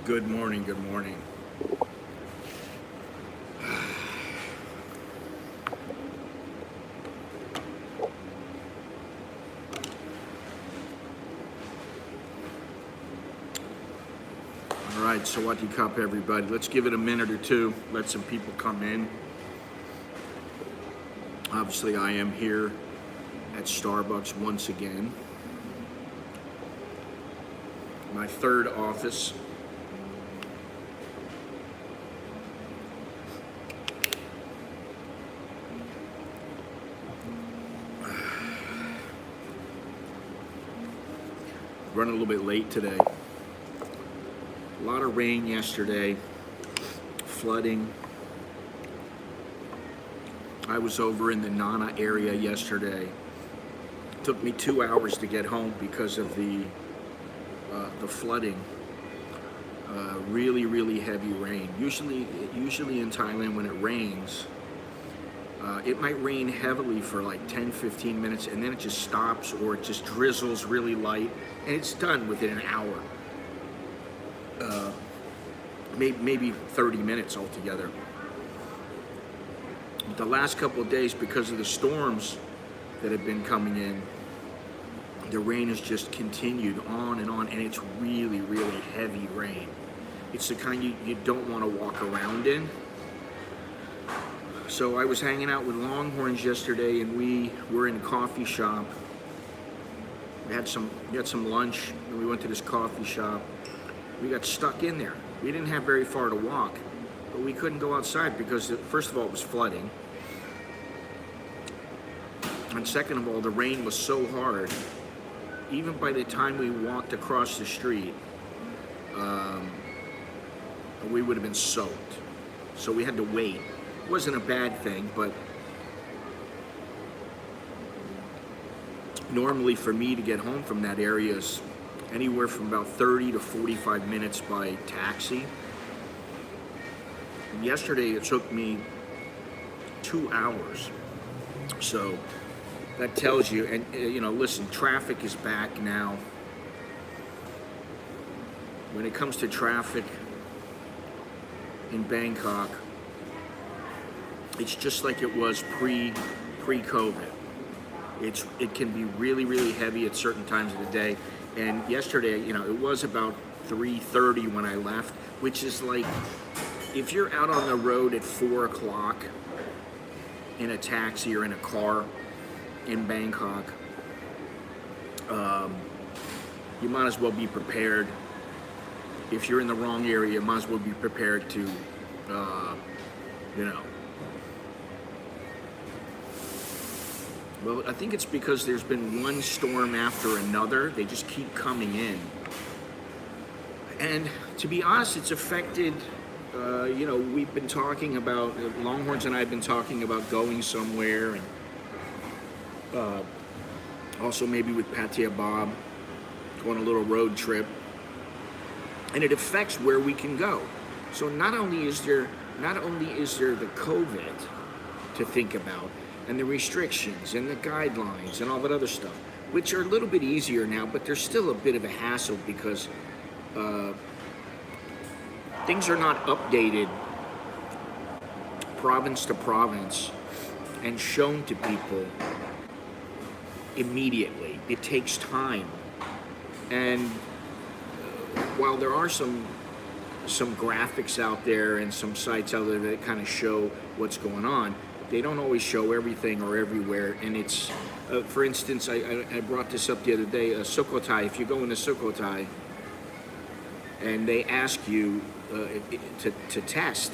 Good morning, good morning. All right, Sawati Cup, everybody. Let's give it a minute or two, let some people come in. Obviously, I am here at Starbucks once again. My third office. Running a little bit late today. A lot of rain yesterday, flooding. I was over in the Nana area yesterday. It took me 2 hours to get home because of the flooding. Really heavy rain. Usually in Thailand when it rains, it might rain heavily for like 10-15 minutes and then it just stops, or it just drizzles really light and it's done within an hour. Maybe 30 minutes altogether. The last couple of days, because of the storms that have been coming in, the rain has just continued on, and it's really heavy rain. It's the kind you don't want to walk around in. So I was hanging out with Longhorns yesterday, and we were in a coffee shop. We had some lunch, and we went to this coffee shop. We got stuck in there. We didn't have very far to walk, but we couldn't go outside because, first of all, it was flooding. And second of all, the rain was so hard. Even by the time we walked across the street, we would have been soaked. So we had to wait. It wasn't a bad thing, but normally for me to get home from that area is anywhere from about 30 to 45 minutes by taxi. And yesterday it took me 2 hours. So that tells you, and listen, traffic is back now. When it comes to traffic in Bangkok, it's just like it was pre-COVID. It can be really heavy at certain times of the day. And yesterday, it was about 3:30 when I left, which is like, if you're out on the road at 4 o'clock in a taxi or in a car in Bangkok, you might as well be prepared. If you're in the wrong area, you might as well be prepared to, Well, I think it's because there's been one storm after another. They just keep coming in. And to be honest, it's affected, we've been talking about, Longhorns and I have been talking about going somewhere, and also maybe with Patia Bob, going a little road trip. And it affects where we can go. So not only is there the COVID to think about, and the restrictions and the guidelines and all that other stuff, which are a little bit easier now, but there's still a bit of a hassle because things are not updated province to province and shown to people immediately. It takes time. And while there are some graphics out there and some sites out there that kind of show what's going on, they don't always show everything or everywhere. And it's, for instance, I brought this up the other day, Sukhothai. If you go into Sukhothai and they ask you to test,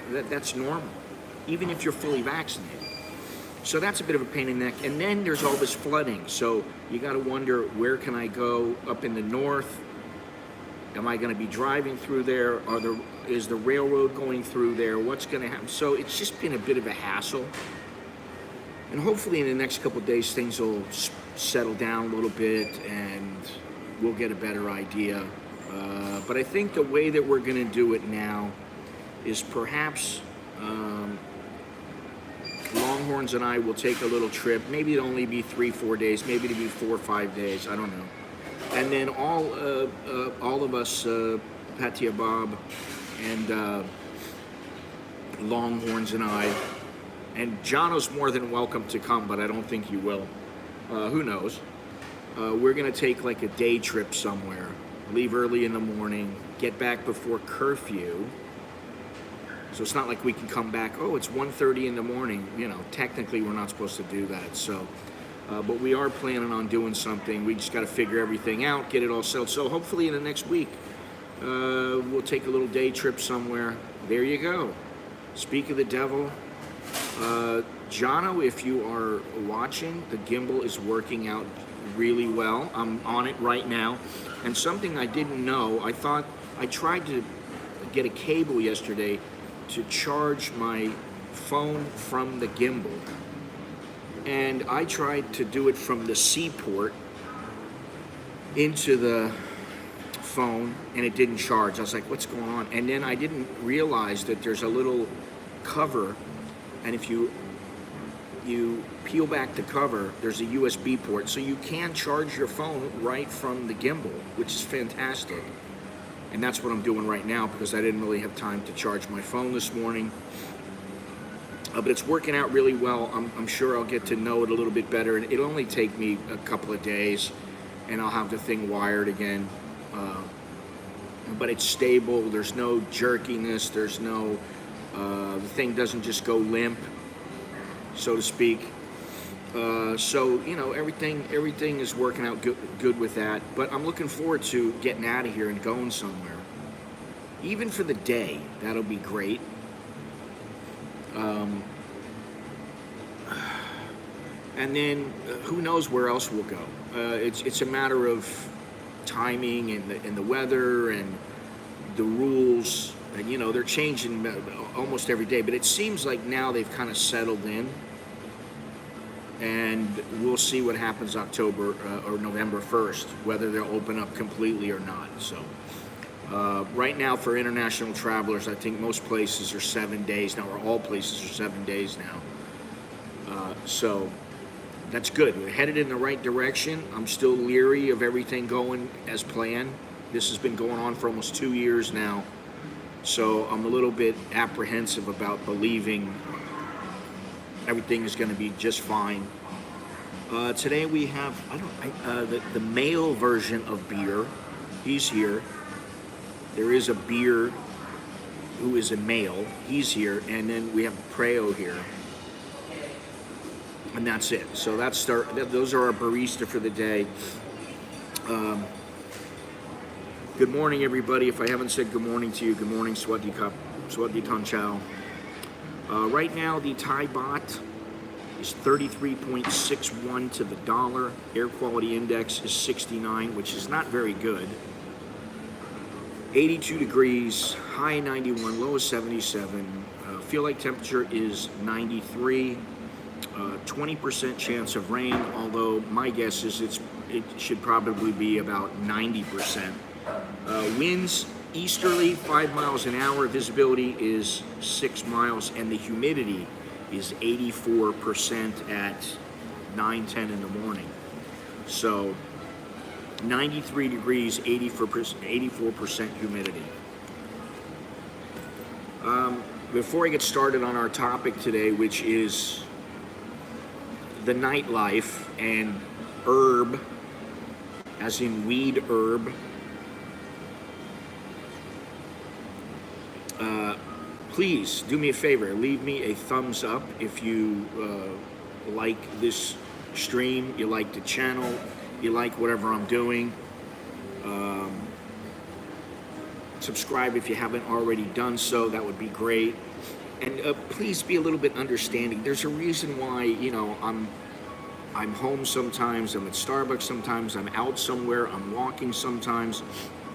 that's normal, even if you're fully vaccinated. So that's a bit of a pain in the neck. And then there's all this flooding. So you got to wonder, where can I go up in the north? Am I going to be driving through there? Is the railroad going through there? What's going to happen? So it's just been a bit of a hassle. And hopefully in the next couple of days, things will settle down a little bit and we'll get a better idea. But I think the way that we're going to do it now is perhaps Longhorns and I will take a little trip. Maybe it'll only be 3-4 days. Maybe it'll be 4 or 5 days. I don't know. And then all of us Patia Bob, and Longhorns and I. And Jono's more than welcome to come, but I don't think he will. Who knows? We're gonna take like a day trip somewhere, leave early in the morning, get back before curfew. So it's not like we can come back, oh, it's 1:30 in the morning. You know, technically we're not supposed to do that. So, but we are planning on doing something. We just got to figure everything out, get it all settled. So hopefully in the next week, we'll take a little day trip somewhere. There you go. Speak of the devil. Jono, if you are watching, the gimbal is working out really well. I'm on it right now. And something I didn't know, I tried to get a cable yesterday to charge my phone from the gimbal. And I tried to do it from the C port into the phone, and it didn't charge. I was like, what's going on? And then I didn't realize that there's a little cover, and if you peel back the cover, there's a USB port, so you can charge your phone right from the gimbal, which is fantastic. And that's what I'm doing right now because I didn't really have time to charge my phone this morning. But it's working out really well. I'm sure I'll get to know it a little bit better, and it'll only take me a couple of days, and I'll have the thing wired again. But it's stable. There's no jerkiness. There's no the thing doesn't just go limp, so to speak. So you know, everything is working out good with that. But I'm looking forward to getting out of here and going somewhere, even for the day. That'll be great. And then who knows where else we'll go. It's a matter of timing and the weather and the rules. And you know, they're changing almost every day. But it seems like now they've kind of settled in. And we'll see what happens October or November 1st, whether they'll open up completely or not. So right now for international travelers, I think most places are 7 days now, or all places are 7 days now. So that's good. We're headed in the right direction. I'm still leery of everything going as planned. This has been going on for almost 2 years now. So I'm a little bit apprehensive about believing everything is going to be just fine. Today we have the male version of beer. He's here. There is a beer who is a male. He's here, and then we have Preo here, and that's it. So those are our barista for the day. Good morning, everybody. If I haven't said good morning to you, good morning, Swadhi Kap, Swadhi Ton Chow. Right now, the Thai baht is 33.61 to the dollar. Air quality index is 69, which is not very good. 82 degrees, high 91, low 77. Feel like temperature is 93. 20% chance of rain, although my guess is it should probably be about 90%. Winds easterly, 5 miles an hour. Visibility is 6 miles, and the humidity is 84% at 9:10 in the morning. So 93 degrees, 84% humidity. Before I get started on our topic today, which is the nightlife and herb, as in weed herb, please do me a favor, leave me a thumbs up if you like this stream, you like the channel, you like whatever I'm doing. Subscribe if you haven't already done so, that would be great. And please be a little bit understanding. There's a reason why, you know, I'm home sometimes, I'm at Starbucks sometimes, I'm out somewhere, I'm walking sometimes,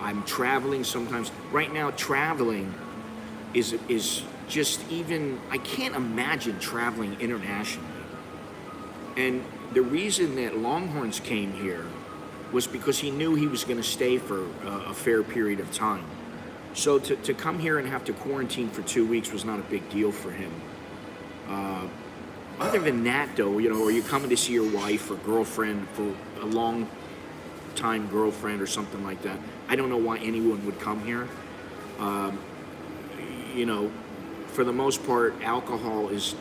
I'm traveling sometimes. Right now, traveling is just even, I can't imagine traveling internationally. And the reason that Longhorns came here was because he knew he was going to stay for a fair period of time. So to come here and have to quarantine for 2 weeks was not a big deal for him. Other than that, though, you know, are you coming to see your wife or girlfriend for a long time girlfriend or something like that? I don't know why anyone would come here. You know, for the most part, alcohol is,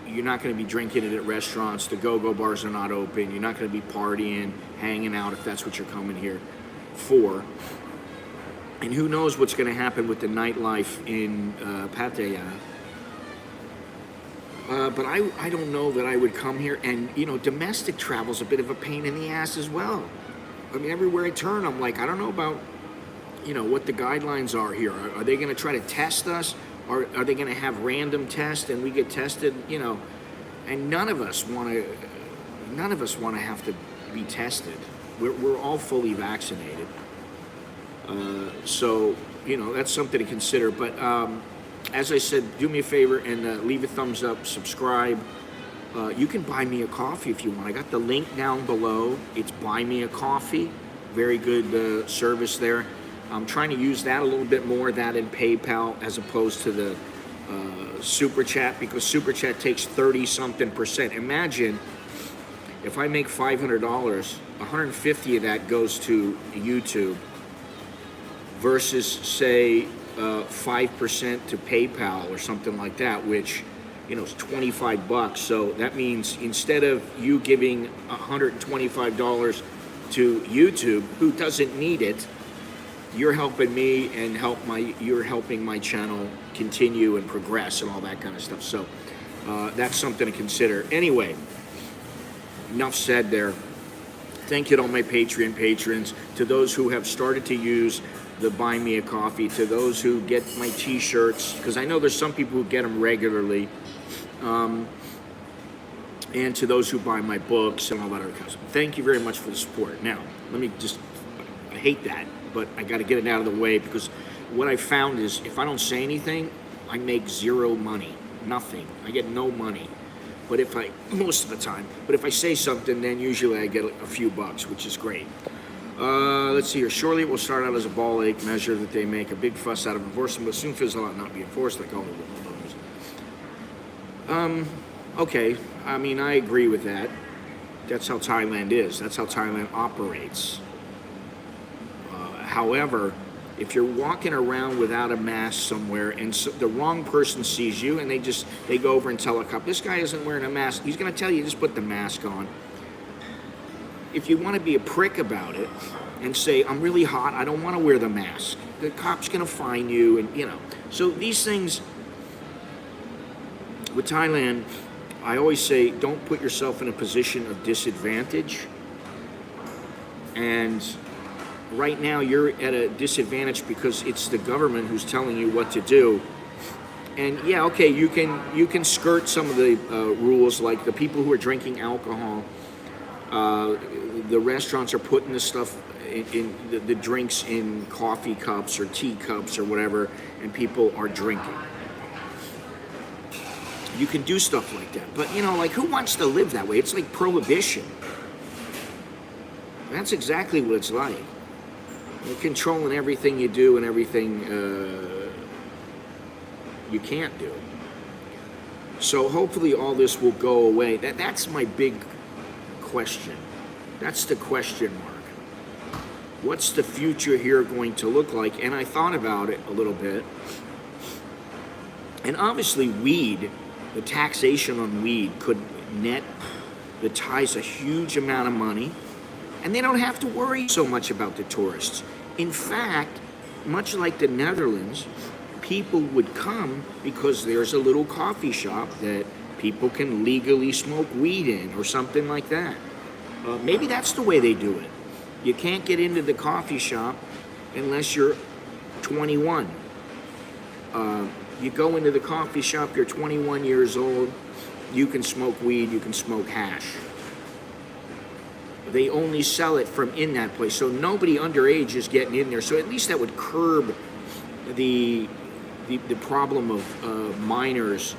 you're not going to be drinking it at restaurants. The go-go bars are not open. You're not going to be partying, hanging out if that's what you're coming here for. And who knows what's going to happen with the nightlife in Pattaya. But I don't know that I would come here. And, you know, domestic travel's a bit of a pain in the ass as well. I mean, everywhere I turn, I'm like, I don't know about, you know, what the guidelines are here. Are they going to try to test us? Are they going to have random tests and we get tested? You know, and none of us want to have to be tested. We're all fully vaccinated. So, you know, that's something to consider. But as I said, do me a favor and leave a thumbs up, subscribe. You can buy me a coffee if you want. I got the link down below. It's Buy Me a Coffee. Very good service there. I'm trying to use that a little bit more, that in PayPal, as opposed to the Super Chat, because Super Chat takes 30-something%. Imagine if I make $500, 150 of that goes to YouTube versus, say, 5% to PayPal or something like that, which, you know, is $25. So that means instead of you giving $125 to YouTube, who doesn't need it, you're helping me and you're helping my channel continue and progress and all that kind of stuff. So that's something to consider. Anyway, enough said there. Thank you to all my Patreon patrons, to those who have started to use the Buy Me a Coffee, to those who get my t-shirts, because I know there's some people who get them regularly, and to those who buy my books and all that other kind of stuff. Thank you very much for the support. Now, let me just, I hate that, but I got to get it out of the way, because what I found is if I don't say anything, I make zero money, nothing. I get no money. But most of the time, but if I say something, then usually I get a few bucks, which is great. Let's see here. Surely it will start out as a ball ache measure that they make a big fuss out of enforcement, but soon fizzle out not be enforced like all the others. Okay, I mean, I agree with that. That's how Thailand is. That's how Thailand operates. However, if you're walking around without a mask somewhere and the wrong person sees you and they go over and tell a cop, this guy isn't wearing a mask, he's going to tell you, just put the mask on. If you want to be a prick about it and say, I'm really hot, I don't want to wear the mask, the cop's going to fine you, and you know. So these things with Thailand, I always say, don't put yourself in a position of disadvantage. And right now you're at a disadvantage because it's the government who's telling you what to do. And yeah, okay, you can skirt some of the rules, like the people who are drinking alcohol. The restaurants are putting the stuff in the drinks in coffee cups or tea cups or whatever, and people are drinking. You can do stuff like that, but you know, like, who wants to live that way? It's like prohibition. That's exactly what it's like. You're controlling everything you do and everything you can't do. So hopefully all this will go away. That's my big question. That's the question mark. What's the future here going to look like? And I thought about it a little bit. And obviously weed, the taxation on weed could net the Thais a huge amount of money. And they don't have to worry so much about the tourists. In fact, much like the Netherlands, people would come because there's a little coffee shop that people can legally smoke weed in or something like that. Maybe that's the way they do it. You can't get into the coffee shop unless you're 21. You go into the coffee shop, you're 21 years old, you can smoke weed, you can smoke hash. They only sell it from in that place, so nobody underage is getting in there. So at least that would curb the problem of minors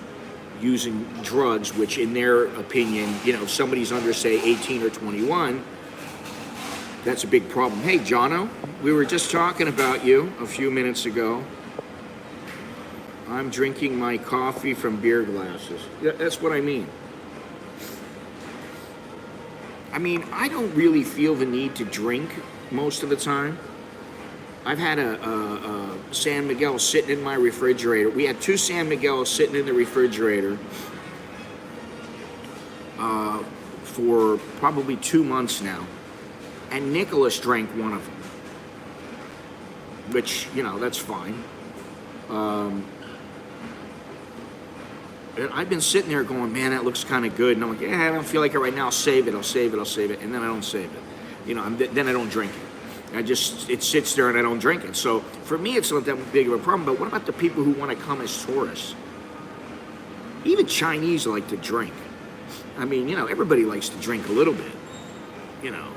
using drugs, which in their opinion, you know, if somebody's under, say, 18 or 21, that's a big problem. Hey, Jono, we were just talking about you a few minutes ago. I'm drinking my coffee from beer glasses. That's what I mean. I mean, I don't really feel the need to drink most of the time. I've had a San Miguel sitting in my refrigerator. We had 2 San Miguels sitting in the refrigerator for probably 2 months now, and Nicholas drank one of them, which, you know, that's fine. And I've been sitting there going, man, that looks kind of good. And I'm like, yeah, I don't feel like it right now. I'll save it. And then I don't save it. You know, then I don't drink it. It sits there and I don't drink it. So for me, it's not that big of a problem. But what about the people who want to come as tourists? Even Chinese like to drink. I mean, you know, everybody likes to drink a little bit, you know.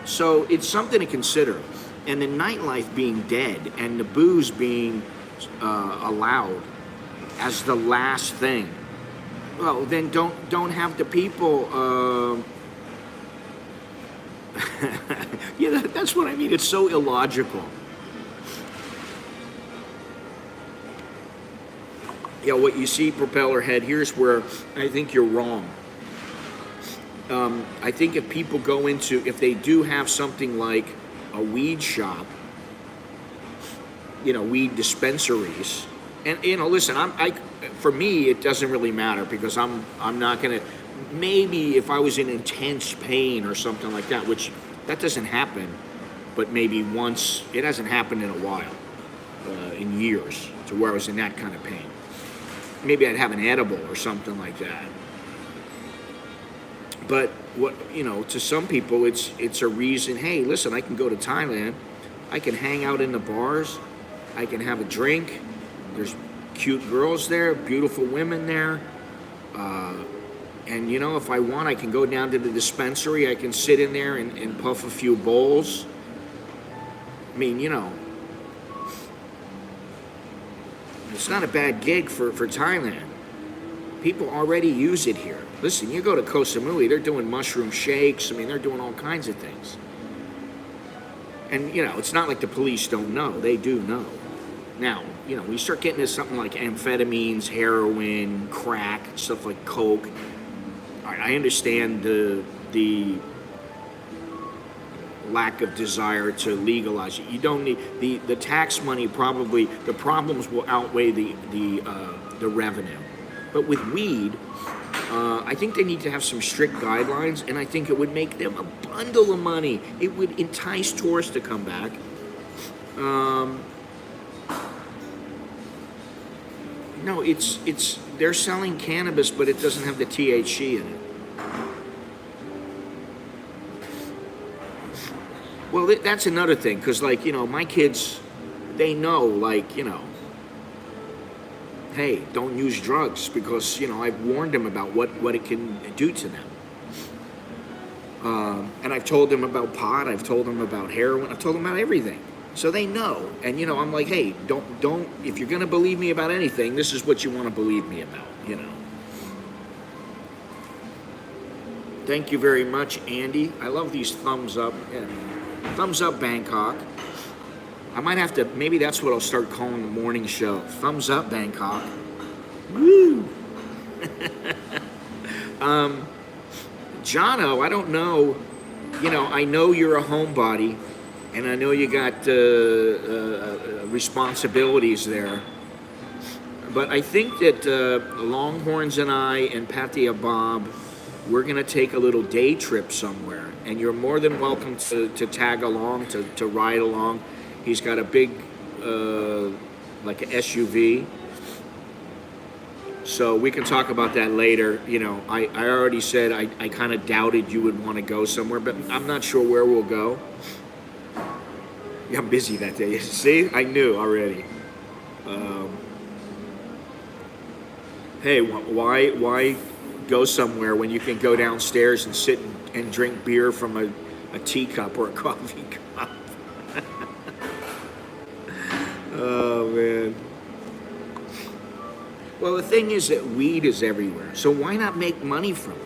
So it's something to consider. And the nightlife being dead and the booze being allowed as the last thing, well, then don't have the people. Yeah, that's what I mean. It's so illogical. Yeah, what you see, propeller head. Here's where I think you're wrong. I think if people go into, if they do have something like a weed shop, you know, weed dispensaries. And, you know, listen, for me, it doesn't really matter because I'm not gonna. Maybe if I was in intense pain or something like that, which that doesn't happen, but maybe once. It hasn't happened in a while, in years, to where I was in that kind of pain. Maybe I'd have an edible or something like that. But what, you know, to some people, it's a reason. Hey, listen, I can go to Thailand, I can hang out in the bars, I can have a drink. There's cute girls there, beautiful women there. And, you know, if I want, I can go down to the dispensary. I can sit in there and puff a few bowls. I mean, you know, it's not a bad gig for Thailand. People already use it here. Listen, you go to Koh Samui, they're doing mushroom shakes. I mean, they're doing all kinds of things. And, you know, it's not like the police don't know. They do know. Now, you know, we start getting to something like amphetamines, heroin, crack, stuff like coke. All right, I understand the lack of desire to legalize it. You don't need the tax money. Probably the problems will outweigh the revenue. But with weed, I think they need to have some strict guidelines, and I think it would make them a bundle of money. It would entice tourists to come back. No, it's they're selling cannabis, but it doesn't have the THC in it. Well, that's another thing, because, like, you know, my kids, they know, like, you know, hey, don't use drugs, because, you know, I've warned them about what it can do to them. And I've told them about pot, I've told them about heroin, I've told them about everything. So they know. And, you know, I'm like, hey, don't, if you're going to believe me about anything, this is what you want to believe me about, you know. Thank you very much, Andy. I love these thumbs up. Yeah. Thumbs up, Bangkok. I might have to, maybe that's what I'll start calling the morning show. Thumbs up, Bangkok. Woo! Jono, I don't know. You know, I know you're a homebody, and I know you got responsibilities there. But I think that Longhorns and I and Patia Bob, we're going to take a little day trip somewhere. And you're more than welcome to tag along, to ride along. He's got a big, like an SUV. So we can talk about that later. You know, I already said I kind of doubted you would want to go somewhere, but I'm not sure where we'll go. Yeah, I'm busy that day. See, I knew already. Hey, why go somewhere when you can go downstairs and sit and drink beer from a teacup or a coffee cup? Oh, man. Well, the thing is that weed is everywhere, so why not make money from it?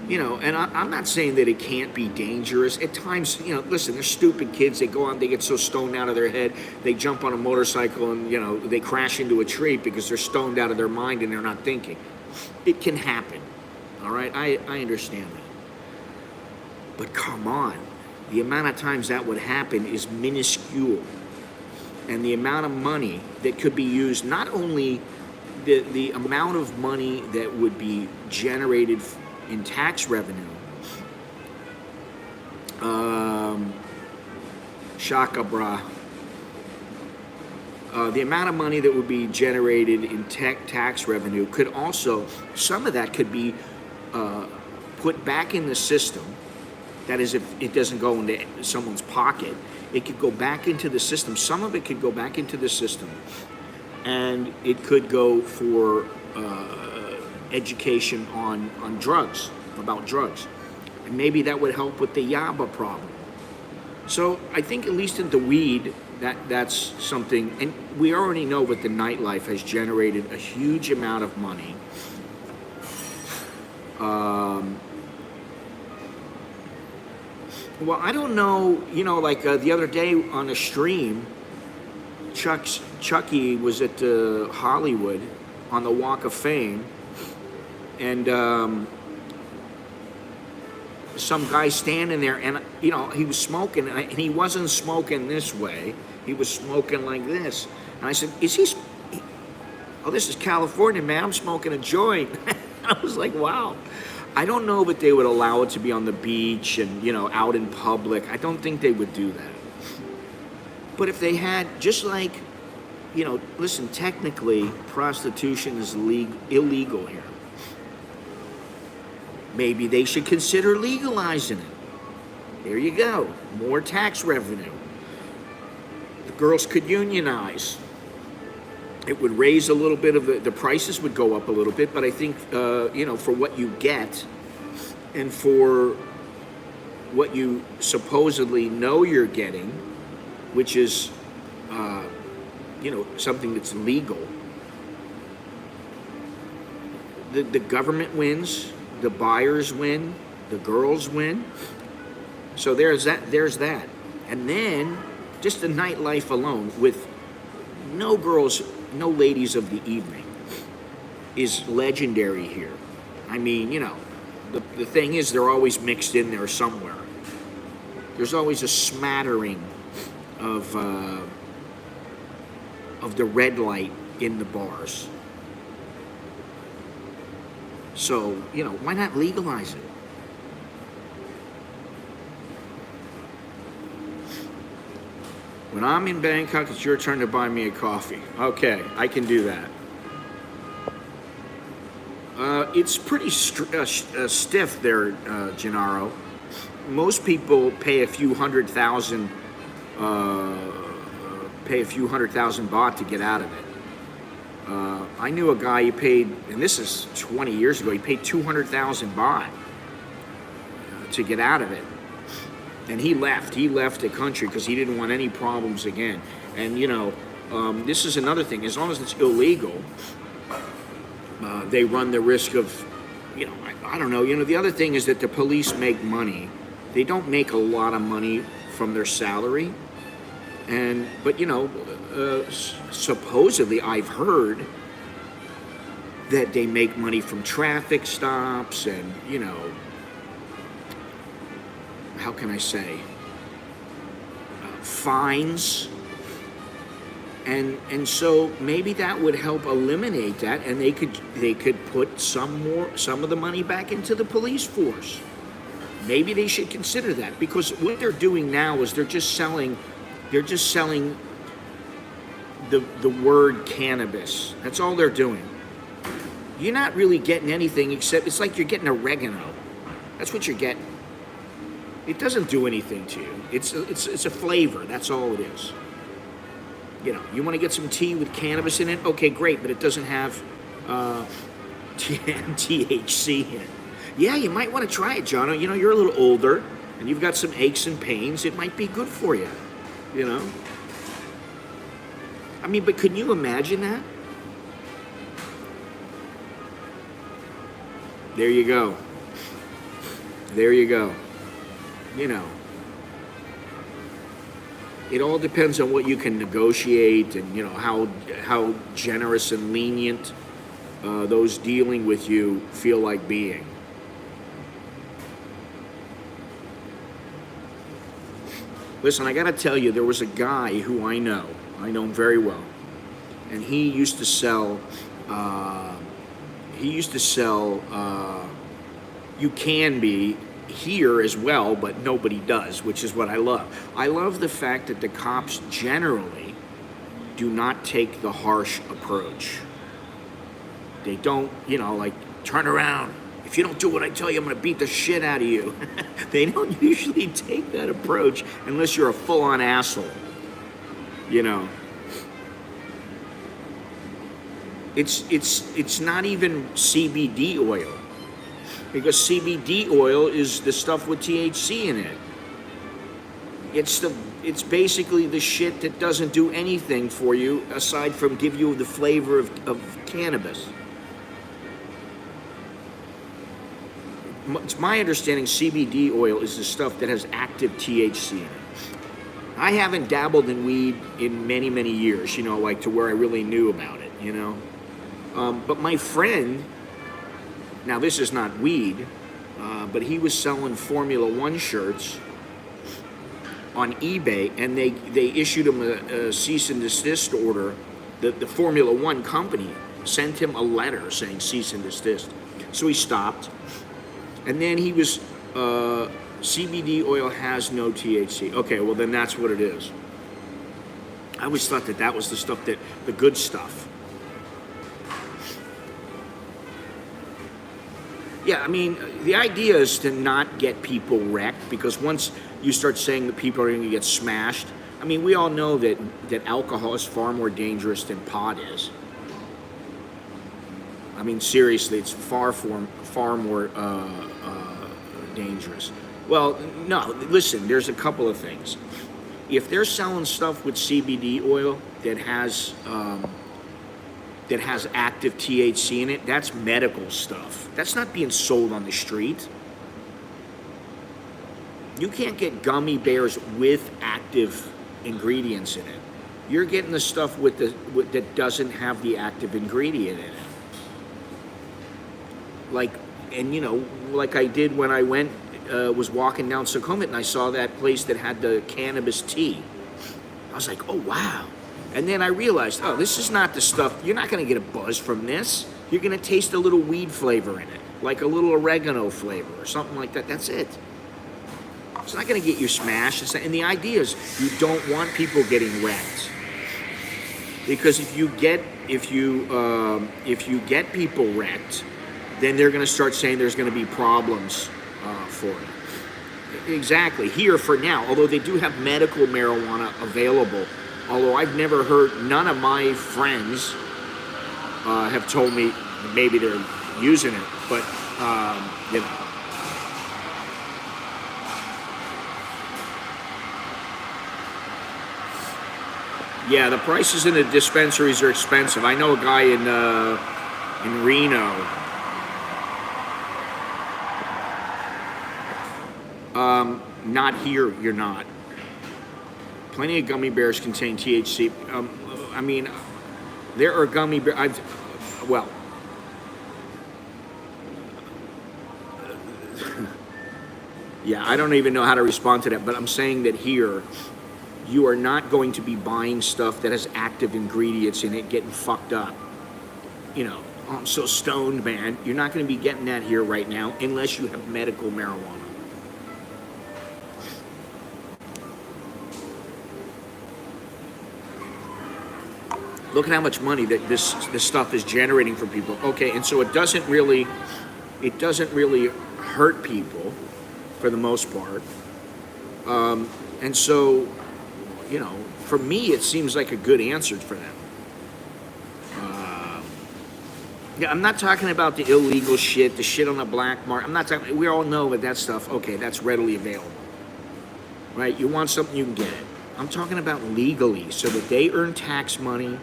You know, and I'm not saying that it can't be dangerous. At times, you know, listen, they're stupid kids. They go out, they get so stoned out of their head, they jump on a motorcycle and, you know, they crash into a tree because they're stoned out of their mind and they're not thinking. It can happen, all right? I understand that. But come on, the amount of times that would happen is minuscule. And the amount of money that could be used, not only the amount of money that would be generated in tax revenue, shaka bra, the amount of money that would be generated in tax revenue could also, some of that could be put back in the system. That is, if it doesn't go into someone's pocket, it could go back into the system. Some of it could go back into the system, and it could go for education on drugs, about drugs. And maybe that would help with the yaba problem. So I think at least in the weed, that's something, and we already know that the nightlife has generated a huge amount of money. Well, I don't know, like the other day on a stream, Chucky was at Hollywood on the Walk of Fame, and some guy standing there, and he was smoking, and he wasn't smoking this way, he was smoking like this. And I said, oh, this is California, man, I'm smoking a joint. I was like, wow. I don't know that they would allow it to be on the beach and, out in public. I don't think they would do that. But if they had, just like, listen, technically, prostitution is illegal here. Maybe they should consider legalizing it. There you go. More tax revenue. The girls could unionize. It would raise a little bit of the prices would go up a little bit, but I think, for what you get and for what you supposedly know you're getting, which is, something that's legal, the government wins, the buyers win, the girls win. So there's that. And then just the nightlife alone with no girls, no ladies of the evening is legendary here. I mean, the thing is they're always mixed in there somewhere. There's always a smattering of the red light in the bars. So, why not legalize it? When I'm in Bangkok, it's your turn to buy me a coffee. Okay, I can do that. It's pretty stiff there, Gennaro. Most people pay a few hundred thousand baht to get out of it. I knew a guy, he paid, and this is 20 years ago, he paid 200,000 baht to get out of it. And he left the country because he didn't want any problems again. And, this is another thing. As long as it's illegal, they run the risk of, I don't know. The other thing is that the police make money. They don't make a lot of money from their salary. But supposedly I've heard that they make money from traffic stops and, how can I say, fines. And so maybe that would help eliminate that, and they could put some of the money back into the police force. Maybe they should consider that, because what they're doing now is they're just selling the word cannabis. That's all they're doing. You're not really getting anything except it's like you're getting oregano. That's what you're getting. It doesn't do anything to you. It's a flavor. That's all it is. You want to get some tea with cannabis in it? Okay, great, but it doesn't have THC in it. Yeah, you might want to try it, John. You're a little older, and you've got some aches and pains. It might be good for you, I mean, but can you imagine that? There you go. It all depends on what you can negotiate and, how generous and lenient those dealing with you feel like being. Listen, I got to tell you, there was a guy who I know him very well, and he used to sell. You can be here as well, but nobody does, which is what I love. I love the fact that the cops generally do not take the harsh approach. They don't, like, turn around. If you don't do what I tell you, I'm going to beat the shit out of you. They don't usually take that approach unless you're a full-on asshole. It's not even CBD oil, because CBD oil is the stuff with THC in it. It's basically the shit that doesn't do anything for you aside from give you the flavor of cannabis. It's my understanding CBD oil is the stuff that has active THC in it. I haven't dabbled in weed in many, many years, like to where I really knew about it, But my friend, now this is not weed, but he was selling Formula One shirts on eBay, and they issued him a cease and desist order. The Formula One company sent him a letter saying cease and desist. So he stopped. And then he was, CBD oil has no THC. Okay, well then that's what it is. I always thought that was the stuff the good stuff. Yeah, I mean, the idea is to not get people wrecked, because once you start saying that people are going to get smashed, I mean, we all know that alcohol is far more dangerous than pot is. I mean, seriously, it's far more dangerous. Well, no, listen, there's a couple of things. If they're selling stuff with CBD oil that has active THC in it, that's medical stuff. That's not being sold on the street. You can't get gummy bears with active ingredients in it. You're getting the stuff that doesn't have the active ingredient in it. Like I did when I was walking down Sukhumvit and I saw that place that had the cannabis tea. I was like, oh, wow. And then I realized, oh, this is not the stuff, you're not going to get a buzz from this. You're going to taste a little weed flavor in it, like a little oregano flavor or something like that. That's it. It's not going to get you smashed. And the idea is you don't want people getting wrecked. Because if you get people wrecked, then they're going to start saying there's going to be problems for it. Exactly. Here for now, although they do have medical marijuana available, although I've never heard, none of my friends have told me maybe they're using it, but yeah, the prices in the dispensaries are expensive. I know a guy in Reno. Not here, you're not. Plenty of gummy bears contain THC. I mean, there are gummy bears. Yeah, I don't even know how to respond to that, but I'm saying that here, you are not going to be buying stuff that has active ingredients in it, getting fucked up. Oh, I'm so stoned, man. You're not going to be getting that here right now unless you have medical marijuana. Look at how much money that this stuff is generating for people. Okay, and so it doesn't really hurt people for the most part. And so, for me, it seems like a good answer for them. Yeah, I'm not talking about the illegal shit, the shit on the black market. I'm not talking. We all know that stuff. Okay, that's readily available, right? You want something, you can get it. I'm talking about legally, so that they earn tax money.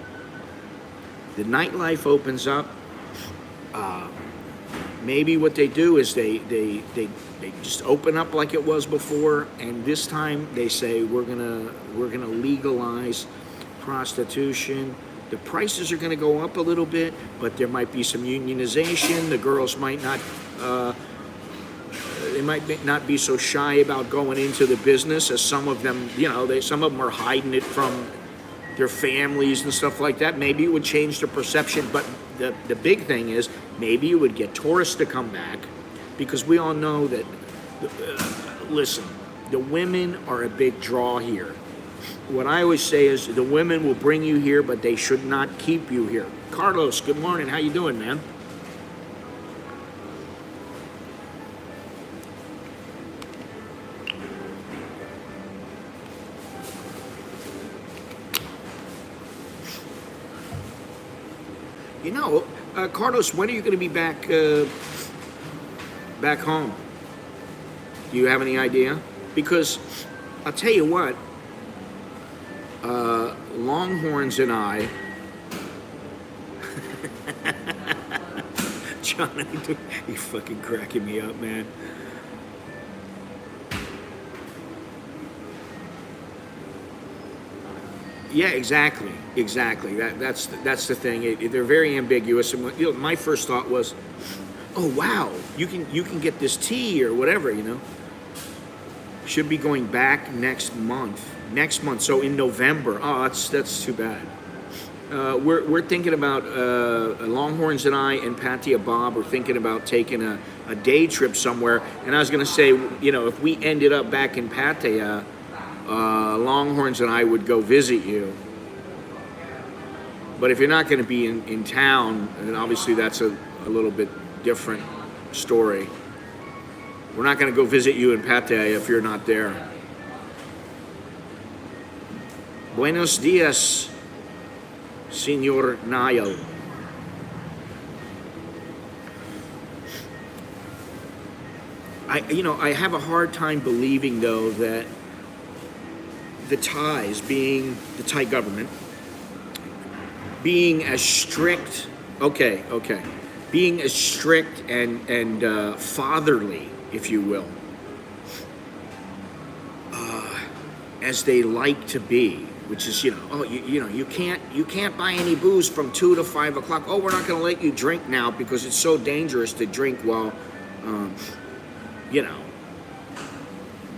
The nightlife opens up. Maybe what they do is they just open up like it was before, and this time they say we're gonna legalize prostitution. The prices are gonna go up a little bit, but there might be some unionization. The girls might not they might not be so shy about going into the business as some of them, some of them are hiding it from their families and stuff like that. Maybe it would change the perception, but the big thing is maybe you would get tourists to come back, because we all know that, listen, the women are a big draw here. What I always say is the women will bring you here, but they should not keep you here. Carlos, good morning. How you doing, man? Carlos, when are you going to be back home? Do you have any idea? Because I'll tell you what, Longhorns and I, John, you fucking cracking me up, man. Yeah, exactly. That's the thing. They're very ambiguous. And my first thought was, oh wow, you can get this tea or whatever. Should be going back next month. So in November. Oh, that's too bad. We're thinking about Longhorns and I and Patia Bob are thinking about taking a day trip somewhere. And I was going to say, if we ended up back in Pattaya, Longhorns and I would go visit you. But if you're not going to be in town, then obviously that's a little bit different story. We're not going to go visit you in Pattaya if you're not there. Buenos dias, Senor Niall. I have a hard time believing, though, that the Thais, being the Thai government, being as strict, being as strict and fatherly, if you will, as they like to be, which is, you can't buy any booze from 2 to 5 o'clock. Oh, we're not going to let you drink now because it's so dangerous to drink while,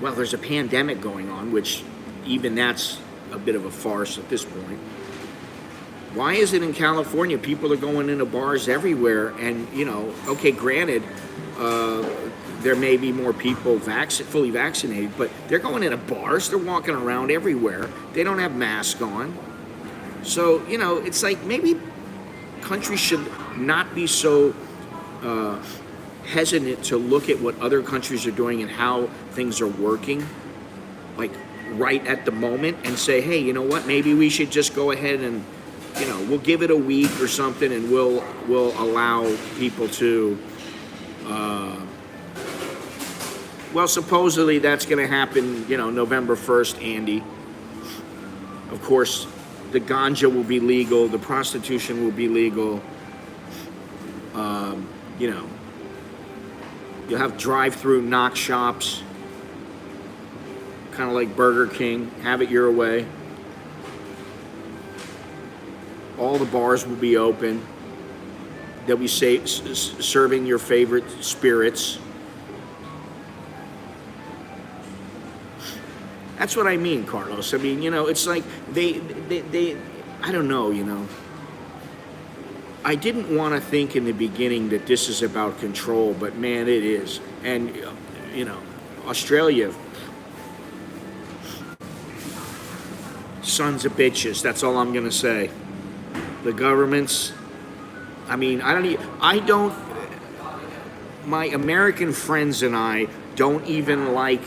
well, there's a pandemic going on, which even that's a bit of a farce at this point. Why is it in California people are going into bars everywhere? And, granted, there may be more people fully vaccinated, but they're going into bars, they're walking around everywhere, they don't have masks on. So, it's like maybe countries should not be so hesitant to look at what other countries are doing and how things are working, like right at the moment, and say, hey, you know what, maybe we should just go ahead and, we'll give it a week or something, and we'll allow people to, well, supposedly that's going to happen, November 1st, Andy. Of course, the ganja will be legal, the prostitution will be legal, you'll have drive-through knock shops, kind of like Burger King, have it your way. All the bars will be open. They'll be serving your favorite spirits. That's what I mean, Carlos. I mean, it's like they I don't know, I didn't want to think in the beginning that this is about control, but man, it is. And, Australia, sons of bitches, that's all I'm going to say. The governments, my American friends and I don't even like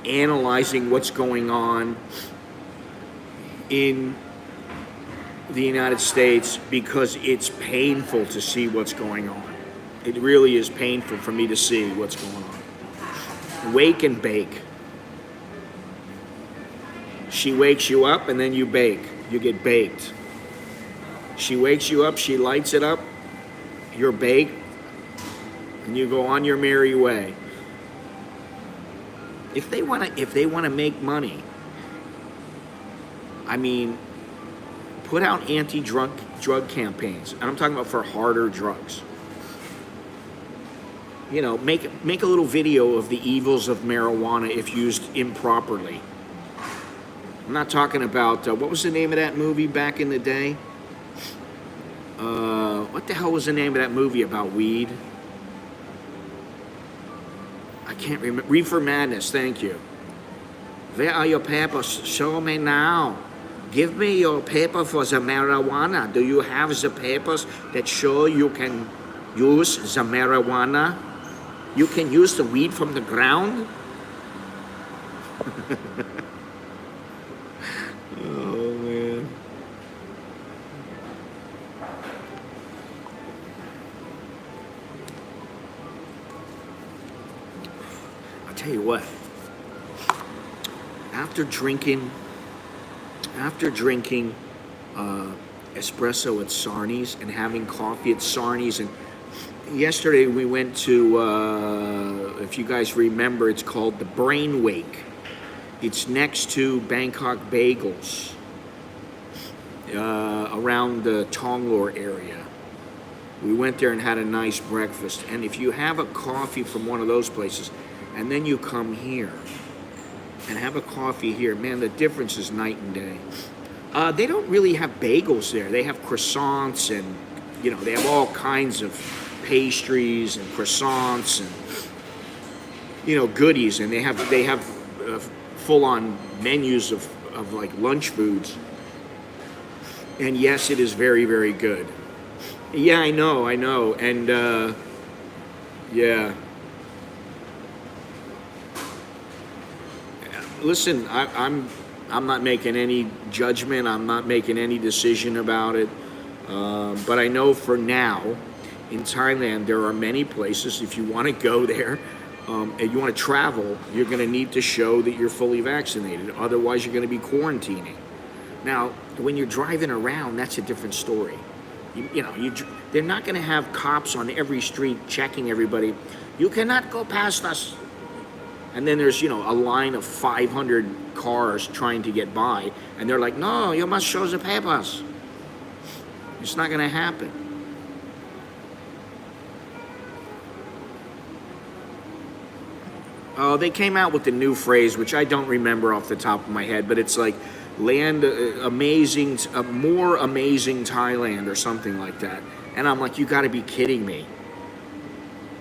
analyzing what's going on in the United States because it's painful to see what's going on. It really is painful for me to see what's going on. Wake and bake. She wakes you up and then you bake. You get baked. She wakes you up, she lights it up, you're baked, and you go on your merry way. If they want to make money, put out anti-drug campaigns, and I'm talking about for harder drugs. you know, make a little video of the evils of marijuana if used improperly. I'm not talking about what was the name of that movie back in the day? What the hell was the name of that movie about weed? I can't remember. Reefer Madness. Thank you. Where are your papers? Show me now. Give me your paper for the marijuana. Do you have the papers that show you can use the marijuana? You can use the weed from the ground? Oh, man. I'll tell you what. After drinking espresso at Sarni's and having coffee at Sarni's, and yesterday we went to, if you guys remember, it's called the Brain Wake. It's next to Bangkok Bagels, around the Tonglor area. We went there and had a nice breakfast. And if you have a coffee from one of those places, and then you come here and have a coffee here, man, the difference is night and day. They don't really have bagels there. They have croissants and, you know, they have all kinds of pastries and croissants and, you know, goodies. And they have full-on menus of like lunch foods. And yes, it is very, very good. Yeah, I know. And, yeah. Listen, I'm not making any judgment. I'm not making any decision about it. But I know for now, in Thailand, there are many places. If you want to go there and you want to travel, you're going to need to show that you're fully vaccinated. Otherwise, you're going to be quarantining. Now, when you're driving around, that's a different story. They're not going to have cops on every street checking everybody. You cannot go past us. And then there's, you know, a line of 500 cars trying to get by. And they're like, no, you must show the papers. It's not going to happen. Oh, they came out with the new phrase, which I don't remember off the top of my head, but it's like more amazing Thailand or something like that. And I'm like, you got to be kidding me.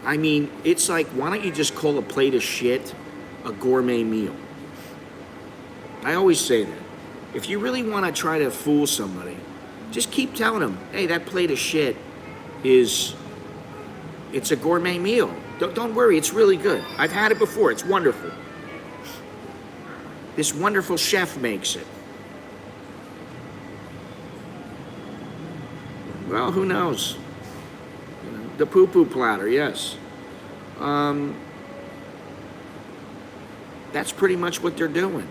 I mean, it's like, why don't you just call a plate of shit a gourmet meal? I always say that. If you really want to try to fool somebody, just keep telling them, hey, that plate of shit it's a gourmet meal. Don't worry, it's really good. I've had it before, it's wonderful. This wonderful chef makes it. Well, who knows? The poo-poo platter, yes. That's pretty much what they're doing.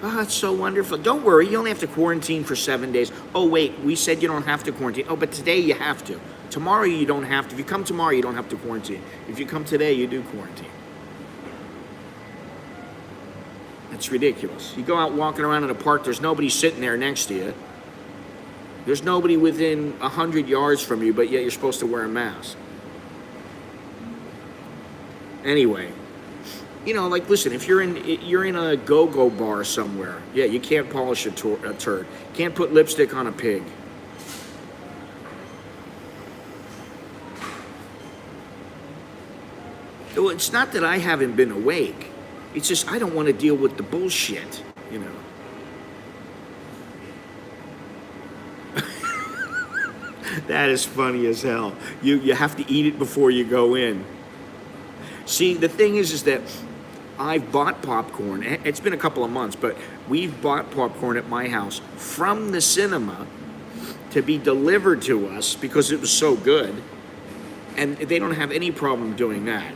Oh, it's so wonderful. Don't worry, you only have to quarantine for 7 days. Oh, wait, we said you don't have to quarantine. Oh, but today you have to. Tomorrow you don't have to. If you come tomorrow, you don't have to quarantine. If you come today, you do quarantine. It's ridiculous. You go out walking around in a park, there's nobody sitting there next to you. There's nobody within 100 yards from you, but yet you're supposed to wear a mask. Anyway, you know, like, listen, if you're in a go-go bar somewhere, yeah, you can't polish a turd. Can't put lipstick on a pig. Well, it's not that I haven't been awake. It's just I don't want to deal with the bullshit, you know. That is funny as hell. You have to eat it before you go in. See, the thing is that I've bought popcorn. It's been a couple of months, but we've bought popcorn at my house from the cinema to be delivered to us because it was so good. And they don't have any problem doing that.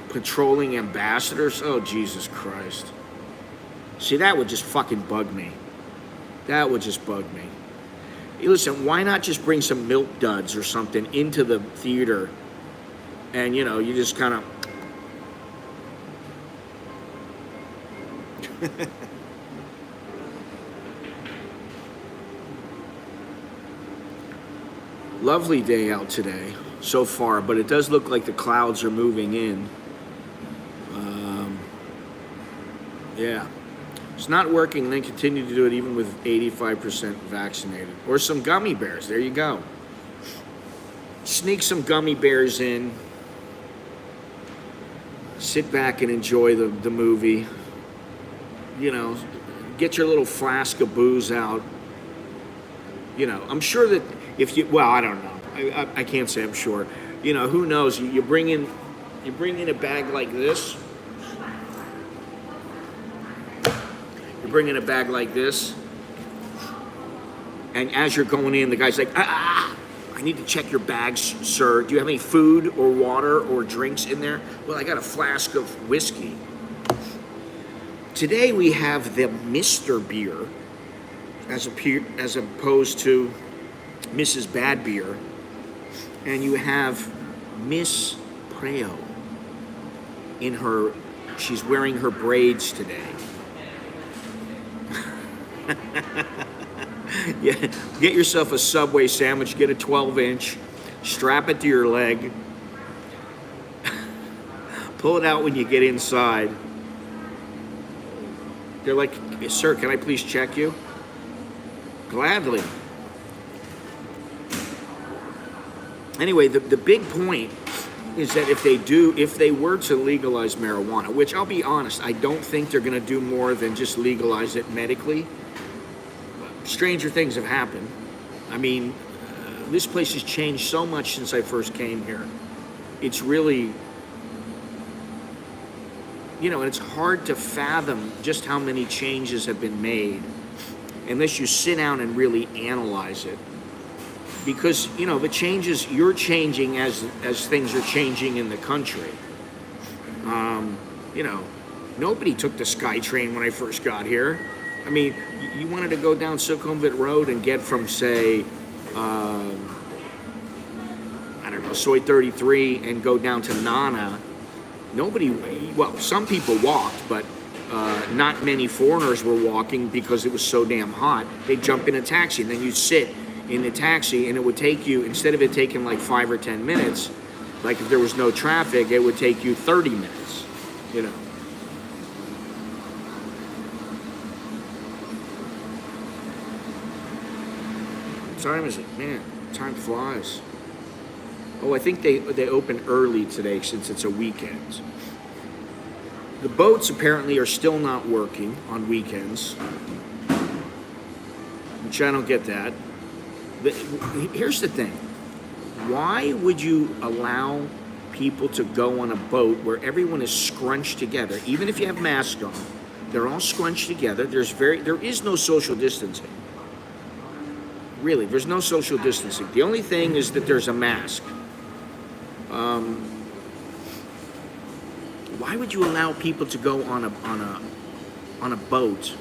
Patrolling ambassadors? Oh, Jesus Christ. See, that would just fucking bug me. That would just bug me. Hey, listen, why not just bring some milk duds or something into the theater and, you know, you just kind of... Lovely day out today so far, but it does look like the clouds are moving in. Yeah. It's not working, then continue to do it even with 85% vaccinated. Or some gummy bears. There you go. Sneak some gummy bears in. Sit back and enjoy the movie. You know, get your little flask of booze out. You know, I'm sure that if you, well, I don't know. I can't say I'm sure. You know, who knows? You bring in a bag like this. You bring in a bag like this, and as you're going in, the guy's like, I need to check your bags, sir. Do you have any food or water or drinks in there? Well, I got a flask of whiskey. Today we have the Mr. Beer, as opposed to Mrs. Bad Beer, and you have Miss Preo in her. She's wearing her braids today. Yeah, get yourself a Subway sandwich, get a 12-inch, strap it to your leg, pull it out when you get inside. They're like, sir, can I please check you? Gladly. Anyway, the big point is that if they were to legalize marijuana, which I'll be honest, I don't think they're going to do more than just legalize it medically. Stranger things have happened. I mean, this place has changed so much since I first came here. It's really, you know, it's hard to fathom just how many changes have been made unless you sit down and really analyze it. Because, you know, the changes, you're changing as things are changing in the country. You know, nobody took the SkyTrain when I first got here. I mean, you wanted to go down Sukhumvit Road and get from, say, I don't know, Soy 33 and go down to Nana. Nobody, well, some people walked, but not many foreigners were walking because it was so damn hot. They'd jump in a taxi, and then you'd sit in the taxi, and it would take you, instead of it taking like 5 or 10 minutes, like if there was no traffic, it would take you 30 minutes, you know. What time is it? Man, time flies. Oh, I think they open early today since it's a weekend. The boats apparently are still not working on weekends, which I don't get that. But here's the thing. Why would you allow people to go on a boat where everyone is scrunched together? Even if you have masks on, they're all scrunched together. There is no social distancing. Really, there's no social distancing. The only thing is that there's a mask. Why would you allow people to go on a boat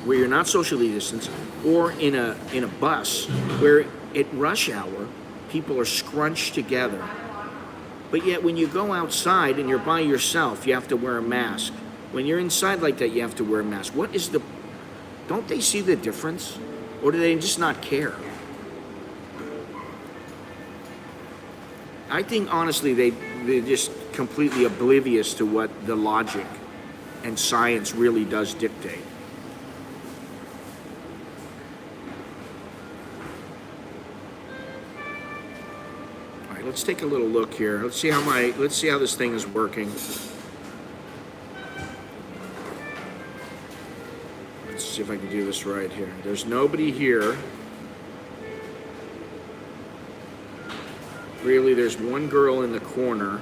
where you're not socially distanced, or in a bus where at rush hour people are scrunched together? But yet when you go outside and you're by yourself, you have to wear a mask. When you're inside like that, you have to wear a mask. Don't they see the difference? Or do they just not care? I think, honestly, they're just completely oblivious to what the logic and science really does dictate. All right, let's take a little look here. Let's see how this thing is working. Let's see if I can do this right here. There's nobody here. Really, there's one girl in the corner.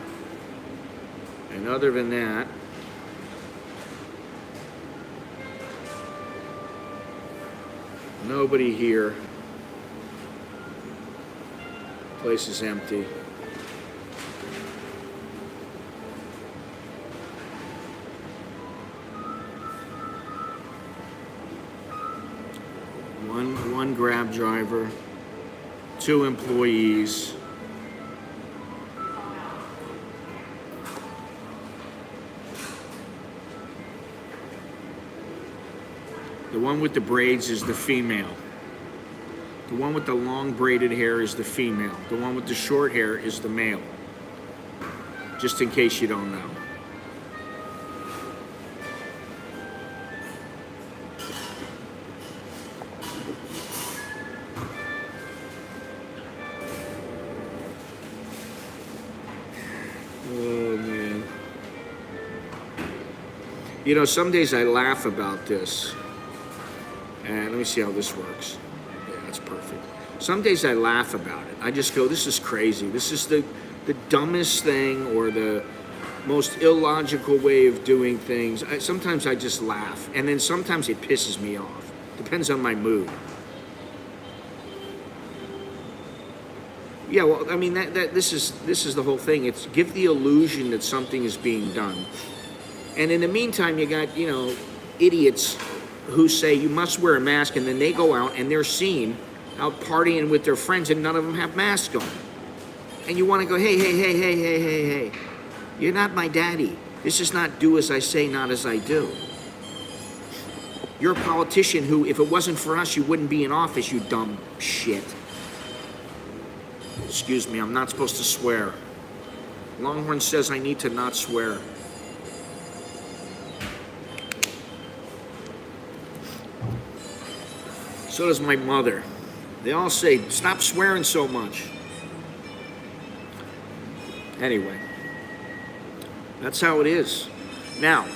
And other than that, nobody here. Place is empty. One Grab driver, 2 employees. The one with the braids is the female. The one with the long braided hair is the female. The one with the short hair is the male. Just in case you don't know. Oh, man. You know, some days I laugh about this. And let me see how this works. Yeah, that's perfect. Some days I laugh about it. I just go, this is crazy. This is the dumbest thing or the most illogical way of doing things. Sometimes I just laugh. And then sometimes it pisses me off. Depends on my mood. Yeah, well, I mean, this is the whole thing. It's give the illusion that something is being done. And in the meantime, you got, you know, idiots who say you must wear a mask, and then they go out and they're seen out partying with their friends and none of them have masks on. And you want to go, hey, you're not my daddy. This is not do as I say, not as I do. You're a politician who, if it wasn't for us, you wouldn't be in office, you dumb shit. Excuse me, I'm not supposed to swear. Longhorn says I need to not swear. So does my mother. They all say, stop swearing so much. Anyway, that's how it is. Now,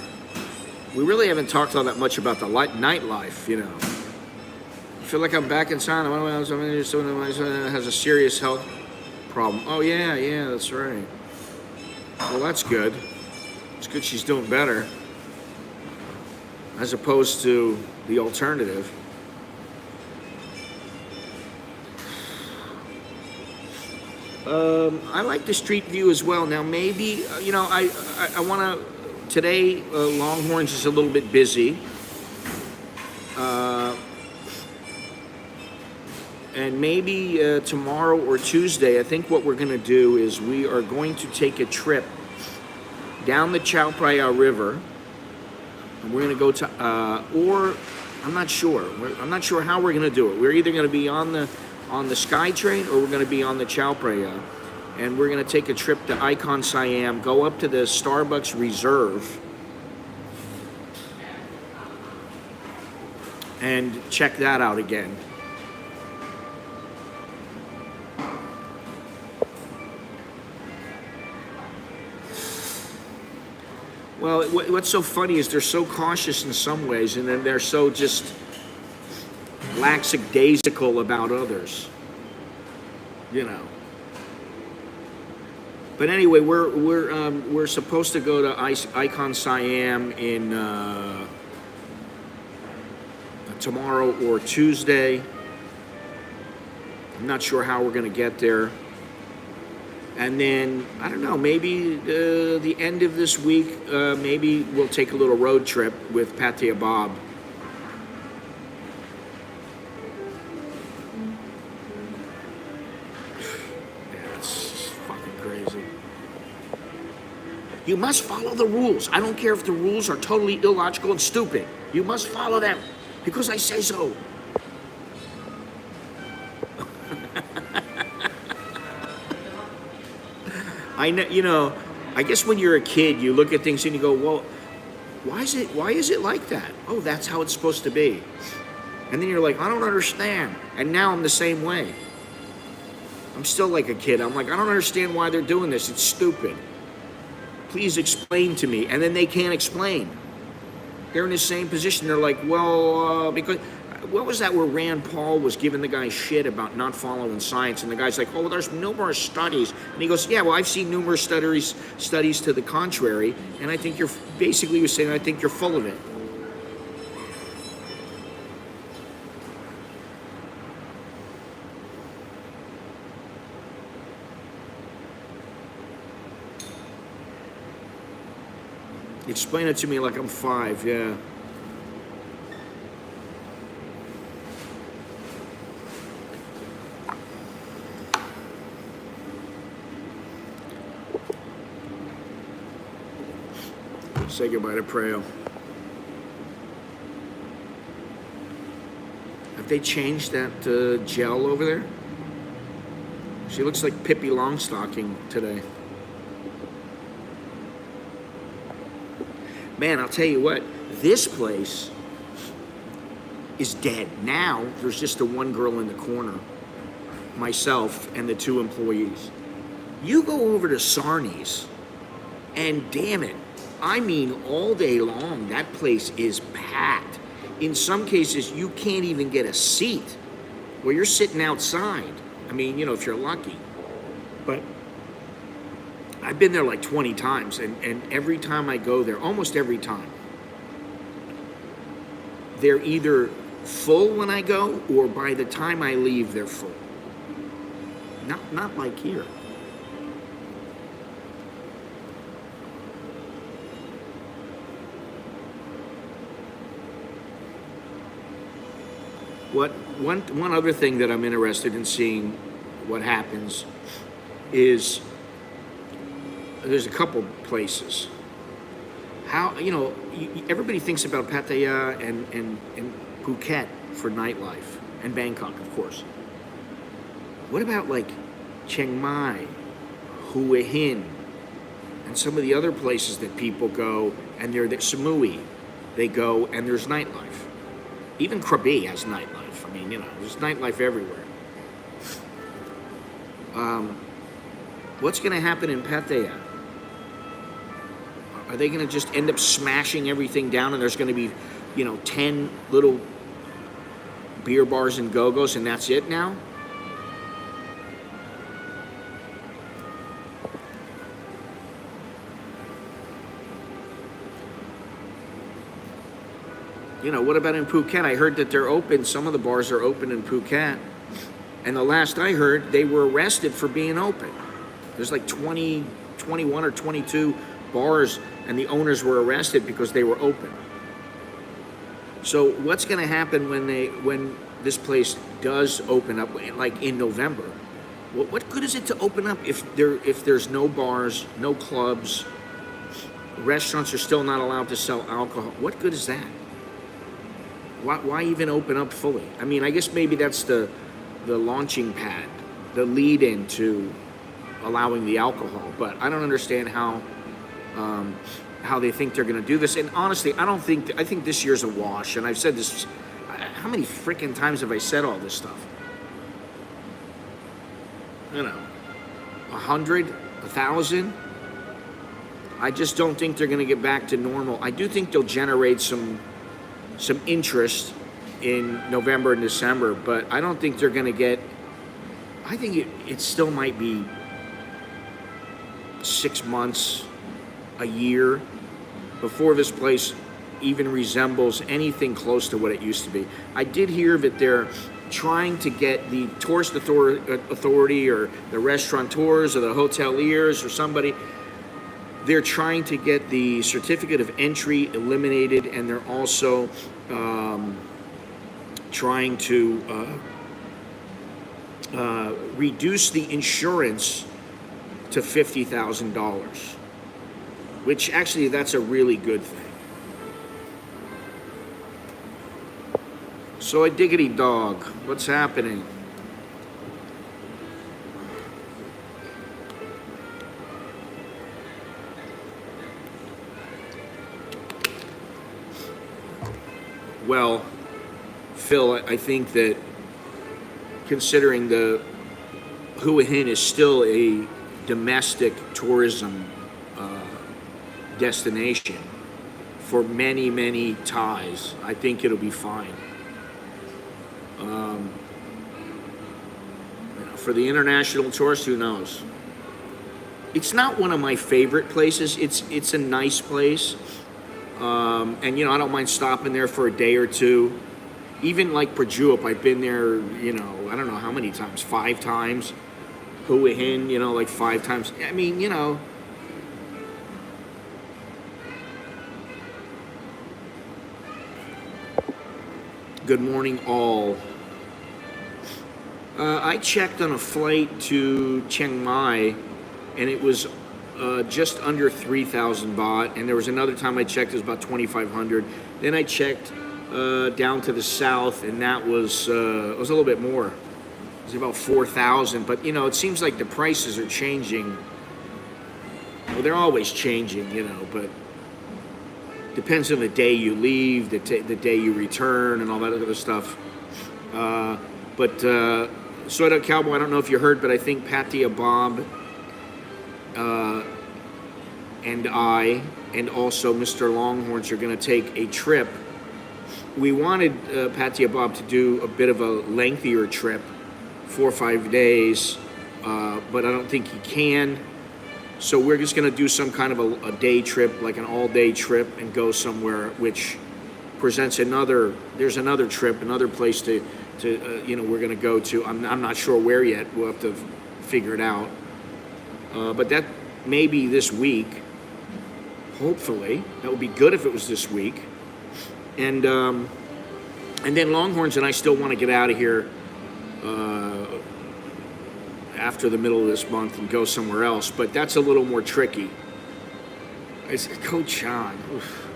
we really haven't talked all that much about the nightlife, you know. I feel like I'm back in Thailand. Someone has a serious health problem. Oh, yeah, that's right. Well, that's good. It's good she's doing better. As opposed to the alternative. I like the street view as well. Now, maybe, you know, I want to, today, Longhorns is a little bit busy. And maybe tomorrow or Tuesday, I think what we're going to do is we are going to take a trip down the Chao Phraya River. And we're going to go to, or I'm not sure. I'm not sure how we're going to do it. We're either going to be on the SkyTrain or we're going to be on the Chao Phraya. And we're going to take a trip to Icon Siam, go up to the Starbucks Reserve, and check that out again. Well, what's so funny is they're so cautious in some ways, and then they're so just lackadaisical about others, you know. But anyway, we're supposed to go to Icon Siam in tomorrow or Tuesday. I'm not sure how we're going to get there. And then, I don't know, maybe the end of this week, maybe we'll take a little road trip with Pattaya Bob. Yeah, it's fucking crazy. You must follow the rules. I don't care if the rules are totally illogical and stupid. You must follow them because I say so. I know, you know, I guess when you're a kid, you look at things and you go, well, why is it like that? Oh, that's how it's supposed to be. And then you're like, I don't understand. And now I'm the same way. I'm still like a kid. I'm like, I don't understand why they're doing this. It's stupid. Please explain to me. And then they can't explain. They're in the same position. They're like, well, because... What was that where Rand Paul was giving the guy shit about not following science? And the guy's like, oh, well, there's numerous studies. And he goes, yeah, well, I've seen numerous studies to the contrary. And I think you're saying, I think you're full of it. Explain it to me like I'm 5, yeah. Say goodbye to Preo. they changed that gel over there? She looks like Pippi Longstocking today. Man, I'll tell you what, this place is dead. Now, there's just the one girl in the corner, myself, and the 2 employees. You go over to Sarni's, and damn it, I mean all day long, that place is packed. In some cases, you can't even get a seat where you're sitting outside. I mean, you know, if you're lucky. But I've been there like 20 times, and every time I go there, almost every time, they're either full when I go, or by the time I leave, they're full. Not like here. One other thing that I'm interested in seeing what happens is there's a couple places. How, you know, everybody thinks about Pattaya and Phuket for nightlife, and Bangkok, of course. What about like Chiang Mai, Hua Hin, and some of the other places that people go, and they're Samui, they go and there's nightlife. Even Krabi has nightlife. I mean, you know, there's nightlife everywhere. What's going to happen in Pattaya? Are they going to just end up smashing everything down, and there's going to be, you know, 10 little beer bars and go-go's, and that's it now? You know, what about in Phuket? I heard that they're open. Some of the bars are open in Phuket. And the last I heard, they were arrested for being open. There's like 20, 21 or 22 bars, and the owners were arrested because they were open. So what's going to happen when this place does open up, like in November? What good is it to open up if there's no bars, no clubs, restaurants are still not allowed to sell alcohol? What good is that? Why even open up fully? I mean, I guess maybe that's the launching pad, the lead into allowing the alcohol. But I don't understand how they think they're going to do this. And honestly, I think this year's a wash. And I've said this. How many freaking times have I said all this stuff? You know, 100, 1,000. I just don't think they're going to get back to normal. I do think they'll generate some interest in November and December, but I don't think they're going to get. I think it still might be 6 months, a year, before this place even resembles anything close to what it used to be. I did hear that they're trying to get the tourist authority or the restaurateurs or the hoteliers or somebody. They're trying to get the certificate of entry eliminated, and they're also trying to reduce the insurance to $50,000, which actually that's a really good thing. So a diggity dog, what's happening? Well, Phil, I think that considering the Hua Hin is still a domestic tourism destination for many, many Thais, I think it'll be fine. For the international tourist, who knows? It's not one of my favorite places. It's a nice place. And, you know, I don't mind stopping there for a day or two. Even like Prachuap, I've been there, you know, I don't know how many times, 5 times. Hua Hin, you know, like 5 times. I mean, you know. Good morning, all. I checked on a flight to Chiang Mai, and it was just under 3,000 baht, and there was another time I checked, it was about 2,500. Then I checked down to the south, and that was it was a little bit more. It was about 4,000. But you know, it seems like the prices are changing. Well, they're always changing, you know, but depends on the day you leave, the day you return, and all that other stuff. But Soy Dog Cowboy, I don't know if you heard, but I think Patia Bob and I, and also Mr. Longhorns, are going to take a trip. We wanted Patia Bob to do a bit of a lengthier trip, 4 or 5 days, but I don't think he can. So we're just going to do some kind of a day trip, like an all-day trip, and go somewhere, which presents there's another trip, another place to you know, we're going to go to. I'm not sure where yet. We'll have to figure it out. But that may be this week. Hopefully, that would be good if it was this week. And then Longhorns and I still want to get out of here after the middle of this month and go somewhere else, but that's a little more tricky. It's Koh Chang. Oof.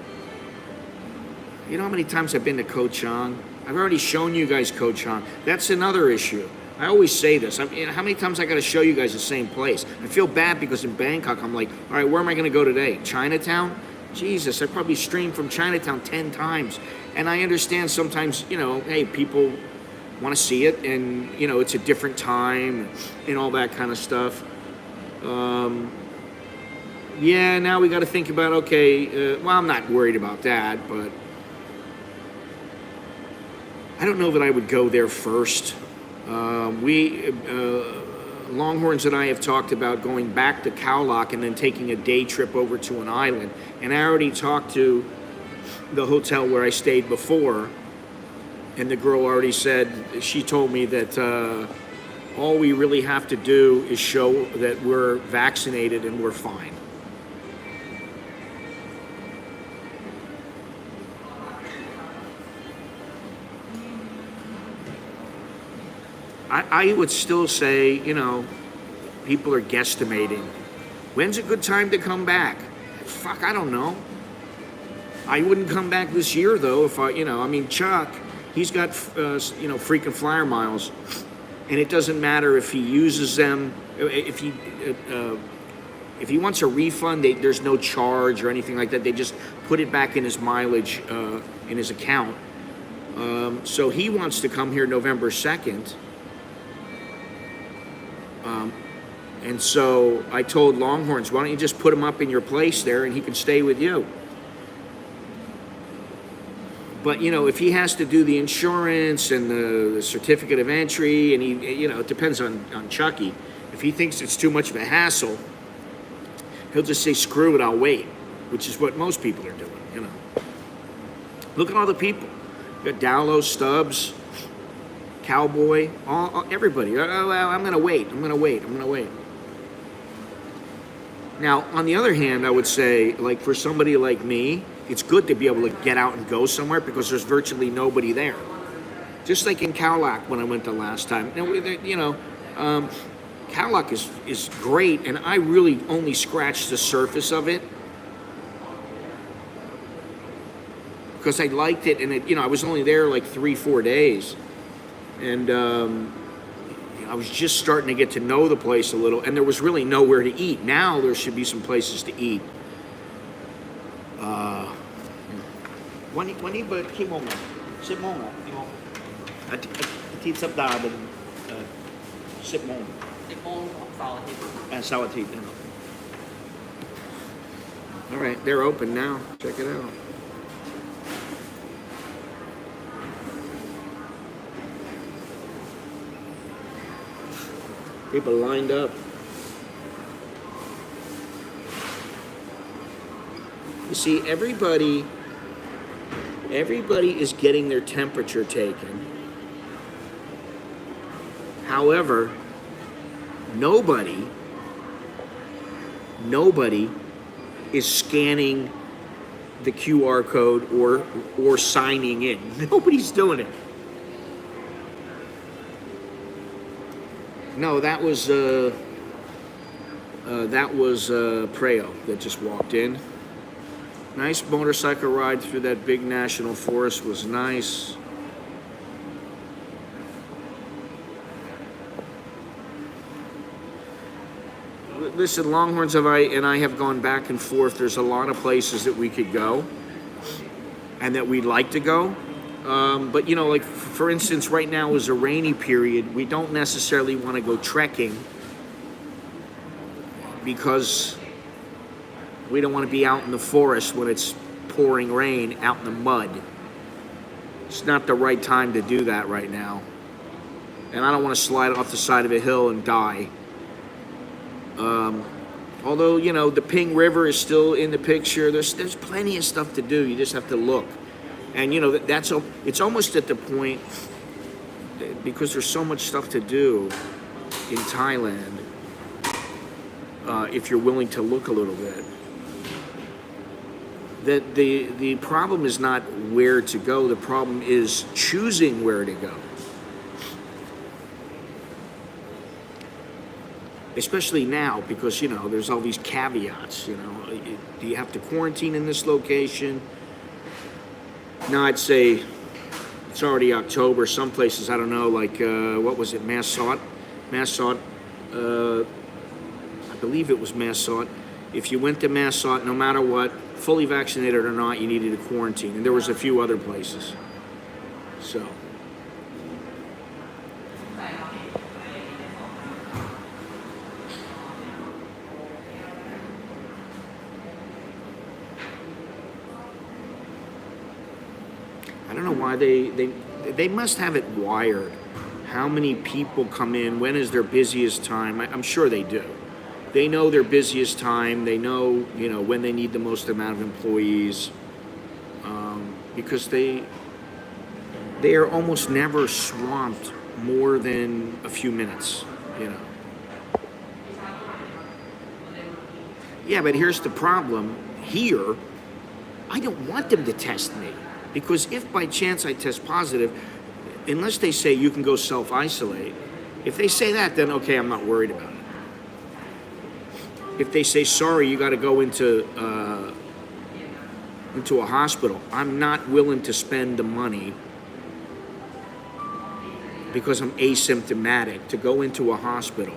You know how many times I've been to Koh Chang? I've already shown you guys Koh Chang. That's another issue. I always say this. I mean, how many times I got to show you guys the same place? I feel bad because in Bangkok, I'm like, all right, where am I going to go today? Chinatown? Jesus, I probably streamed from Chinatown 10 times. And I understand sometimes, you know, hey, people want to see it, and you know, it's a different time and all that kind of stuff. Yeah, now we got to think about, okay, well, I'm not worried about that, but I don't know that I would go there first. Longhorns and I have talked about going back to Khao Lak and then taking a day trip over to an island, and I already talked to the hotel where I stayed before, and the girl already said, she told me that all we really have to do is show that we're vaccinated and we're fine. I would still say, you know, people are guesstimating. When's a good time to come back? Fuck, I don't know. I wouldn't come back this year, though, if I, you know, I mean, Chuck, he's got, you know, freaking flyer miles, and it doesn't matter if he uses them. If he wants a refund, there's no charge or anything like that. They just put it back in his mileage in his account. So he wants to come here November 2nd. And so I told Longhorns, why don't you just put him up in your place there and he can stay with you? But, you know, if he has to do the insurance and the certificate of entry, and he, you know, it depends on Chucky. If he thinks it's too much of a hassle, he'll just say, screw it, I'll wait, which is what most people are doing, you know. Look at all the people. You got Dowlow, Stubbs, Cowboy, everybody. Oh, well, I'm going to wait. Now, on the other hand, I would say, like, for somebody like me, it's good to be able to get out and go somewhere because there's virtually nobody there. Just like in Khao Lak when I went the last time. Now, you know, Khao Lak is great, and I really only scratched the surface of it because I liked it, and it, you know, I was only there like 3-4 days, and I was just starting to get to know the place a little, and there was really nowhere to eat. Now there should be some places to eat.วันนี้เปิดกี่โมงอ่ะ10 โมงอ่ะกี่โมงอาทิตย์สัปดาห์เป็น10 โมง10 โมงเสาร์อาทิตย์เสาร์อาทิตย์ All right, they're open now. Check it out. People lined up. You see, everybody is getting their temperature taken. However, nobody is scanning the QR code or signing in. Nobody's doing it. No, that was Preo that just walked in. Nice motorcycle ride through that big national forest was nice. Listen, Longhorns and I have gone back and forth. There's a lot of places that we could go and that we'd like to go. But, you know, like, for instance, right now is a rainy period. We don't necessarily want to go trekking because we don't want to be out in the forest when it's pouring rain, out in the mud. It's not the right time to do that right now. And I don't want to slide off the side of a hill and die. Although, you know, the Ping River is still in the picture. There's plenty of stuff to do. You just have to look. And, you know, it's almost at the point, because there's so much stuff to do in Thailand, if you're willing to look a little bit, that the problem is not where to go. The problem is choosing where to go. Especially now, because, you know, there's all these caveats, you know. Do you have to quarantine in this location? No, I'd say it's already October. Some places, I don't know, like, what was it, Massot? I believe it was Massot. If you went to Massot, no matter what, fully vaccinated or not, you needed a quarantine. And there was a few other places. So. I don't know why they must have it wired. How many people come in? When is their busiest time? I'm sure they do. They know their busiest time. They know, you know, when they need the most amount of employees, because they are almost never swamped more than a few minutes. You know. Yeah, but here's the problem. Here, I don't want them to test me. Because if by chance I test positive, unless they say you can go self-isolate, if they say that, then okay, I'm not worried about it. If they say, sorry, you got to go into a hospital, I'm not willing to spend the money because I'm asymptomatic to go into a hospital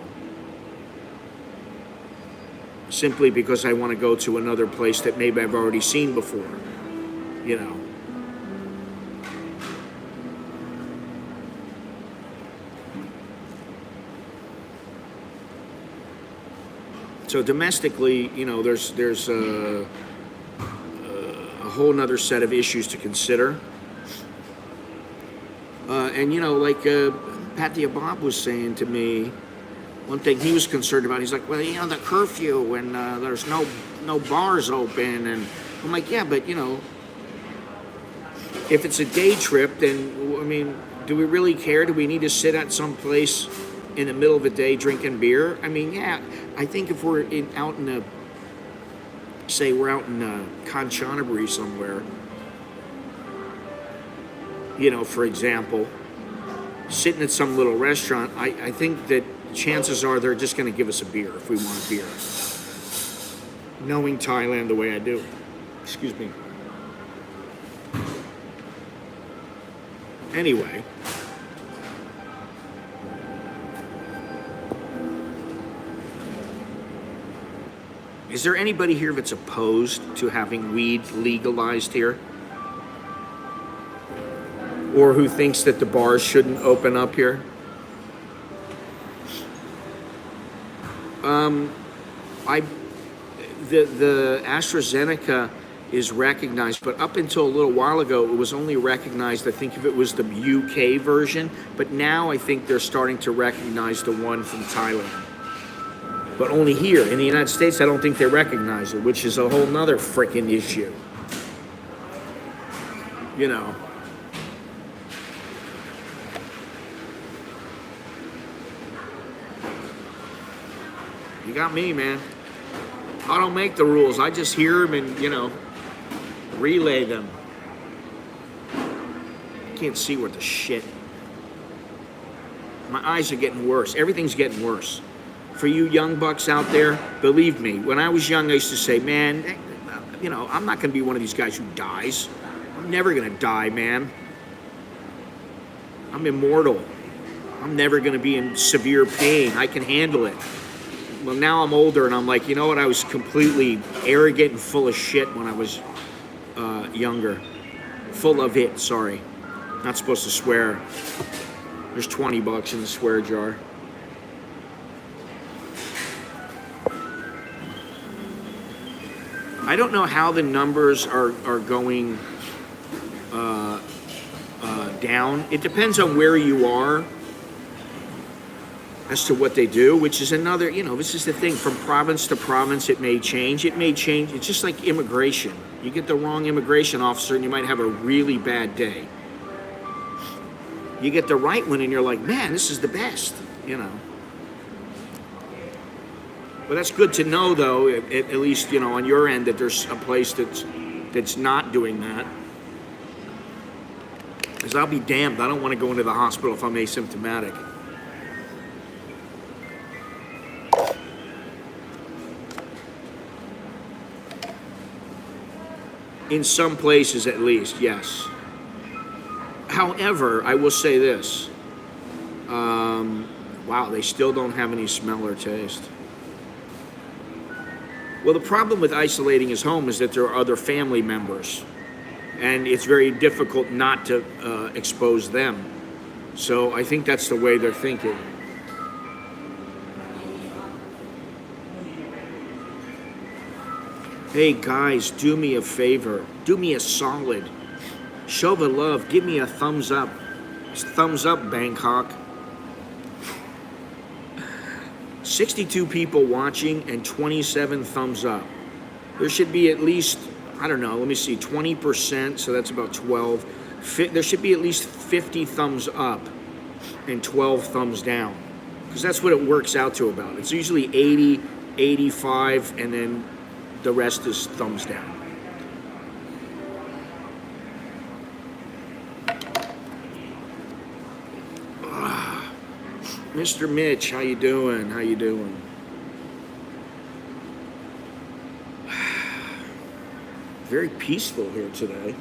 simply because I want to go to another place that maybe I've already seen before, you know. So domestically, you know, there's a whole nother set of issues to consider. And, you know, like Patty Bob was saying to me, one thing he was concerned about, he's like, well, you know, the curfew and there's no bars open. And I'm like, yeah, but, you know, if it's a day trip, then, I mean, do we really care? Do we need to sit at some place in the middle of the day drinking beer? I mean, yeah, I think if we're out in a Kanchanaburi somewhere, you know, for example, sitting at some little restaurant, I think that chances are they're just going to give us a beer if we want a beer. Knowing Thailand the way I do. Excuse me. Anyway. Is there anybody here that's opposed to having weed legalized here? Or who thinks that the bars shouldn't open up here? The AstraZeneca is recognized, but up until a little while ago, it was only recognized, I think if it was the UK version, but now I think they're starting to recognize the one from Thailand. But only here. In the United States, I don't think they recognize it, which is a whole nother frickin' issue. You know. You got me, man. I don't make the rules. I just hear them and, you know, relay them. I can't see worth a shit. My eyes are getting worse. Everything's getting worse. For you young bucks out there, believe me, when I was young, I used to say, man, you know, I'm not going to be one of these guys who dies. I'm never going to die, man. I'm immortal. I'm never going to be in severe pain. I can handle it. Well, now I'm older and I'm like, you know what? I was completely arrogant and full of shit when I was younger. Full of it, sorry. Not supposed to swear. There's 20 bucks in the swear jar. I don't know how the numbers are going down. It depends on where you are as to what they do, which is another, you know, this is the thing. From province to province, it may change. It may change. It's just like immigration. You get the wrong immigration officer and you might have a really bad day. You get the right one and you're like, man, this is the best, you know. But that's good to know, though, at least, you know, on your end, that there's a place that's not doing that. Because I'll be damned, I don't want to go into the hospital if I'm asymptomatic. In some places, at least, yes. However, I will say this. Wow, they still don't have any smell or taste. Well, the problem with isolating his home is that there are other family members, and it's very difficult not to expose them. So I think that's the way they're thinking. Hey guys, do me a favor. Do me a solid. Show the love. Give me a thumbs up. Thumbs up, Bangkok. 62 people watching and 27 thumbs up. There should be at least, I don't know, let me see, 20%, so that's about 12. There should be at least 50 thumbs up and 12 thumbs down. Because that's what it works out to about. It's usually 80, 85, and then the rest is thumbs down. Mr. Mitch, how you doing? How you doing? Very peaceful here today.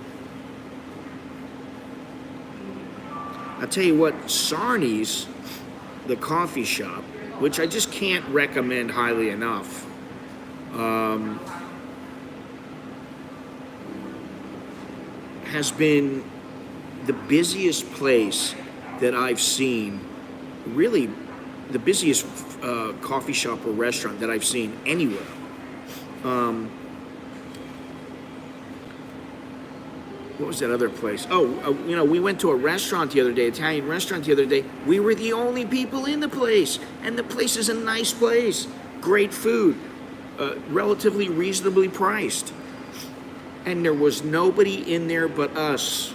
I'll tell you what, Sarni's, the coffee shop, which I just can't recommend highly enough, has been the busiest place that I've seen, really the busiest coffee shop or restaurant that I've seen anywhere. What was that other place? Oh, you know, we went to a restaurant the other day, Italian restaurant the other day. We were the only people in the place, and the place is a nice place. Great food, relatively reasonably priced. And there was nobody in there but us.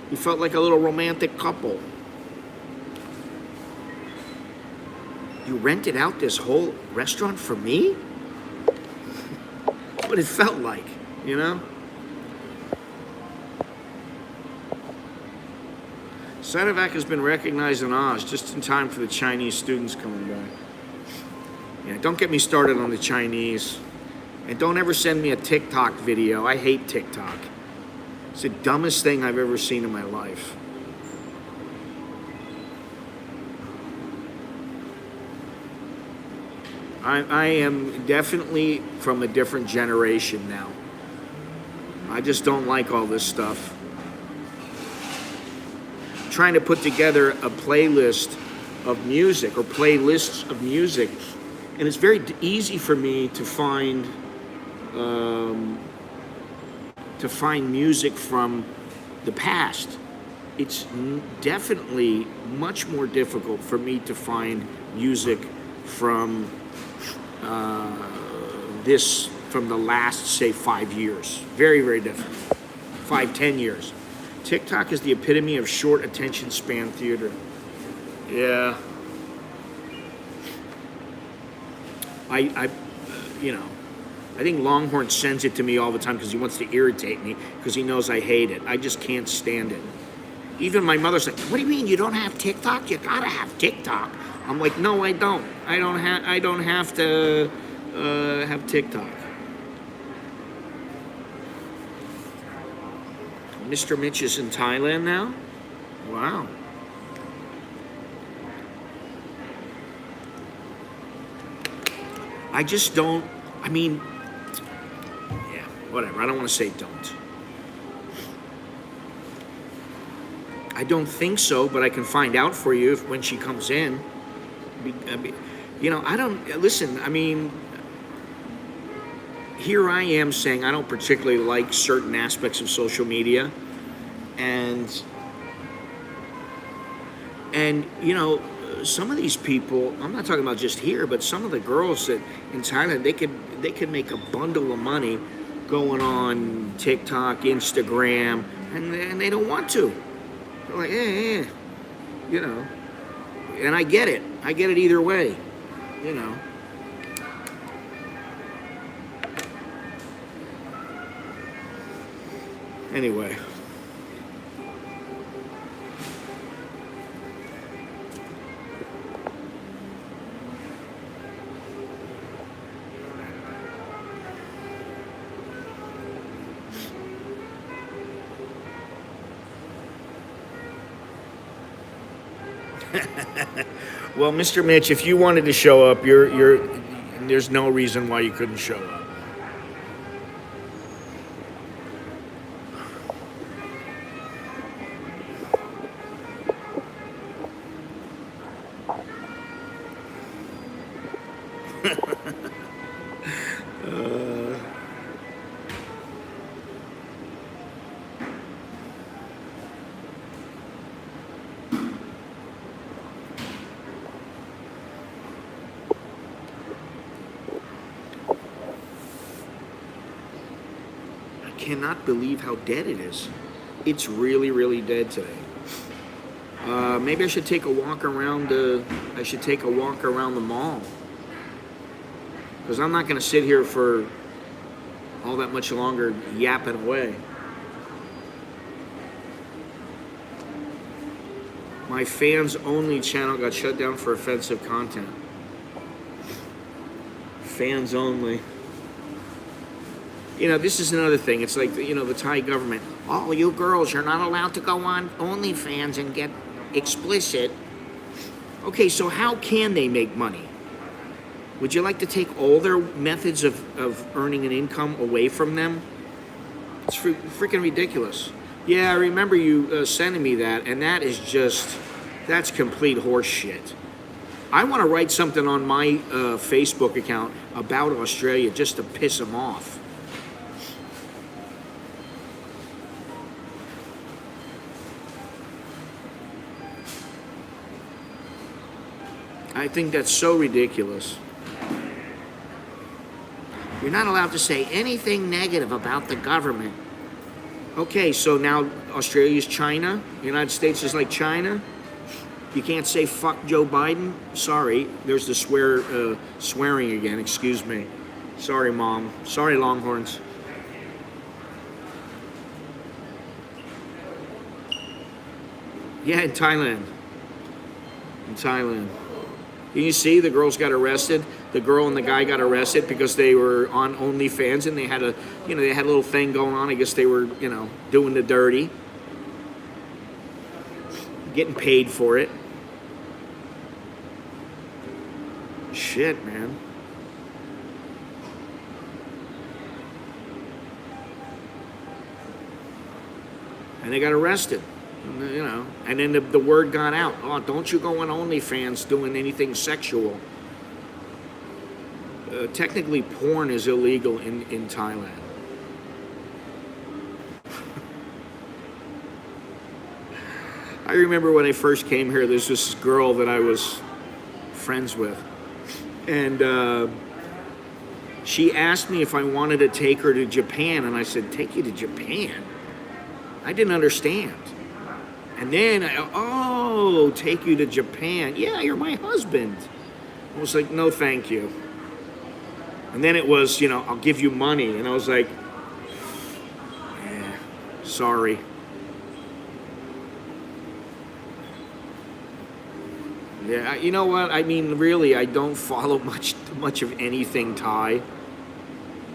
We felt like a little romantic couple. You rented out this whole restaurant for me? That's what it felt like, you know? Sinovac has been recognized in Oz just in time for the Chinese students coming back. Yeah, don't get me started on the Chinese. And don't ever send me a TikTok video. I hate TikTok. It's the dumbest thing I've ever seen in my life. I am definitely from a different generation now. I just don't like all this stuff. Trying to put together a playlist of music or playlists of music, and it's very easy for me to find music from the past. It's definitely much more difficult for me to find music from from the last, say, 5 years. Very, very different. 5-10 years. TikTok is the epitome of short attention span theater. Yeah. I think Longhorn sends it to me all the time because he wants to irritate me because he knows I hate it. I just can't stand it. Even my mother's like, "What do you mean you don't have TikTok? You gotta have TikTok." I'm like, "No, I don't. I don't have to have TikTok." Mr. Mitch is in Thailand now? Wow. I just don't, I mean, yeah, whatever. I don't want to say don't. I don't think so, but I can find out for you when she comes in. You know, I don't, listen, I mean, here I am saying I don't particularly like certain aspects of social media. And you know, some of these people, I'm not talking about just here, but some of the girls that in Thailand, they could make a bundle of money going on TikTok, Instagram, and they don't want to. They're like, you know. And I get it. I get it either way, you know. Anyway. Well, Mr. Mitch, if you wanted to show up, there's no reason why you couldn't show up. Cannot believe how dead it is. It's really, really dead today. Maybe I should take a walk around the. I should take a walk around the mall, because I'm not going to sit here for all that much longer yapping away. My fans only channel got shut down for offensive content. Fans only. You know, this is another thing. It's like, you know, the Thai government. Oh, you girls, you're not allowed to go on OnlyFans and get explicit. Okay, so how can they make money? Would you like to take all their methods of earning an income away from them? It's freaking ridiculous. Yeah, I remember you sending me that, and that is just, that's complete horse shit. I want to write something on my Facebook account about Australia just to piss them off. I think that's so ridiculous. You're not allowed to say anything negative about the government. Okay, so now Australia's China? The United States is like China? You can't say fuck Joe Biden? Sorry, there's the swearing again, excuse me. Sorry, Mom. Sorry, Longhorns. Yeah, in Thailand. In Thailand. You see, the girls got arrested. The girl and the guy got arrested because they were on OnlyFans and they had a little thing going on. I guess they were, you know, doing the dirty, getting paid for it. Shit, man. And they got arrested. You know, and then the word got out. Oh, don't you go on OnlyFans doing anything sexual. Technically, porn is illegal in Thailand. I remember when I first came here, there's this girl that I was friends with. And she asked me if I wanted to take her to Japan. And I said, take you to Japan? I didn't understand. And then, take you to Japan. Yeah, you're my husband. I was like, no, thank you. And then it was, you know, I'll give you money. And I was like, yeah, sorry. Yeah, you know what? I mean, really, I don't follow much of anything Thai.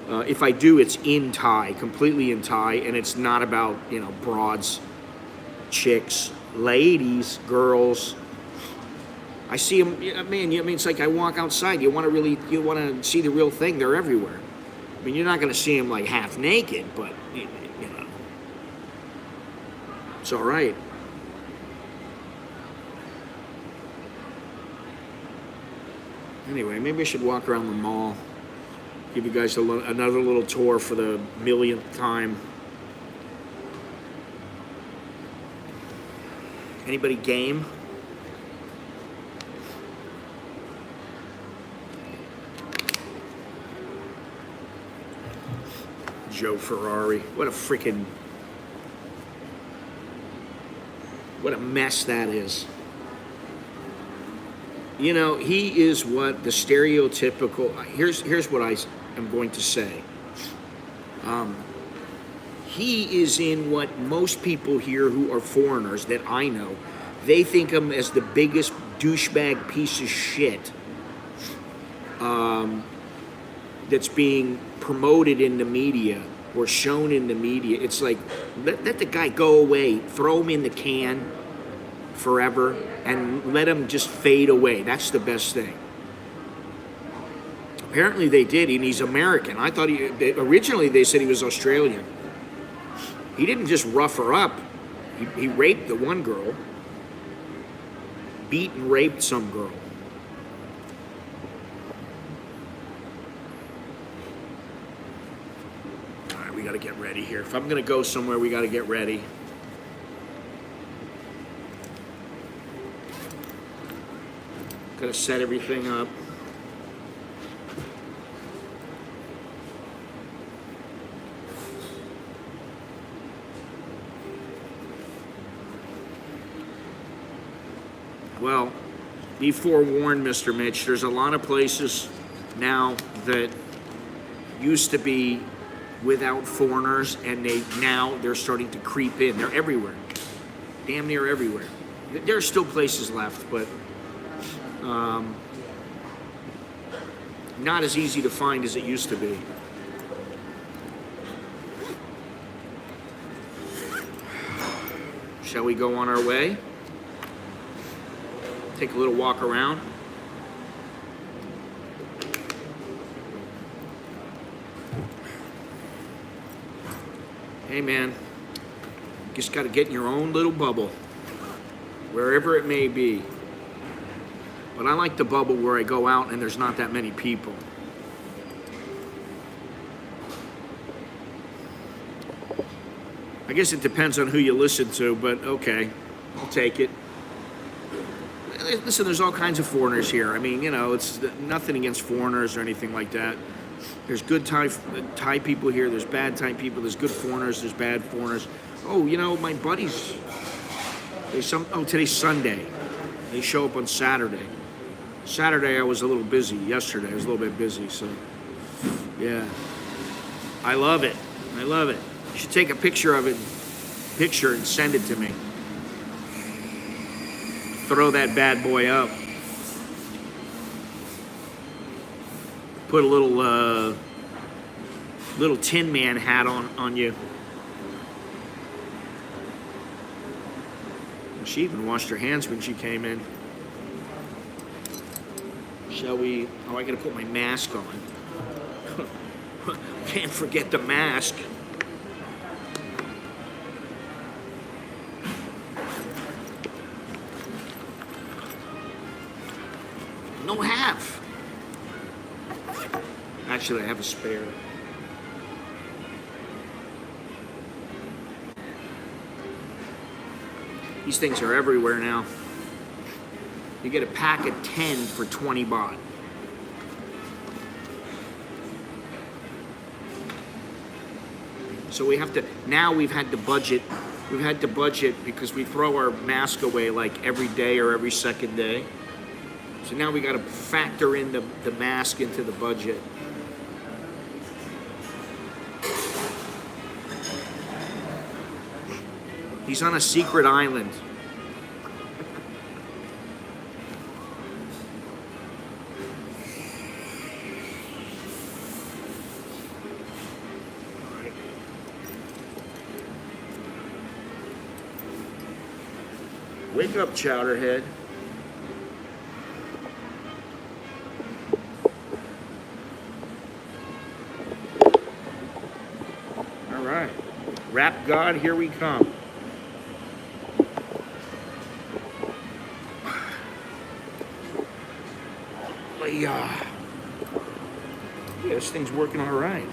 If I do, it's in Thai, completely in Thai, and it's not about, you know, broads, chicks, ladies, girls. I see them, man. I mean, it's like I walk outside. You want to see the real thing. They're everywhere. I mean, you're not going to see them like half naked, but you know, it's all right. Anyway, maybe I should walk around the mall. Give you guys another little tour for the millionth time. Anybody game? Joe Ferrari. What a mess that is. You know, he is what the stereotypical, here's what I am going to say. He is in what most people here who are foreigners that I know, they think him as the biggest douchebag piece of shit that's being promoted in the media or shown in the media. It's like, let the guy go away, throw him in the can forever, and let him just fade away. That's the best thing. Apparently they did, and he's American. I thought originally they said he was Australian. He didn't just rough her up. He raped the one girl, beat and raped some girl. All right, we got to get ready here. If I'm going to go somewhere, we got to get ready. Got to set everything up. Well, be forewarned, Mr. Mitch. There's a lot of places now that used to be without foreigners, and they're starting to creep in. They're everywhere, damn near everywhere. There are still places left, but not as easy to find as it used to be. Shall we go on our way? Take a little walk around. Hey man, just got to get in your own little bubble, wherever it may be. But I like the bubble where I go out and there's not that many people. I guess it depends on who you listen to, but okay, I'll take it. Listen, there's all kinds of foreigners here. I mean, you know, it's nothing against foreigners or anything like that. There's good Thai people here. There's bad Thai people. There's good foreigners. There's bad foreigners. Oh, you know, my buddies. Today's Sunday. They show up on Saturday. Saturday I was a little busy. Yesterday I was a little bit busy. So, yeah, I love it. I love it. You should take a picture of it, and send it to me. Throw that bad boy up. Put a little Tin Man hat on you. She even washed her hands when she came in. Shall we? Oh, I gotta put my mask on. Can't forget the mask. No half. Actually, I have a spare. These things are everywhere now. You get a pack of 10 for 20 baht. So we've had to budget because we throw our mask away like every day or every second day. So now we got to factor in the mask into the budget. He's on a secret island. Wake up, Chowderhead. All right. Rap God, here we come. Yeah, this thing's working all right.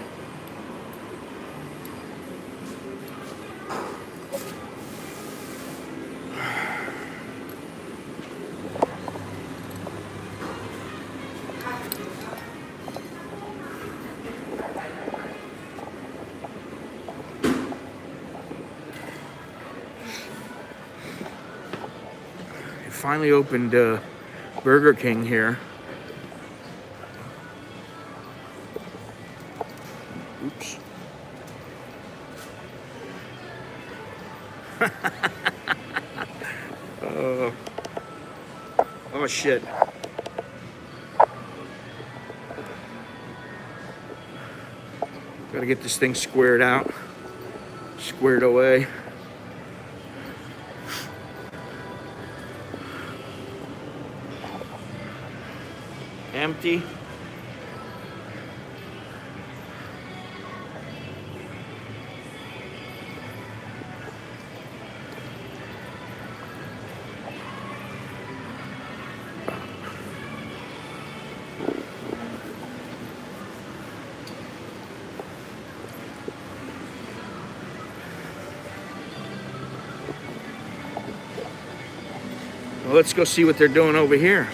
I finally opened Burger King here. Oops. Oh shit. Gotta get this thing squared out, squared away. Empty. Well, let's go see what they're doing over here.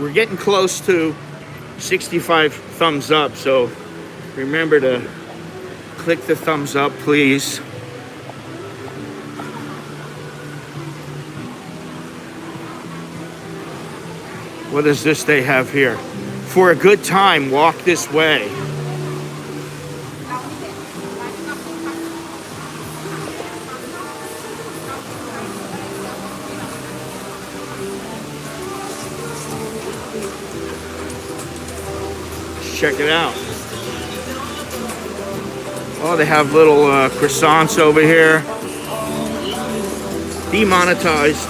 We're getting close to 65 thumbs up, so remember to click the thumbs up, please. What does this they have here? For a good time, walk this way. Check it out. Oh, they have little croissants over here. Demonetized.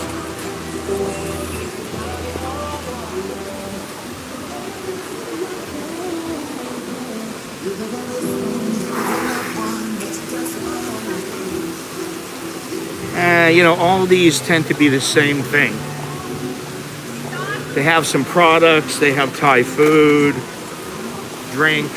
You know, all these tend to be the same thing. They have some products, they have Thai food, drink.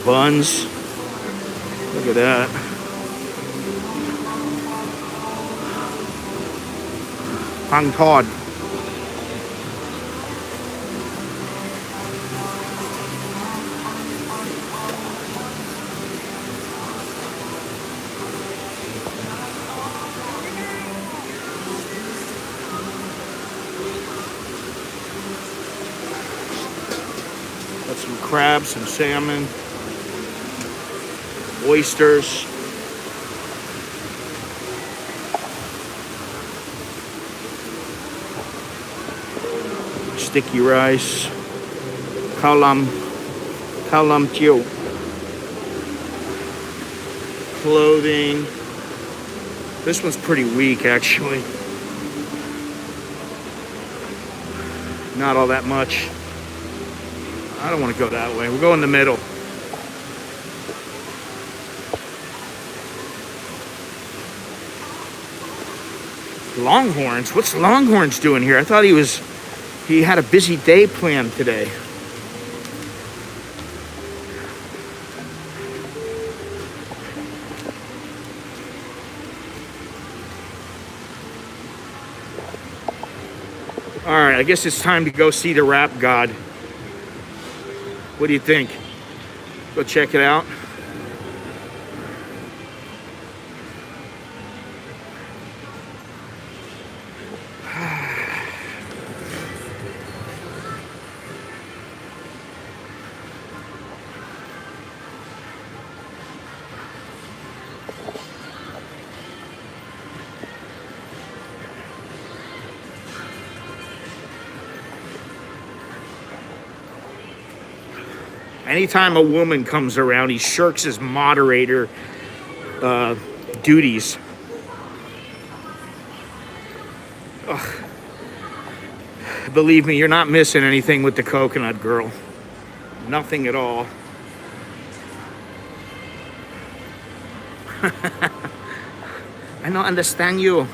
Buns. Look at that. Hang Todd. Got some crabs, some salmon, oysters. Sticky rice, khao lam chiu, clothing. This one's pretty weak, actually. Not all that much. I don't want to go that way. We'll go in the middle. Longhorns? What's Longhorns doing here? I thought he had a busy day planned today. All right, I guess it's time to go see the Rap God. What do you think? Go check it out. Anytime a woman comes around, he shirks his moderator duties. Ugh. Believe me, you're not missing anything with the coconut girl. Nothing at all. I don't understand you.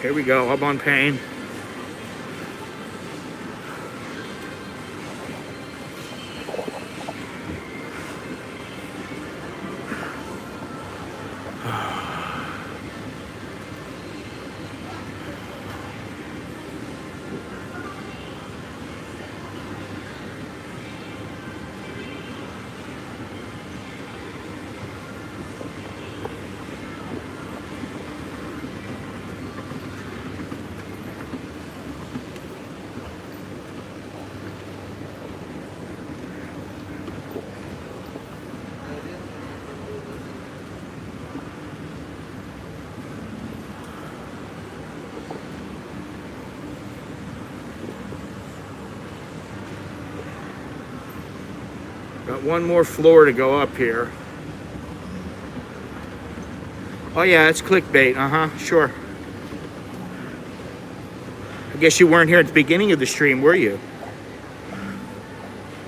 Here we go, up on pain. Got one more floor to go up here. Oh yeah, it's clickbait, sure. I guess you weren't here at the beginning of the stream, were you?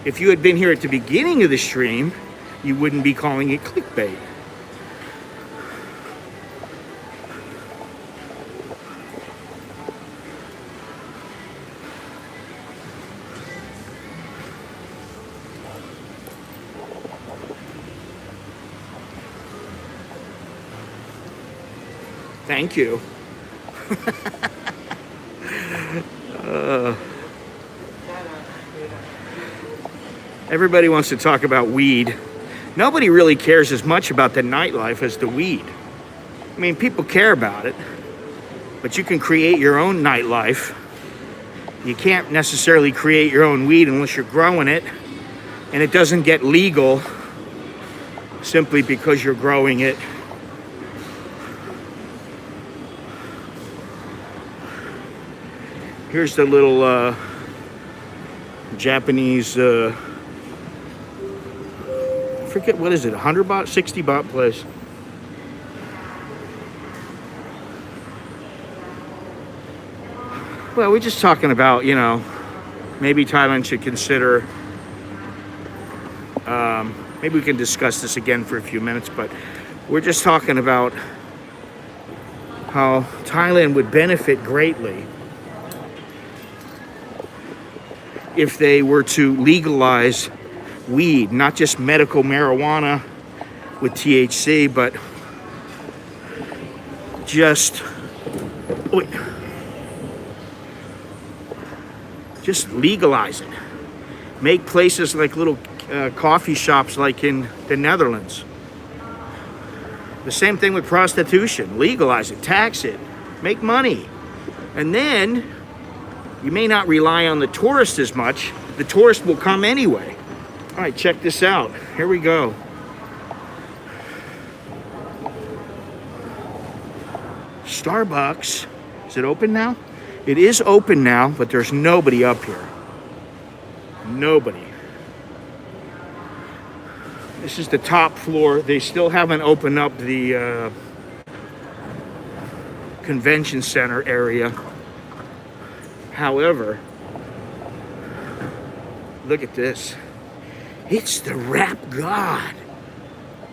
If you had been here at the beginning of the stream, you wouldn't be calling it clickbait. Thank you. Everybody wants to talk about weed. Nobody really cares as much about the nightlife as the weed. I mean, people care about it, but you can create your own nightlife. You can't necessarily create your own weed unless you're growing it, and it doesn't get legal simply because you're growing it. Here's the little Japanese, I forget, what is it, 100 baht, 60 baht place. Well, we're just talking about, you know, maybe Thailand should consider, maybe we can discuss this again for a few minutes, but we're just talking about how Thailand would benefit greatly if they were to legalize weed, not just medical marijuana with THC, but just legalize it. Make places like little coffee shops like in the Netherlands. The same thing with prostitution. Legalize it, tax it, make money. And then you may not rely on the tourist as much. The tourist will come anyway. All right, check this out. Here we go. Starbucks. Is it open now? It is open now, but there's nobody up here. Nobody. This is the top floor. They still haven't opened up the convention center area. However, look at this. It's the rap god.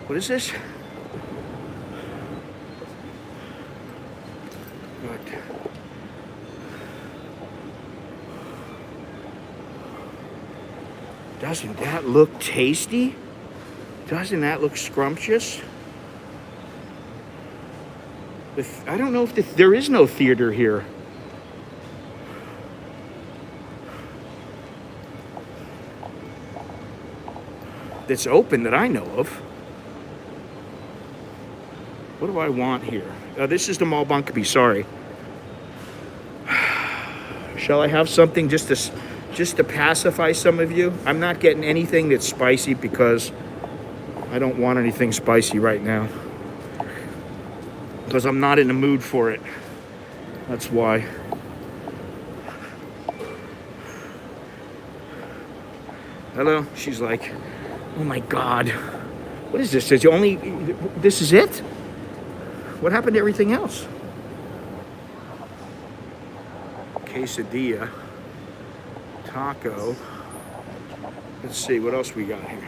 What is this? What? Doesn't that look tasty? Doesn't that look scrumptious? I don't know if there is no theater here. That's open that I know of. What do I want here? This is the Mall Bunkaby, sorry. Shall I have something just to pacify some of you? I'm not getting anything that's spicy because I don't want anything spicy right now. because I'm not in the mood for it. That's why. Hello? She's like, oh my God. What is this? This is it? What happened to everything else? Quesadilla. Taco. Let's see, what else we got here?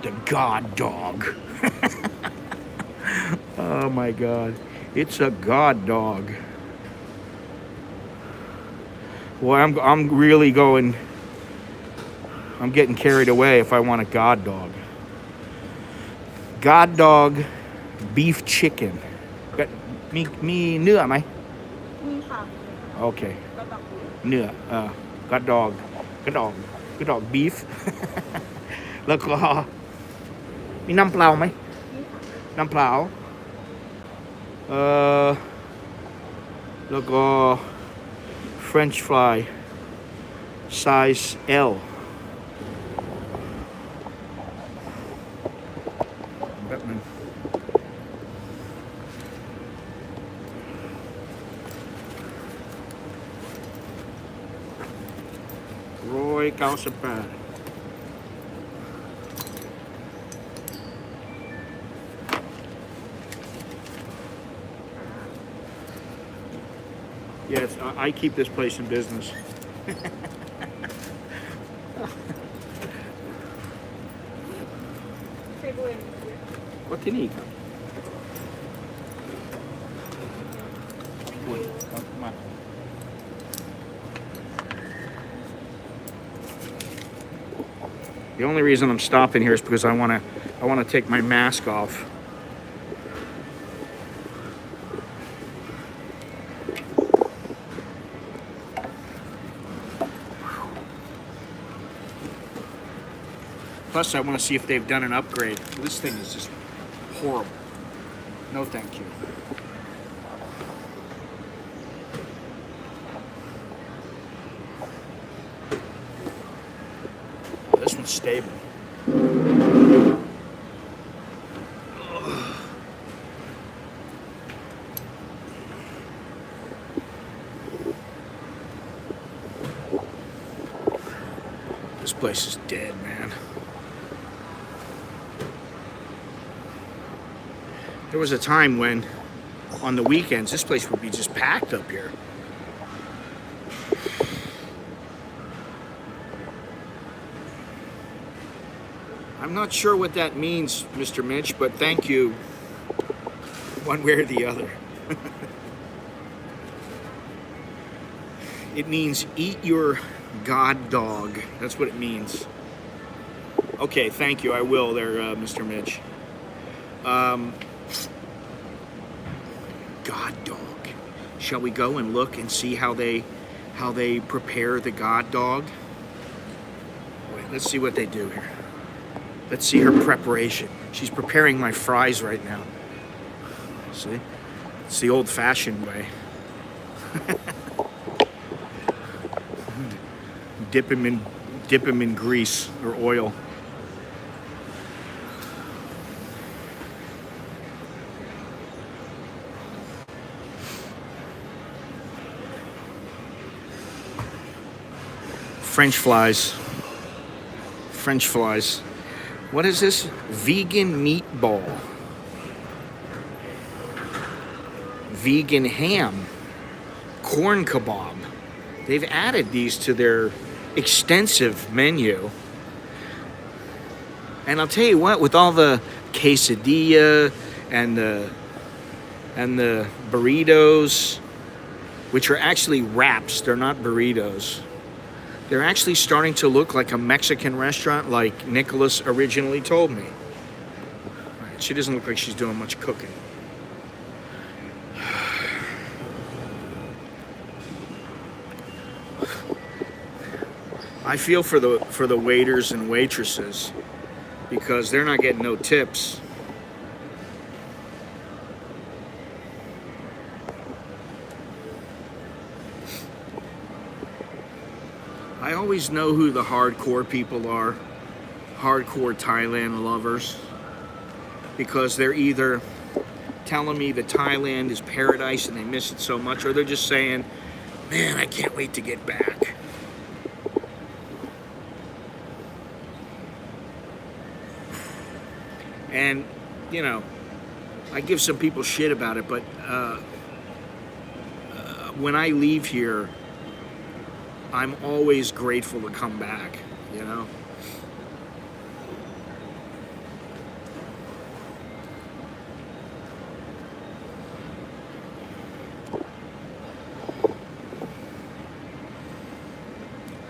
The God Dog. Oh my God. It's a God Dog. Well, I'm really going... I'm getting carried away if I want a God Dog. God Dog beef chicken. Me เนื้อไหม มีค่ะ Okay. เนื้อGod Dog. God Dog beef. แล้วก็มีน้ำเปล่าไหม มีค่ะ น้ำเปล่าแล้วก็ French fry size L แบบนึง198 Yes, I keep this place in business. เซเว่น ก็ที่นี่ครับครับมา The only reason I'm stopping here is because I want to take my mask off. Plus, I want to see if they've done an upgrade. This thing is just horrible. No, thank you. Oh, this one's stable. This place is dead, man. There was a time when, on the weekends, this place would be just packed up here. I'm not sure what that means, Mr. Mitch, but thank you, one way or the other. It means eat your God dog. That's what it means. Okay, thank you. I will there, Mr. Mitch. God dog. Shall we go and look and see how they prepare the God dog? Wait, let's see what they do here. Let's see her preparation. She's preparing my fries right now. See? It's the old-fashioned way. Dip him in grease or oil. French fries. French fries. What is this? Vegan meatball. Vegan ham. Corn kebab. They've added these to their extensive menu. And I'll tell you what, with all the quesadilla and the burritos, which are actually wraps, they're not burritos. They're actually starting to look like a Mexican restaurant like Nicholas originally told me. She doesn't look like she's doing much cooking. I feel for the waiters and waitresses because they're not getting no tips. I always know who the hardcore people are, hardcore Thailand lovers, because they're either telling me that Thailand is paradise and they miss it so much, or they're just saying, man, I can't wait to get back. And, you know, I give some people shit about it, but when I leave here, I'm always grateful to come back, you know?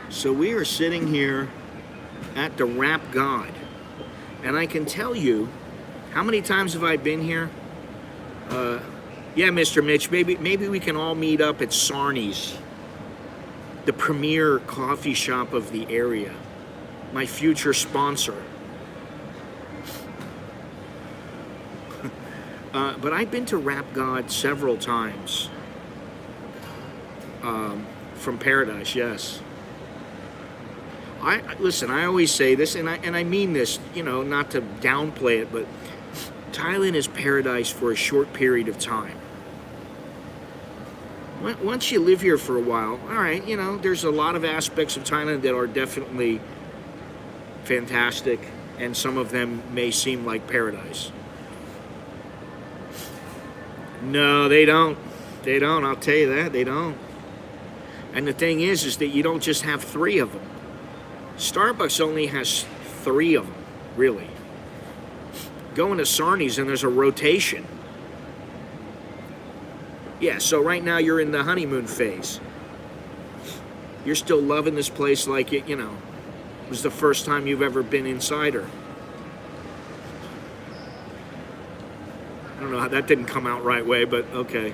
So we are sitting here at the Rap God, and I can tell you, how many times have I been here? Yeah, Mr. Mitch, maybe we can all meet up at Sarni's, the premier coffee shop of the area, my future sponsor. But I've been to Rap God several times. From Paradise, yes. Listen, I always say this, and I mean this, you know, not to downplay it, but Thailand is paradise for a short period of time. Once you live here for a while, all right, you know, there's a lot of aspects of Thailand that are definitely fantastic, and some of them may seem like paradise. No, they don't. They don't, I'll tell you that, they don't. And the thing is that you don't just have 3 of them. Starbucks only has 3 of them, really. Going to Sarni's and there's a rotation. Yeah, so right now you're in the honeymoon phase. You're still loving this place like it, you know, was the first time you've ever been inside her. I don't know how that didn't come out right way, but okay.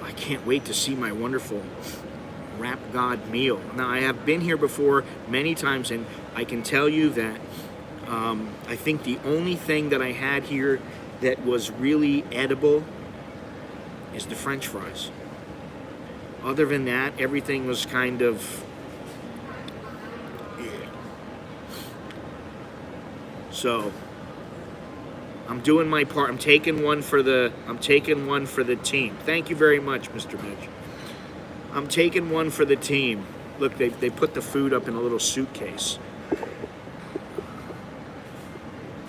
I can't wait to see my wonderful Rap God meal. Now, I have been here before many times, and I can tell you that I think the only thing that I had here that was really edible is the French fries. Other than that, everything was kind of, yeah. So I'm doing my part. I'm taking one for the team. Thank you very much, Mr. Mitch. I'm taking one for the team. Look, they put the food up in a little suitcase.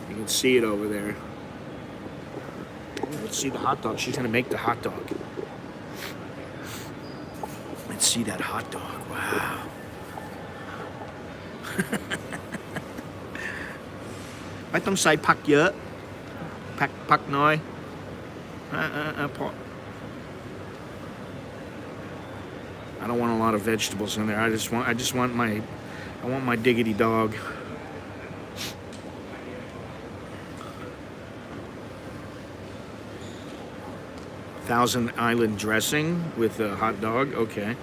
You can see it over there. Let's see the hot dog. She's gonna make the hot dog. Let's see that hot dog. Wow. Phảiต้องใส่ผักเยอะผักน้อยพอ I don't want a lot of vegetables in there. I want my diggity dog. Thousand Island dressing with a hot dog. Okay.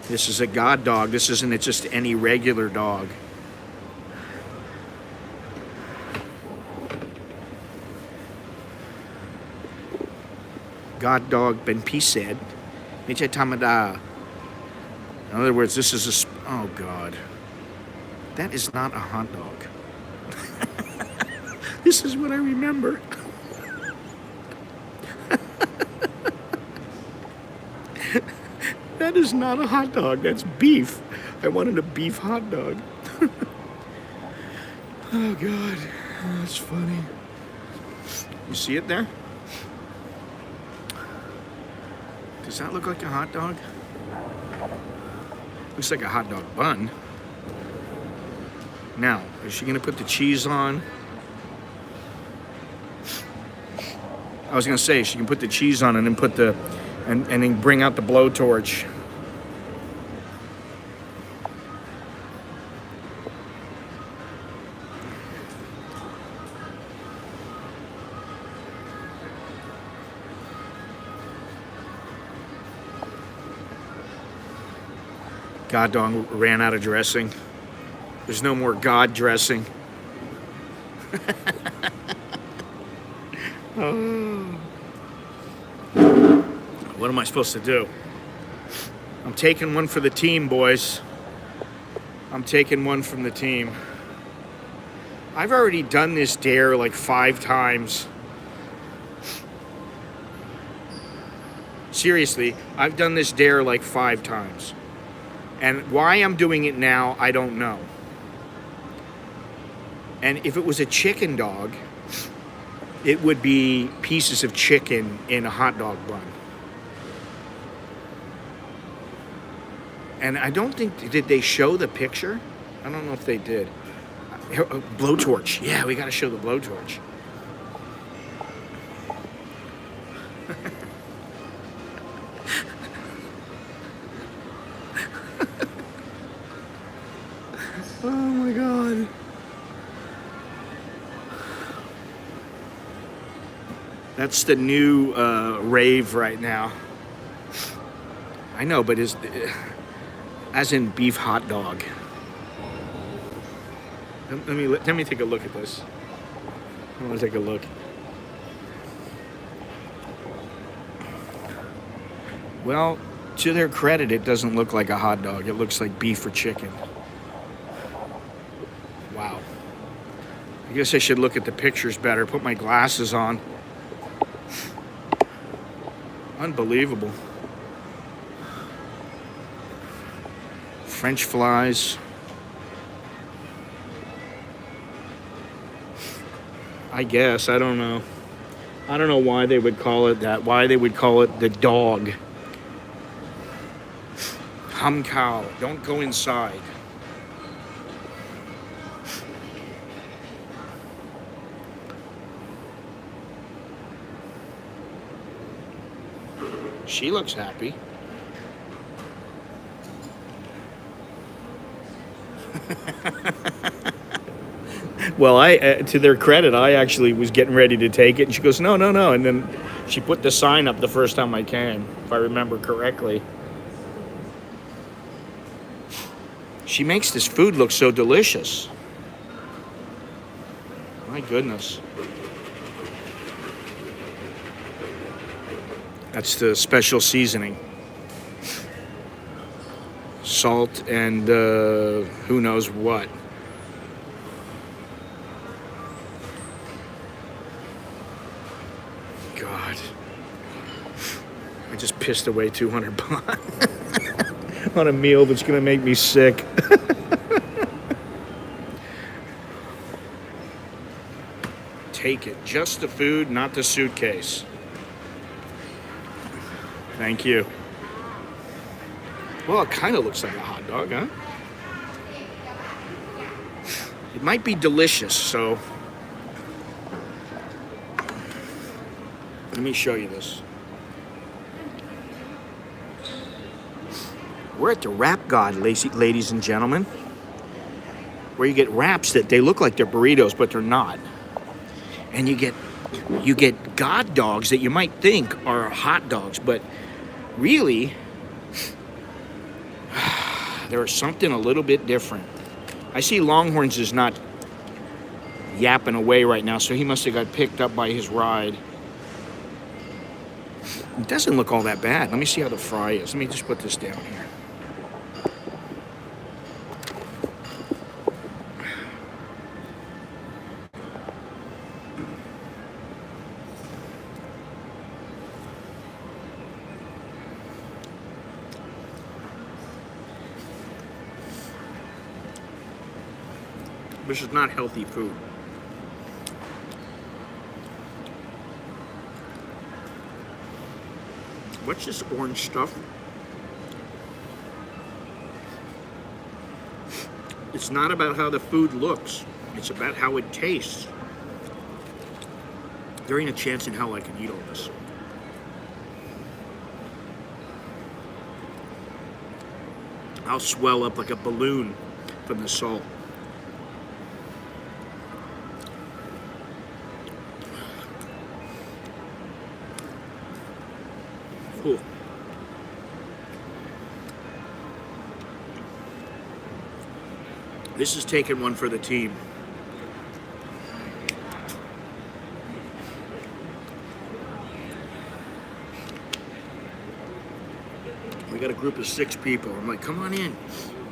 This is a God dog. This isn't just any regular dog. God dog เป็นพิเศษ ไม่ใช่ธรรมดา. In other words, this is oh God. That is not a hot dog. This is what I remember. That is not a hot dog. That's beef. I wanted a beef hot dog. Oh God, that's funny. You see it there? Does that look like a hot dog? Looks like a hot dog bun. Now, is she gonna put the cheese on? I was gonna say she can put the cheese on and then put the and then bring out the blowtorch. God dog ran out of dressing. There's no more God dressing. What am I supposed to do? I'm taking one for the team, boys. I'm taking one from the team. I've already done this dare like 5 times. Seriously, I've done this dare like 5 times. And why I'm doing it now, I don't know. And if it was a chicken dog, it would be pieces of chicken in a hot dog bun. And I don't think, did they show the picture? I don't know if they did. Blowtorch. Yeah, we got to show the blowtorch. Oh my God. That's the new rave right now. I know, but as in beef hot dog. Let me take a look at this. I want to take a look. Well, to their credit, it doesn't look like a hot dog. It looks like beef or chicken. Wow. I guess I should look at the pictures better. Put my glasses on. Unbelievable. French fries. I guess. I don't know. I don't know why they would call it that. Why they would call it the dog. Hum cow. Don't go inside. She looks happy. Well, to their credit, I actually was getting ready to take it, and she goes, no, no, no. And then she put the sign up the first time I came, if I remember correctly. She makes this food look so delicious. My goodness. That's the special seasoning. Salt and who knows what. God. I just pissed away $200 on a meal that's going to make me sick. Take it. Just the food, not the suitcase. Thank you. Well, it kind of looks like a hot dog, huh? It might be delicious, so let me show you this. We're at the Wrap God, ladies and gentlemen, where you get wraps that they look like they're burritos, but they're not. And you get God dogs that you might think are hot dogs, but really, there's something a little bit different. I see Longhorns is not yapping away right now, so he must have got picked up by his ride. It doesn't look all that bad. Let me see how the fry is. Let me just put this down here. This is not healthy food. What's this orange stuff? It's not about how the food looks. It's about how it tastes. There ain't a chance in hell I can eat all this. I'll swell up like a balloon from the salt. Ooh. This is taking one for the team. got a group of 6 people. I'm like, come on in.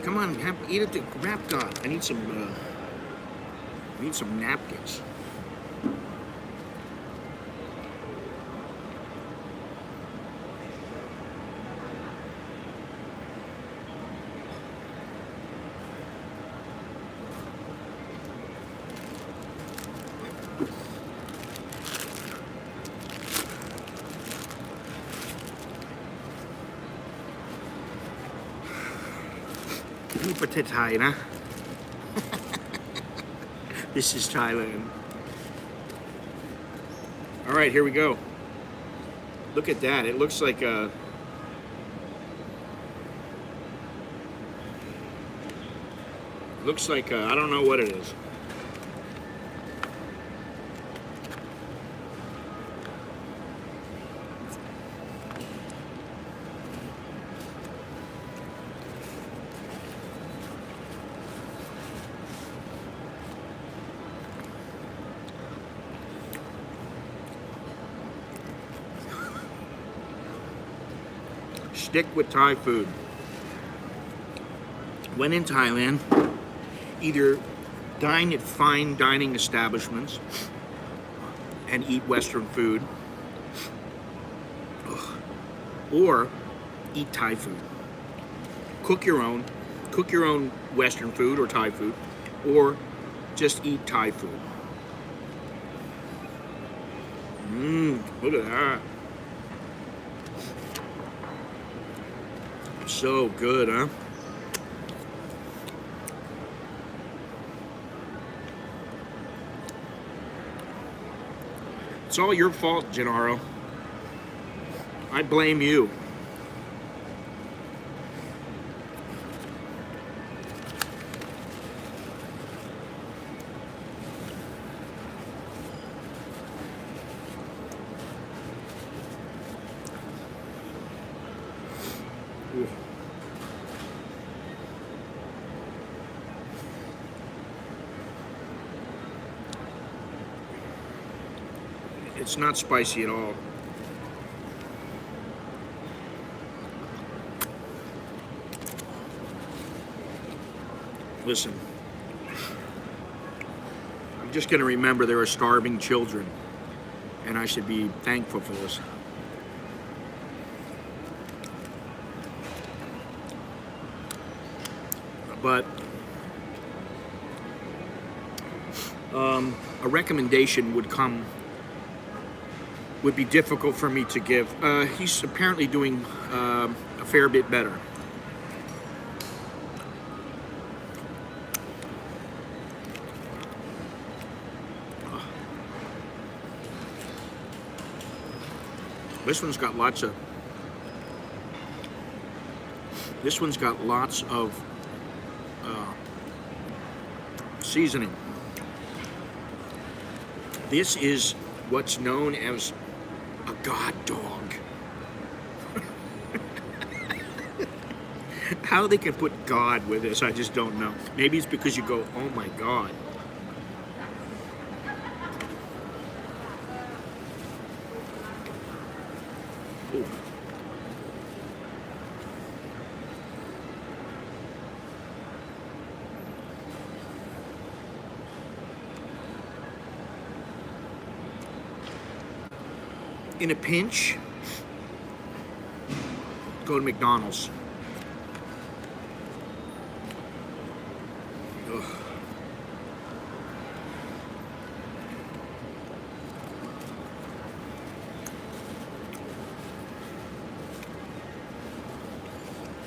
Come on, eat at the wrap god. I need some napkins. Niประเทศไทยนะ This is Thailand. All right, here we go. Look at that. It looks like a... Looks like I don't know what it is. Stick with Thai food. When in Thailand, either dine at fine dining establishments and eat Western food, or eat Thai food. Cook your own Western food or Thai food, or just eat Thai food. Look at that. So good, huh? It's all your fault, Gennaro. I blame you. Ooh. It's not spicy at all. Listen, I'm just going to remember there are starving children, and I should be thankful for this. But a recommendation would be difficult for me to give. He's apparently doing a fair bit better. This one's got lots of seasoning. This is what's known as a god dog. How they can put God with this, I just don't know. Maybe it's because you go, oh my God. Ooh. In a pinch, go to McDonald's. Ugh.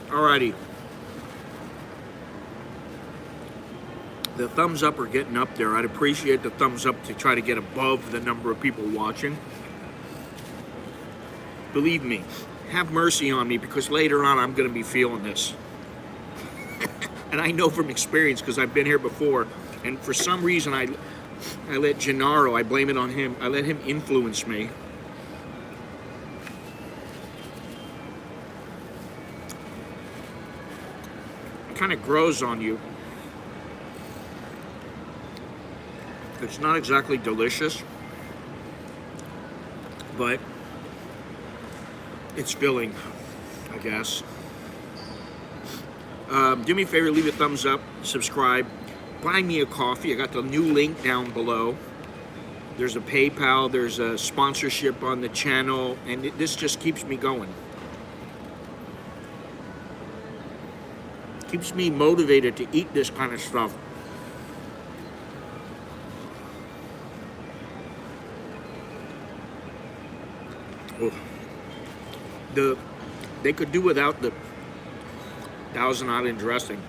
Alrighty. The thumbs up are getting up there. I'd appreciate the thumbs up to try to get above the number of people watching. Believe me, have mercy on me, because later on I'm going to be feeling this. And I know from experience, because I've been here before, and for some reason I let Gennaro, I blame it on him, I let him influence me. It kind of grows on you. It's not exactly delicious, but it's filling, I guess. Do me a favor, leave a thumbs up, subscribe, buy me a coffee. I got the new link down below. There's a PayPal, there's a sponsorship on the channel, and this just keeps me going. Keeps me motivated to eat this kind of stuff. Oh. They could do without the Thousand Island dressing.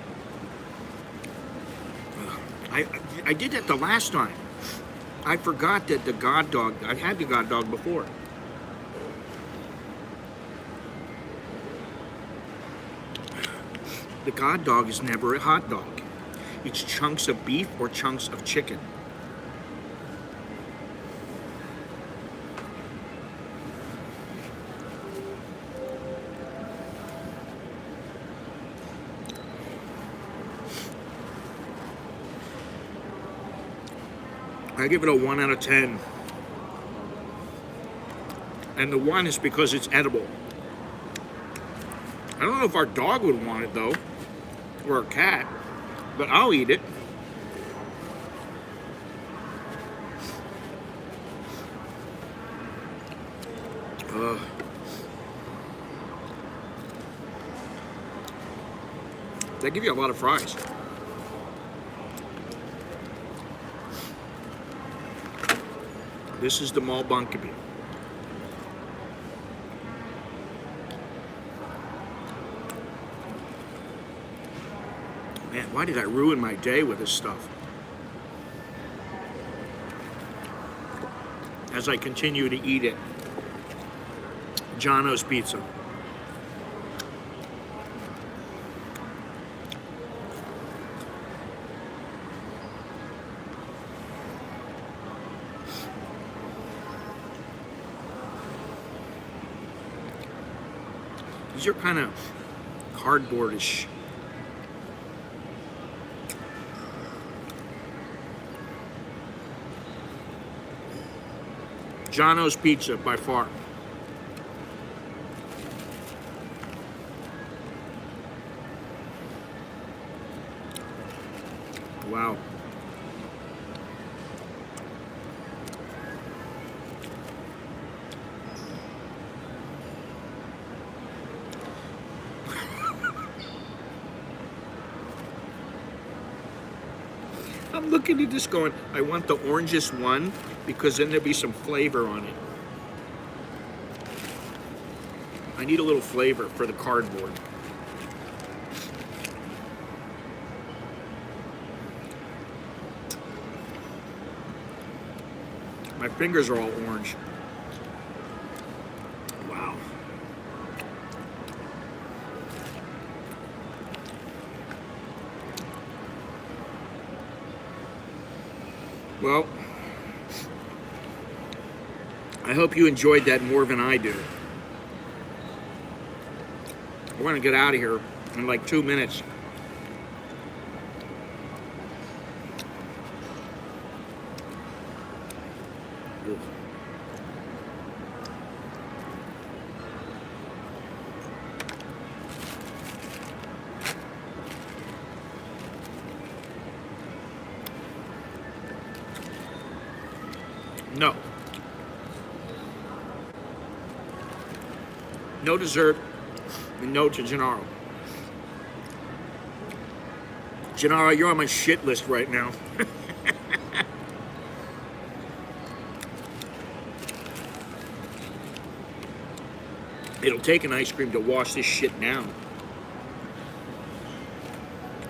I did that the last time. I forgot that the God Dog, I've had the God Dog before. The God Dog is never a hot dog. It's chunks of beef or chunks of chicken. I give it a 1 out of 10. And the 1 is because it's edible. I don't know if our dog would want it though, or a cat, but I'll eat it. They give you a lot of fries. This is the Mall Bankaby. Man, why did I ruin my day with this stuff? As I continue to eat it. Jono's Pizza. These are kind of cardboardish. Jono's Pizza by far. Wow. I'm looking at this going, I want the orangest one because then there'll be some flavor on it. I need a little flavor for the cardboard. My fingers are all orange. Wow. Well, I hope you enjoyed that more than I do. We're going to get out of here in like 2 minutes. Ugh. No. No dessert, and no to Gennaro. Gennaro, you're on my shit list right now. It'll take an ice cream to wash this shit down.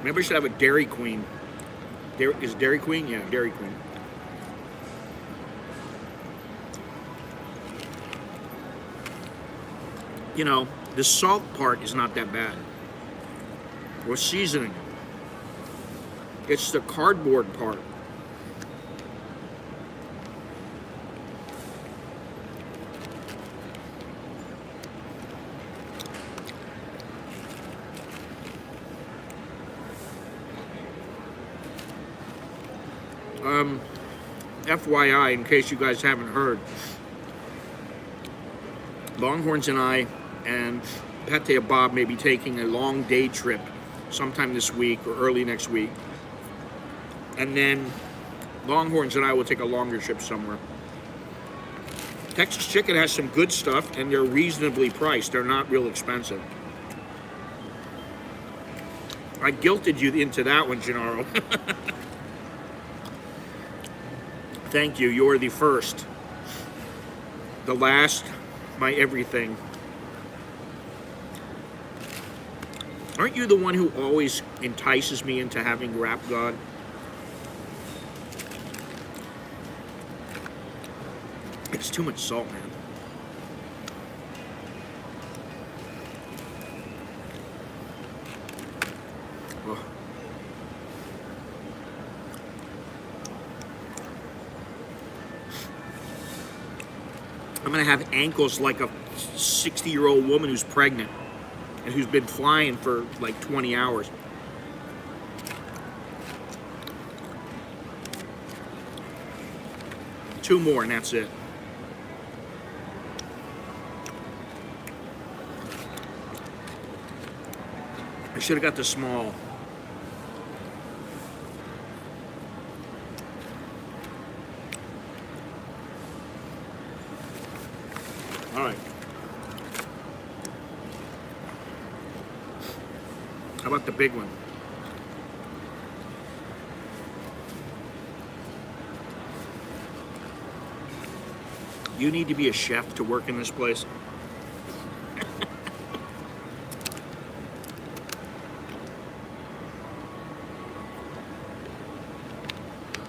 Maybe we should have a Dairy Queen. Is Dairy Queen? Yeah, Dairy Queen. You know, the salt part is not that bad. Or seasoning. It's the cardboard part. FYI, in case you guys haven't heard, Longhorns and I and Pate Bob may be taking a long day trip sometime this week or early next week. And then Longhorns and I will take a longer trip somewhere. Texas Chicken has some good stuff, and they're reasonably priced. They're not real expensive. I guilted you into that one, Gennaro. Thank you. You're the first. The last, my everything. Aren't you the one who always entices me into having Rap God? It's too much salt, man. Oh. I'm gonna have ankles like a 60-year-old woman who's pregnant and who's been flying for like 20 hours. Two more and that's it. I should have got the small. All right. How about the big one? You need to be a chef to work in this place.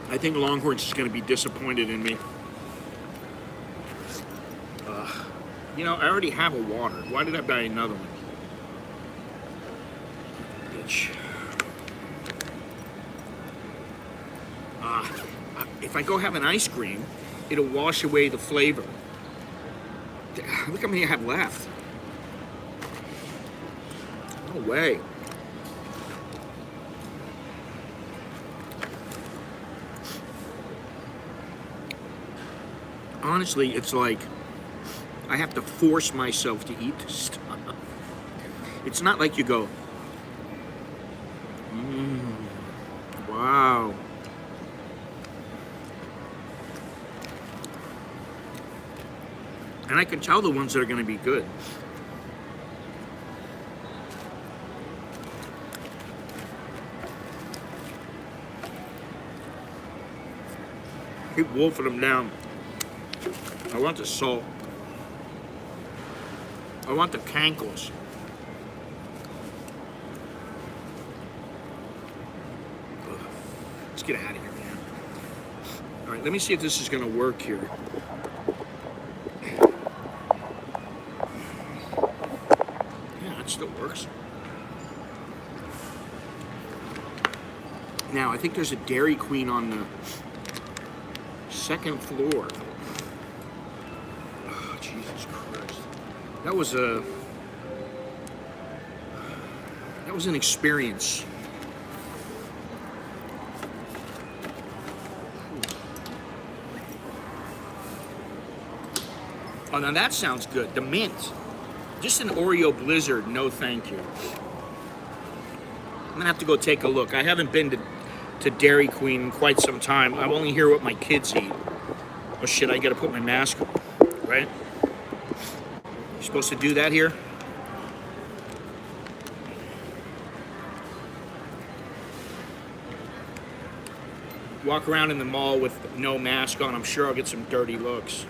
I think Longhorns is going to be disappointed in me. You know, I already have a water. Why did I buy another one? Bitch. If I go have an ice cream, it'll wash away the flavor. Look how many I have left. No way. Honestly, it's like I have to force myself to eat this stuff. It's not like you go, wow. And I can tell the ones that are going to be good. Keep wolfing them down. I want the salt. I want the cankles. Ugh. Let's get out of here, man. All right, let me see if this is going to work here. Yeah, it still works. Now, I think there's a Dairy Queen on the second floor. Oh, Jesus Christ. That was an experience. Oh, now that sounds good. The mint. Just an Oreo Blizzard, no thank you. I'm gonna have to go take a look. I haven't been to Dairy Queen in quite some time. I'm only here what my kids eat. Oh shit, I gotta put my mask on, right? You're supposed to do that here? Walk around in the mall with no mask on, I'm sure I'll get some dirty looks.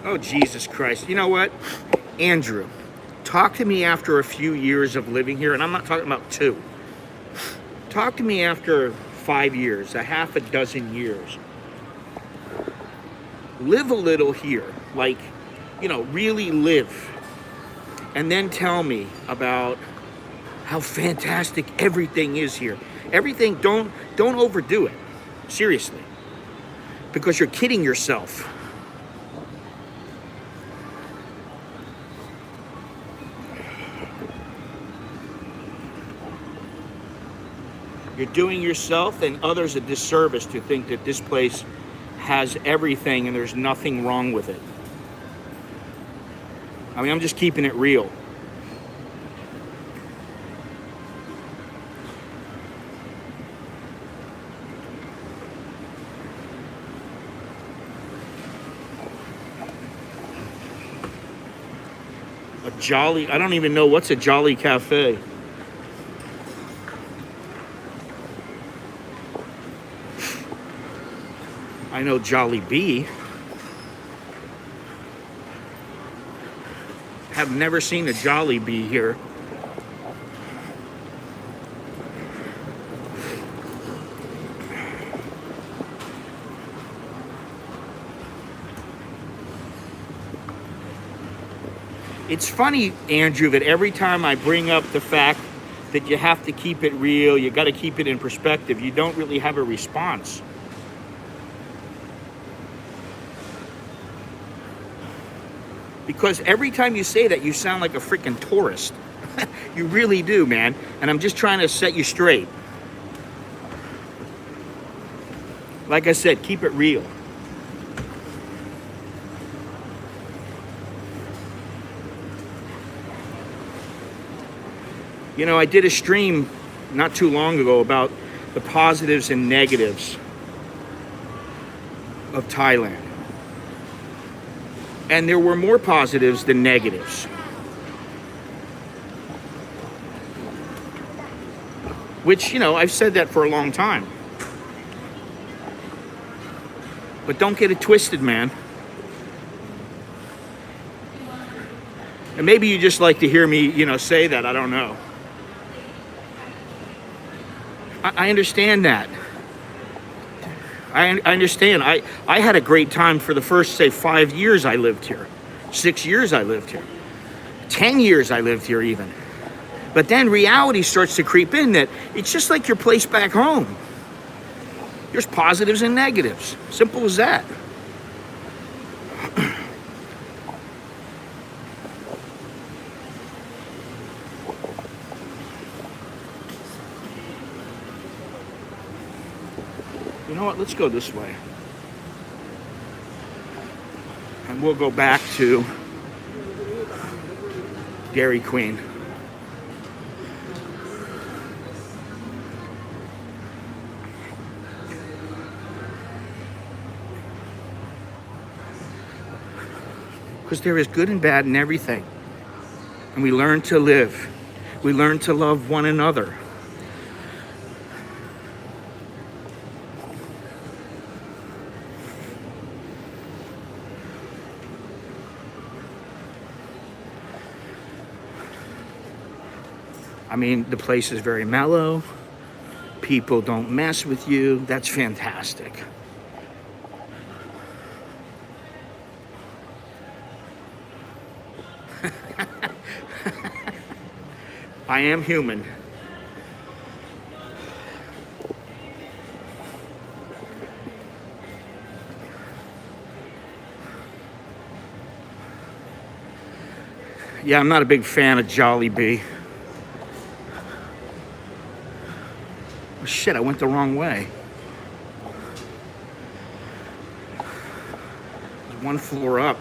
Oh, Jesus Christ. You know what? Andrew, talk to me after a few years of living here, and I'm not talking about 2. Talk to me after 5 years, a half a dozen years. Live a little here, like, you know, really live. And then tell me about how fantastic everything is here. Everything, don't overdo it. Seriously. Because you're kidding yourself. You're doing yourself and others a disservice to think that this place has everything and there's nothing wrong with it. I mean, I'm just keeping it real. I don't even know what's a Jolly Cafe. I know Jolly Bee. Have never seen a Jolly Bee here. It's funny, Andrew, that every time I bring up the fact that you have to keep it real, you got to keep it in perspective, you don't really have a response. Because every time you say that, you sound like a freaking tourist. You really do, man. And I'm just trying to set you straight. Like I said, keep it real. You know, I did a stream not too long ago about the positives and negatives of Thailand. And there were more positives than negatives. Which, you know, I've said that for a long time. But don't get it twisted, man. And maybe you just like to hear me, you know, say that. I don't know. I understand that. I understand. I had a great time for the first, say, 5 years I lived here. 6 years I lived here. 10 years I lived here even. But then reality starts to creep in that it's just like your place back home. There's positives and negatives. Simple as that. You know what? Let's go this way. And we'll go back to Dairy Queen. Because there is good and bad in everything. And we learn to live. We learn to love one another. I mean, the place is very mellow. People don't mess with you. That's fantastic. I am human. Yeah, I'm not a big fan of Jollibee. Oh, shit, I went the wrong way. There's one floor up.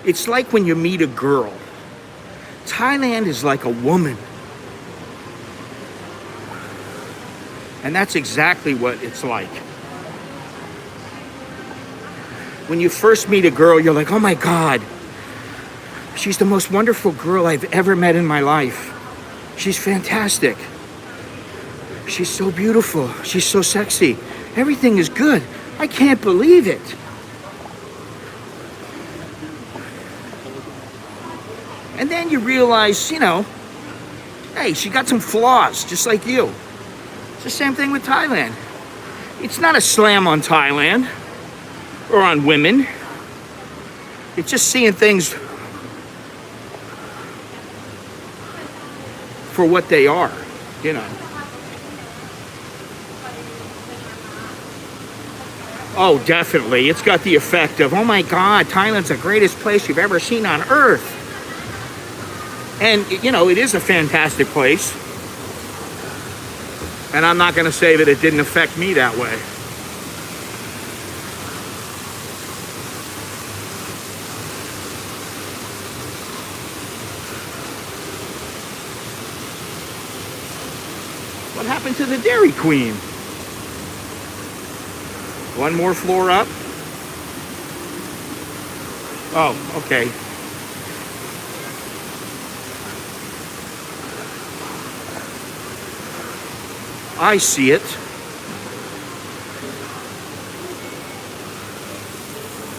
It's like when you meet a girl. Thailand is like a woman. And that's exactly what it's like. When you first meet a girl, you're like, oh my God, she's the most wonderful girl I've ever met in my life. She's fantastic. She's so beautiful. She's so sexy. Everything is good. I can't believe it. And then you realize, you know, hey, she got some flaws, just like you. It's the same thing with Thailand. It's not a slam on Thailand or on women. It's just seeing things for what they are, you know. Oh, definitely. It's got the effect of, oh my God, Thailand's the greatest place you've ever seen on earth. And, you know, it is a fantastic place. And I'm not going to say that it didn't affect me that way. What happened to the Dairy Queen? One more floor up. Oh, okay. I see it.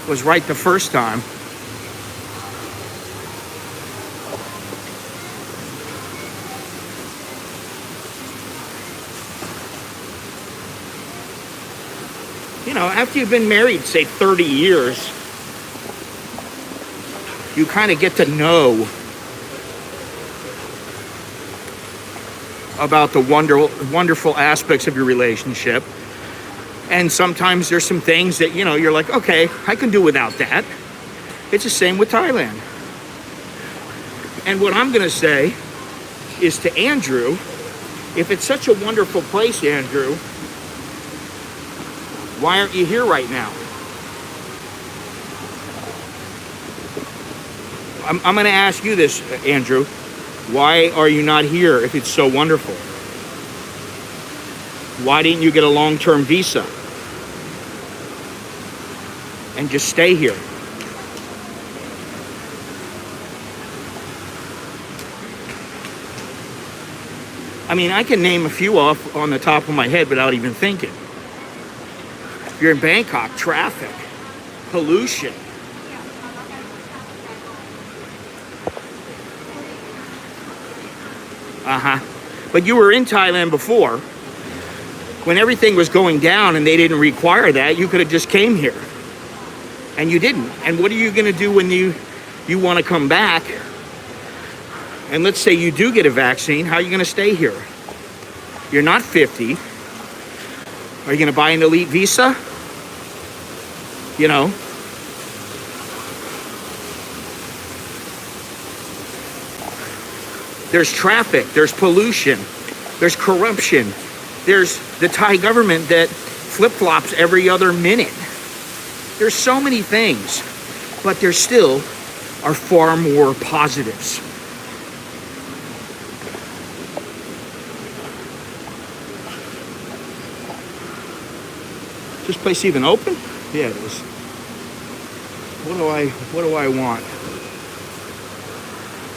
Was right the first time. You know, after you've been married, say 30 years, you kind of get to know about the wonderful aspects of your relationship. And sometimes there's some things that, you know, you're like, okay, I can do without that. It's the same with Thailand. And what I'm going to say is to Andrew, if it's such a wonderful place, Andrew, why aren't you here right now? I'm going to ask you this, Andrew. Why are you not here if it's so wonderful? Why didn't you get a long-term visa and just stay here? I mean, I can name a few off on the top of my head without even thinking. You're in Bangkok, traffic, pollution. But you were in Thailand before when everything was going down and they didn't require that. You could have just came here and you didn't. And what are you going to do when you want to come back? And let's say you do get a vaccine. How are you going to stay here? You're not 50. Are you going to buy an elite visa? You know, there's traffic, there's pollution, there's corruption, there's the Thai government that flip-flops every other minute. There's so many things, but there still are far more positives. Is this place even open? Yeah, it is. What do I want?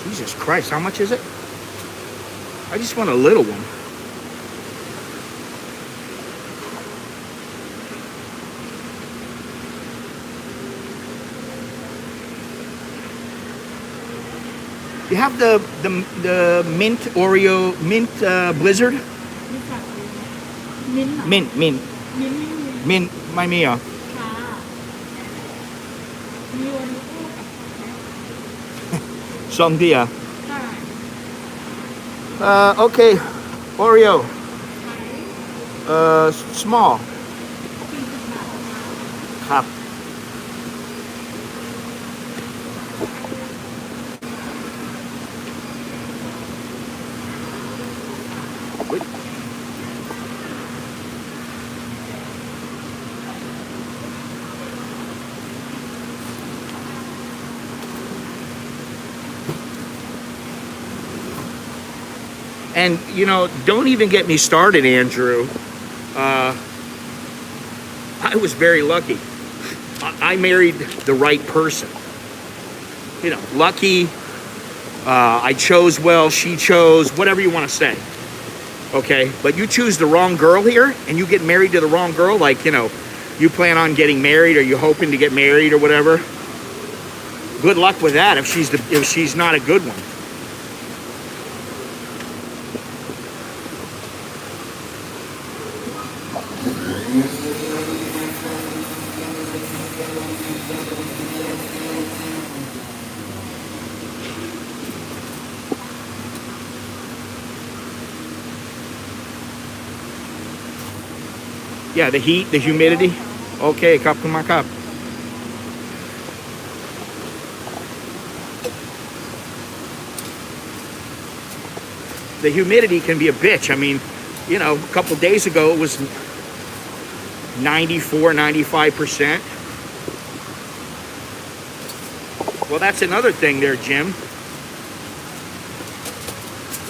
Jesus Christ, how much is it? I just want a little one. You have the mint Oreo mint blizzard? มิ้นท์เหรอ Mint มิ้นท์ไม่มี mint ไม่มีเหรอ ค่ะมีวันคู่กับ Song dia. ค่ะ Okay. Oreo. ขาย Small. 40 บาทนะคะ ครับ And, you know, don't even get me started, Andrew. I was very lucky. I married the right person. You know, lucky. I chose well, she chose, whatever you want to say. Okay? But you choose the wrong girl here, and you get married to the wrong girl, like, you know, you plan on getting married, or you hoping to get married or whatever. Good luck with that if she's not a good one. Yeah, the heat, the humidity. โอเคขอบคุณมากครับ The humidity can be a bitch. I mean, you know, a couple days ago it was 94, 95%. Well, that's another thing there, Jim.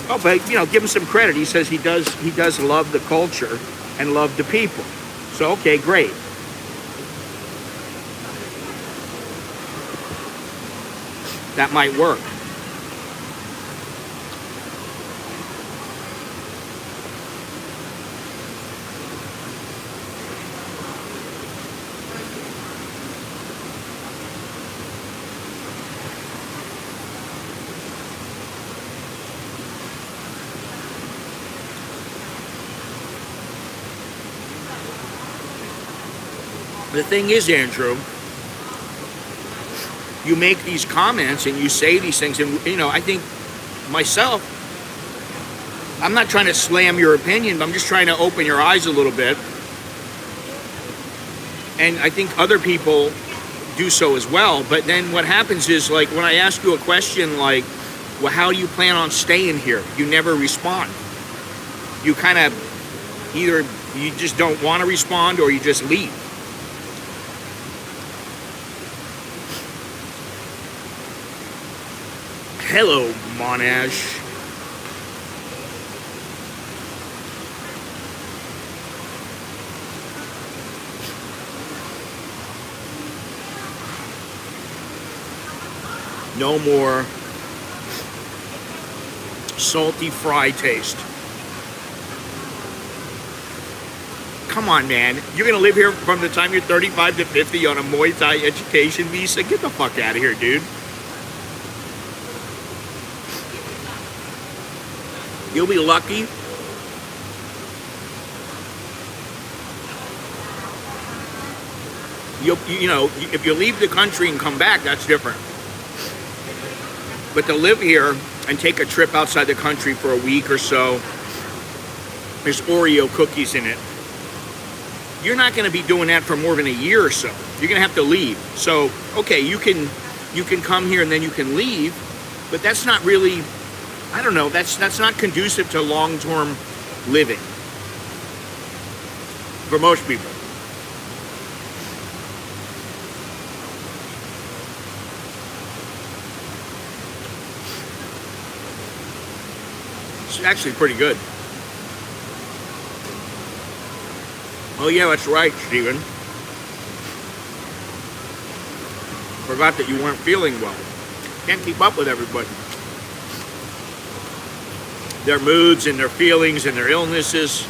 Oh, but you know, give him some credit. He says he does love the culture and love the people. So okay, great. That might work. The thing is, Andrew, you make these comments and you say these things, and you know, I think myself, I'm not trying to slam your opinion, but I'm just trying to open your eyes a little bit. And I think other people do so as well. But then what happens is, like, when I ask you a question like, well, how do you plan on staying here? You never respond. You kind of either you just don't want to respond or you just leave. Hello, Monash. No more salty fry taste. Come on, man. You're going to live here from the time you're 35 to 50 on a Muay Thai education visa? Get the fuck out of here, dude. You'll be lucky. You know, if you leave the country and come back, that's different. But to live here and take a trip outside the country for a week or so, there's Oreo cookies in it. You're not going to be doing that for more than a year or so. You're going to have to leave. So, okay, you can come here and then you can leave, but that's not really, I don't know, that's not conducive to long-term living for most people. It's actually pretty good. Oh yeah, that's right, Steven. Forgot that you weren't feeling well. Can't keep up with everybody. Their moods and their feelings and their illnesses.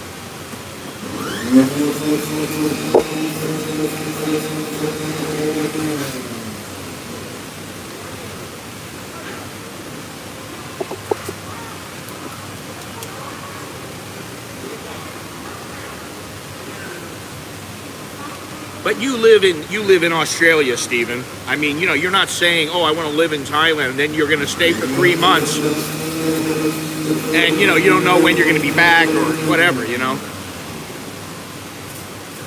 But you live in Australia, Stephen. I mean, you know, you're not saying, oh, I want to live in Thailand, and then you're going to stay for 3 months. And, you know, you don't know when you're going to be back or whatever, you know.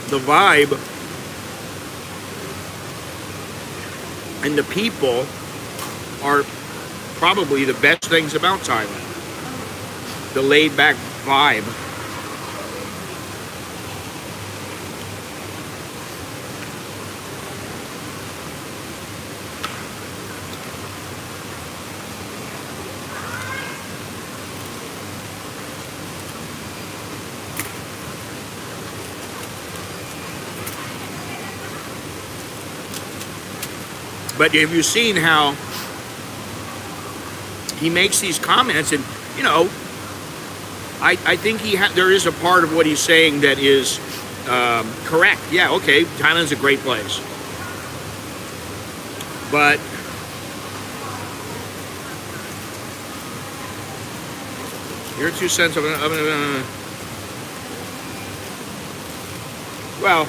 The vibe and the people are probably the best things about Thailand. The laid-back vibe. But have you seen how he makes these comments? And, you know, I think there is a part of what he's saying that is correct. Yeah, okay, Thailand's a great place. But your 2 cents of well,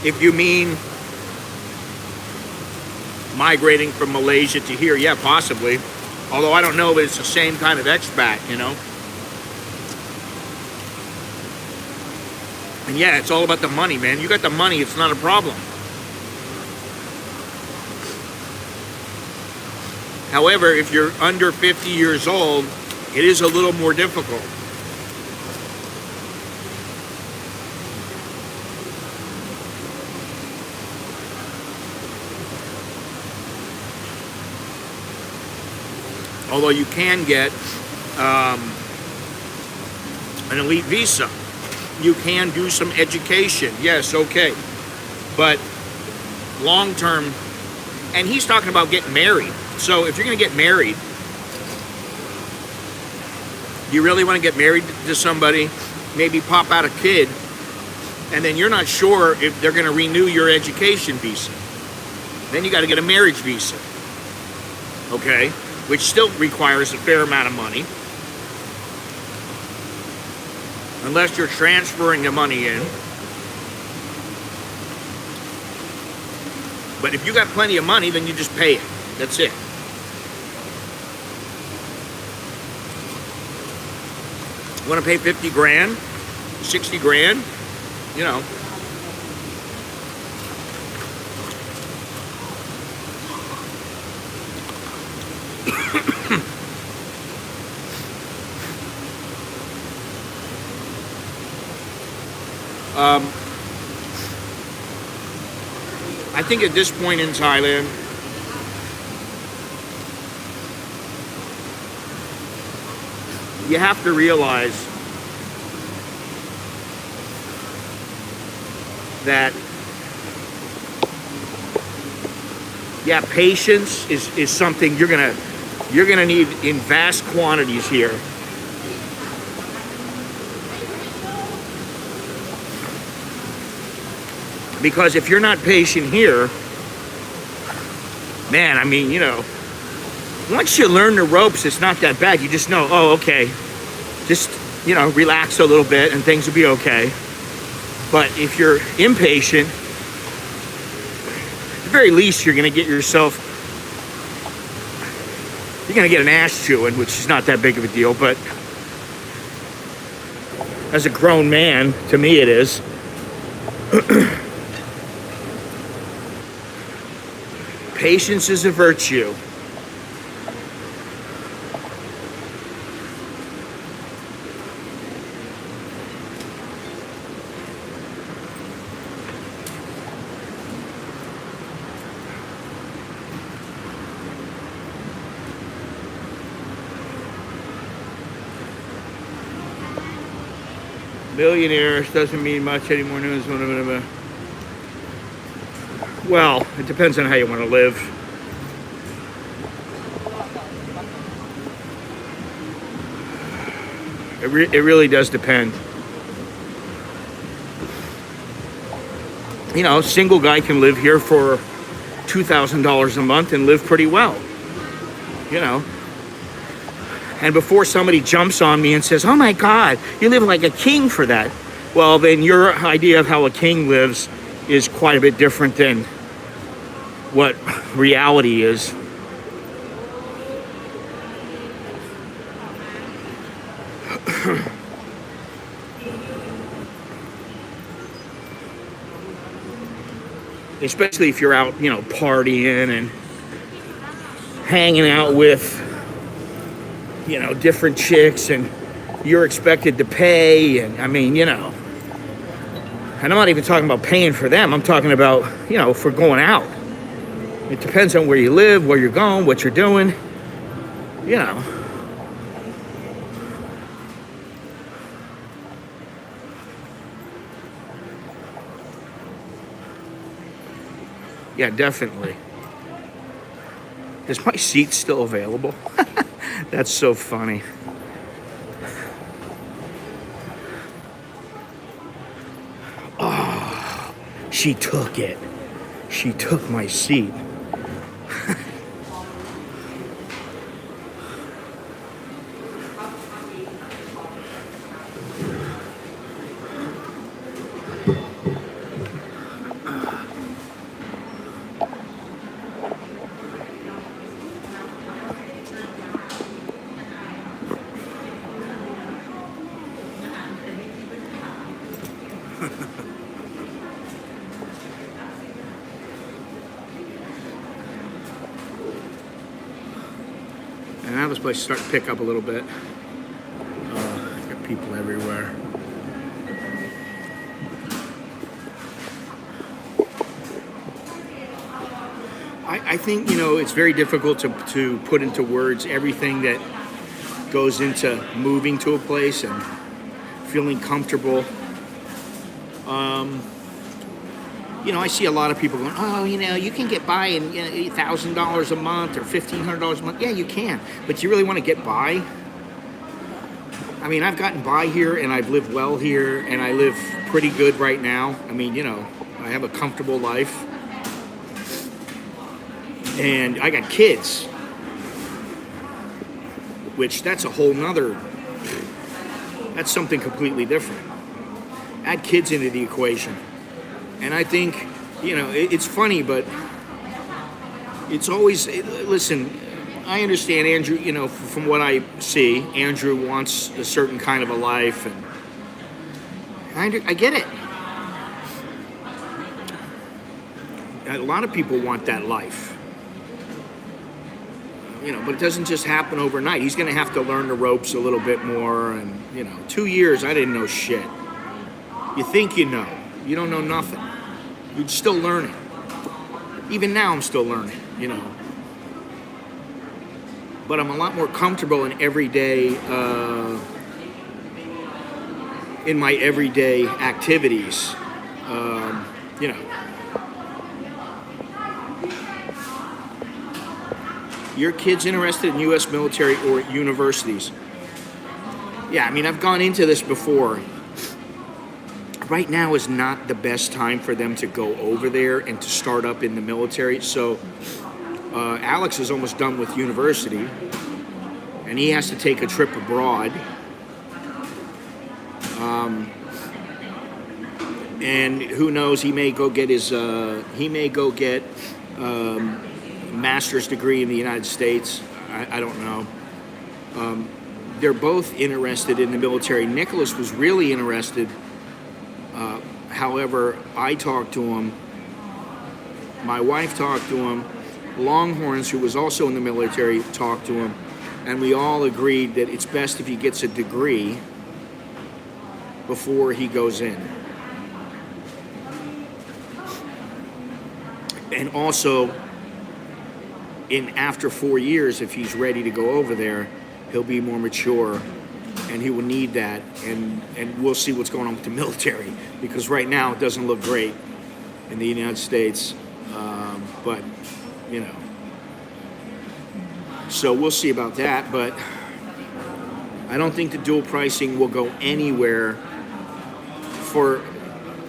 if you mean migrating from Malaysia to here, yeah, possibly. Although I don't know if it's the same kind of expat, you know. And yeah, it's all about the money, man. You got the money, it's not a problem. However, if you're under 50 years old, it is a little more difficult. Although you can get an elite visa. You can do some education. Yes, okay. But long term, and he's talking about getting married. So if you're going to get married, you really want to get married to somebody, maybe pop out a kid, and then you're not sure if they're going to renew your education visa. Then you got to get a marriage visa. Okay? Which still requires a fair amount of money. Unless you're transferring the money in. But if you got plenty of money, then you just pay it. That's it. You want to pay 50 grand, 60 grand, you know. I think at this point in Thailand, you have to realize that, yeah, patience is something you're gonna need in vast quantities here. Because if you're not patient here, man, I mean, you know, once you learn the ropes, it's not that bad. You just know, oh, okay, just, you know, relax a little bit and things will be okay. But if you're impatient, at the very least, you're going to get yourself, you're going to get an ass chewing, which is not that big of a deal. But as a grown man, to me it is. Patience is a virtue. Millionaires doesn't mean much anymore. Well, it depends on how you want to live. It really does depend. You know, a single guy can live here for $2,000 a month and live pretty well. You know. And before somebody jumps on me and says, oh my God, you live like a king for that. Well, then your idea of how a king lives is quite a bit different than what reality is. Especially if you're out, you know, partying and hanging out with, you know, different chicks, and you're expected to pay, and I mean, you know, and I'm not even talking about paying for them. I'm talking about, you know, for going out. It depends on where you live, where you're going, what you're doing, you know. Yeah, definitely. Is my seat still available? That's so funny. Oh, she took it. She took my seat. place is starting to pick up a little bit. Got people everywhere. I think, it's very difficult to put into words everything that goes into moving to a place and feeling comfortable. I see a lot of people going, oh, you can get by in $1,000 a month or $1,500 a month. Yeah, you can. But you really want to get by? I mean, I've gotten by here and I've lived well here and I live pretty good right now. I mean, I have a comfortable life. And I got kids, which that's something completely different. Add kids into the equation. And I think, it's funny, but it's always, listen, I understand Andrew, from what I see, Andrew wants a certain kind of a life, and I get it. A lot of people want that life. But it doesn't just happen overnight. He's going to have to learn the ropes a little bit more. And, 2 years, I didn't know shit. You think you know. You don't know nothing. You're still learning. Even now, I'm still learning, But I'm a lot more comfortable in my everyday activities. Your kids interested in U.S. military or universities? Yeah, I mean, I've gone into this before. Right now is not the best time for them to go over there and to start up in the military. So Alex is almost done with university, and he has to take a trip abroad. And who knows? He may go get master's degree in the United States. I don't know. They're both interested in the military. Nicholas was really interested. However, I talked to him. My wife talked to him. Longhorns, who was also in the military, talked to him. And we all agreed that it's best if he gets a degree before he goes in. And also, after 4 years, if he's ready to go over there, he'll be more mature, and he will need that. And we'll see what's going on with the military, because right now it doesn't look great in the United States. But so we'll see about that. But I don't think the dual pricing will go anywhere for.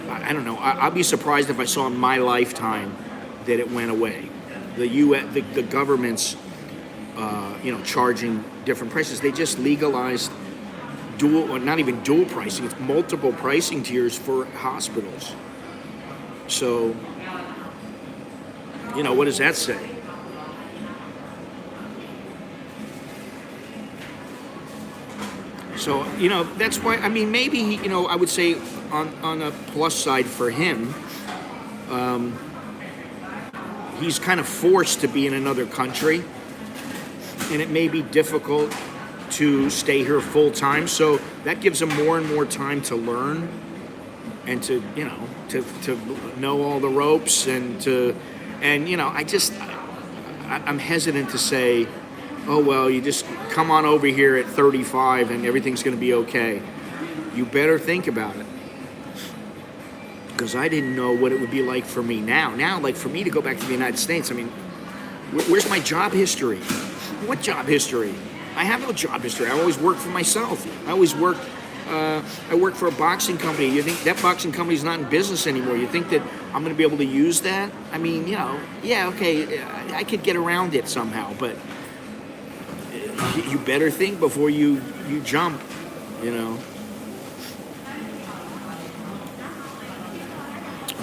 I don't know. I'll be surprised if I saw in my lifetime that it went away. The government's, charging different prices. They just legalized not even dual pricing. It's multiple pricing tiers for hospitals. So, what does that say? So, that's why. I mean, maybe I would say on a plus side for him. He's kind of forced to be in another country, and it may be difficult to stay here full time. So that gives him more and more time to learn and to know all the ropes I'm hesitant to say, oh, well, you just come on over here at 35 and everything's going to be okay. You better think about it. Because I didn't know what it would be like for me now. Now, like for me to go back to the United States, I mean, where's my job history? What job history? I have no job history. I always worked for myself. I worked for a boxing company. You think that boxing company's not in business anymore? You think that I'm going to be able to use that? I mean, yeah, okay, I could get around it somehow, but you better think before you jump,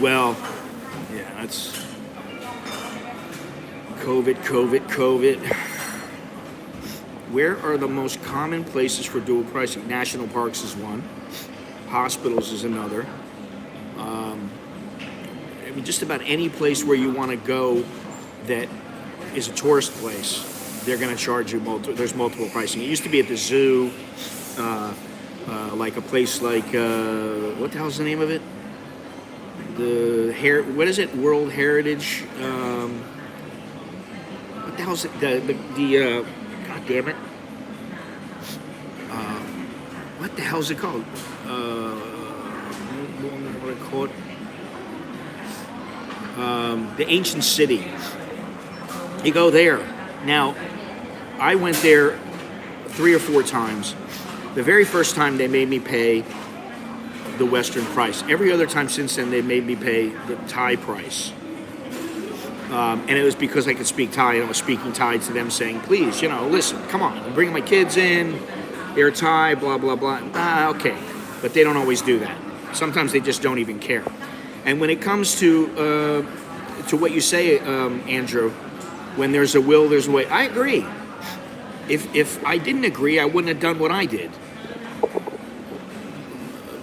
Well, yeah, that's COVID. Where are the most common places for dual pricing? National parks is one. Hospitals is another. Just about any place where you want to go that is a tourist place. they're going to charge you there's multiple pricing. It used to be at the zoo, like a place like what the hell's the name of it? What is it? World Heritage. What the hell's it? The God damn it. What the hell's it called? What do I call it? The ancient city. You go there. Now, I went there 3 or 4 times. The very first time they made me pay the Western price. Every other time since then they made me pay the Thai price. And it was because I could speak Thai, and I was speaking Thai to them saying, please, listen, come on, I'm bringing my kids in, they're Thai, blah, blah, blah. Okay. But they don't always do that. Sometimes they just don't even care. And when it comes to what you say, Andrew, when there's a will, there's a way. I agree. If I didn't agree, I wouldn't have done what I did.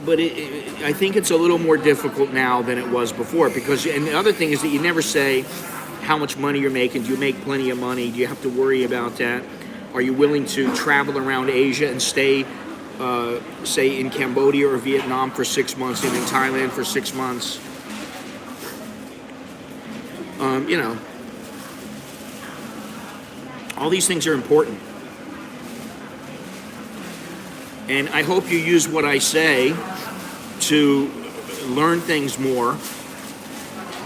But I think it's a little more difficult now than it was before, because, and the other thing is that you never say how much money you're making. Do you make plenty of money? Do you have to worry about that? Are you willing to travel around Asia and stay, say, in Cambodia or Vietnam for 6 months and in Thailand for 6 months? All these things are important. And I hope you use what I say to learn things more,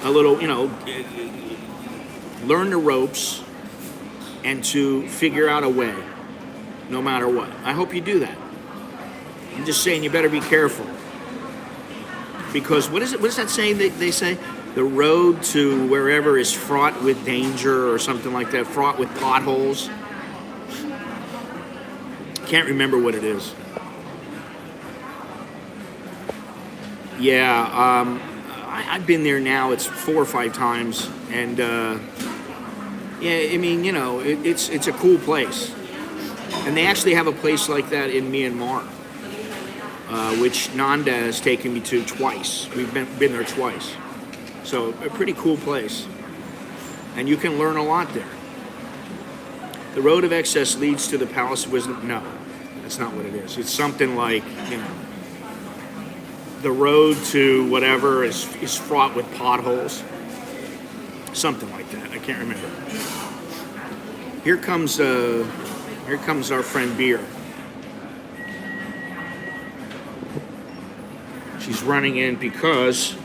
a little, learn the ropes, and to figure out a way, no matter what. I hope you do that. I'm just saying you better be careful. Because what is that saying they say? The road to wherever is fraught with danger or something like that, fraught with potholes. Can't remember what it is. Yeah, I've been there now. It's 4 or 5 times, and yeah, I mean, it's a cool place, and they actually have a place like that in Myanmar, which Nanda has taken me to twice. We've been there twice, so a pretty cool place, and you can learn a lot there. The road of excess leads to the palace of wisdom. No, that's not what it is. It's something like, the road to whatever is fraught with potholes. Something like that. I can't remember. Here comes our friend Beer. She's running in because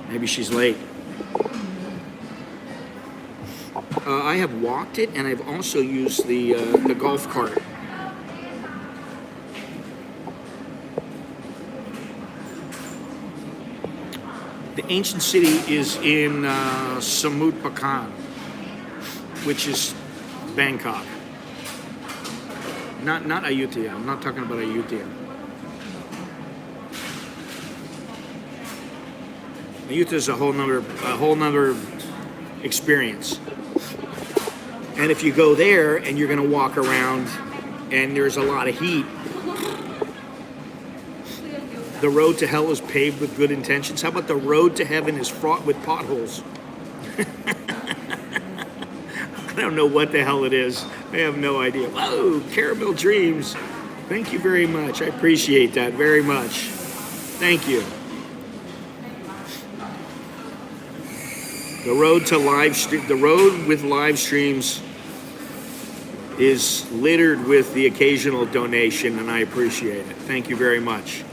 maybe she's late. I have walked it, and I've also used the golf cart. The ancient city is in Samut Prakan, which is Bangkok. Not Ayutthaya. I'm not talking about Ayutthaya. Ayutthaya is a whole nother experience. And if you go there and you're going to walk around and there's a lot of heat, the road to hell is paved with good intentions. How about the road to heaven is fraught with potholes? I don't know what the hell it is. I have no idea. Whoa, Caramel Dreams. Thank you very much. I appreciate that very much. Thank you. The road with live streams is littered with the occasional donation, and I appreciate it. Thank you very much.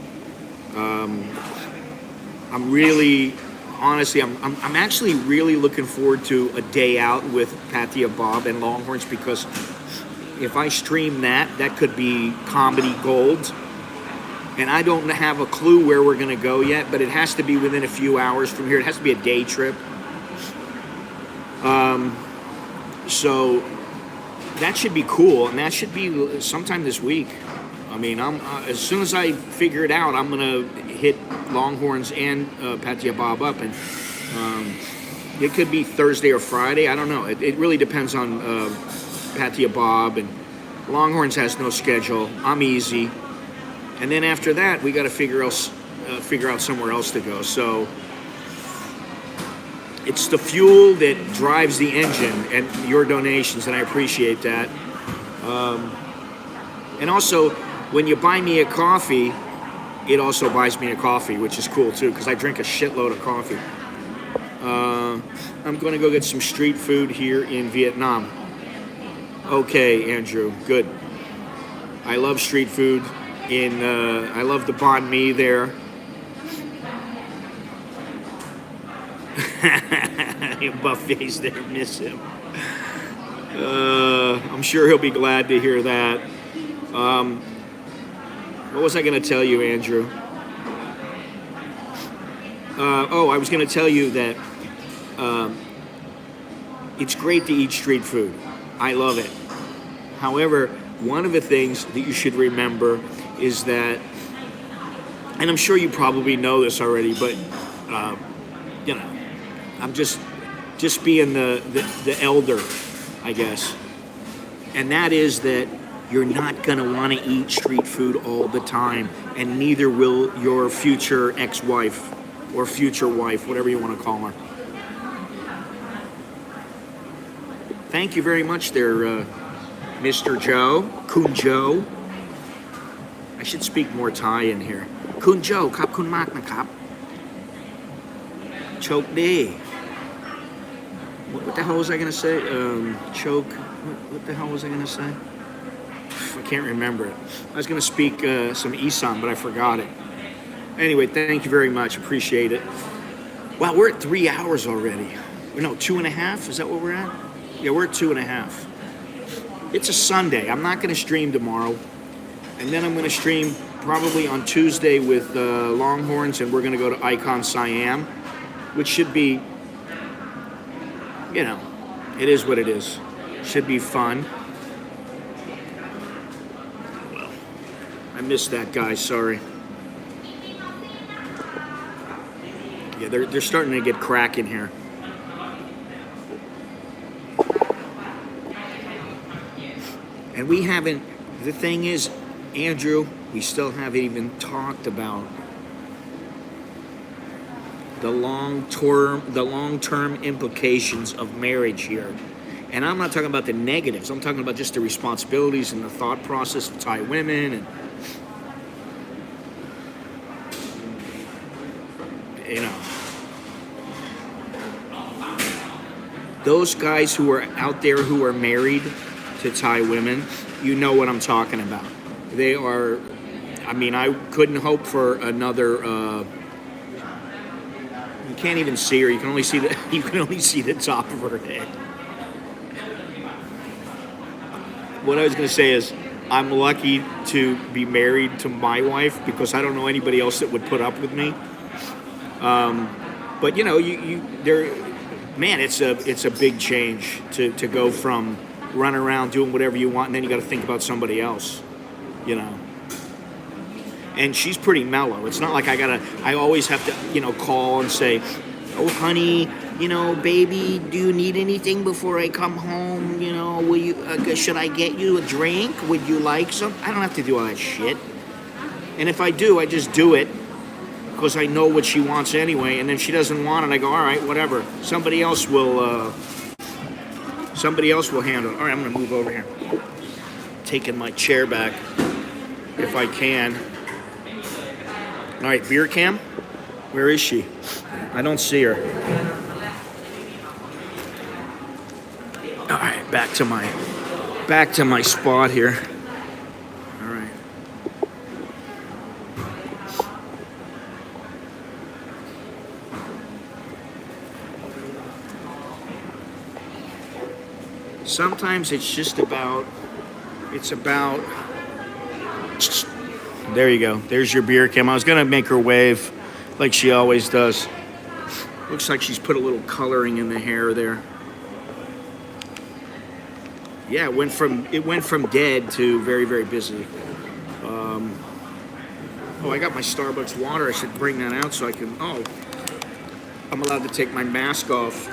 I'm really, honestly, I'm actually really looking forward to a day out with Pattaya Bob and Longhorns, because if I stream that could be comedy gold. And I don't have a clue where we're going to go yet, but it has to be within a few hours from here. It has to be a day trip. So that should be cool, and that should be sometime this week. I mean, as soon as I figure it out, I'm gonna hit Longhorns and Pattaya Bob up, and it could be Thursday or Friday. I don't know. It really depends on Pattaya Bob, and Longhorns has no schedule. I'm easy, and then after that, we got to figure out somewhere else to go. So it's the fuel that drives the engine, and your donations, and I appreciate that. And also, when you buy me a coffee, it also buys me a coffee, which is cool too, because I drink a shitload of coffee. I'm going to go get some street food here in Vietnam. Okay, Andrew, good. I love street food. I love the banh mi there. Buffets there, miss him. I'm sure he'll be glad to hear that. What was I going to tell you, Andrew? I was going to tell you that it's great to eat street food. I love it. However, one of the things that you should remember is that, and I'm sure you probably know this already, but I'm just being the elder, I guess. And that is that you're not going to want to eat street food all the time, and neither will your future ex-wife or future wife, whatever you want to call her. Thank you very much there, Mr. Joe, Kun Joe. I should speak more Thai in here. Kun Joe, khap kun mak nakap. Choke day. What the hell was I going to say? Choke. What the hell was I going to say? I can't remember it. I was going to speak some Isan, but I forgot it. Anyway, thank you very much. Appreciate it. Wow, we're at 3 hours already. No, 2.5? Is that what we're at? Yeah, we're at 2.5. It's a Sunday. I'm not going to stream tomorrow. And then I'm going to stream probably on Tuesday with Longhorns, and we're going to go to Icon Siam, which should be, it is what it is. Should be fun. Well, I missed that guy, sorry. Yeah, they're starting to get cracking here. And we haven't, the thing is, Andrew, we still haven't even talked about the long-term implications of marriage here. And I'm not talking about the negatives. I'm talking about just the responsibilities and the thought process of Thai women. And, those guys who are out there who are married to Thai women, you know what I'm talking about. They are, I couldn't hope for another, you can't even see her. You can only see the top of her head. What I was going to say is, I'm lucky to be married to my wife because I don't know anybody else that would put up with me. But it's a big change to go from running around doing whatever you want, and then you got to think about somebody else, And she's pretty mellow. It's not like I always have to, call and say, oh, honey, baby, do you need anything before I come home? Will you, should I get you a drink? Would you like some? I don't have to do all that shit. And if I do, I just do it because I know what she wants anyway. And then she doesn't want it, I go, all right, whatever. Somebody else will handle it. All right, I'm going to move over here. Taking my chair back if I can. All right, beer cam? Where is she? I don't see her. All right, back to my spot here. All right. Sometimes it's about there you go. There's your beer cam. I was gonna make her wave like she always does. Looks like she's put a little coloring in the hair there. Yeah, it went from dead to very, very busy. I got my Starbucks water. I should bring that out so I can. I'm allowed to take my mask off.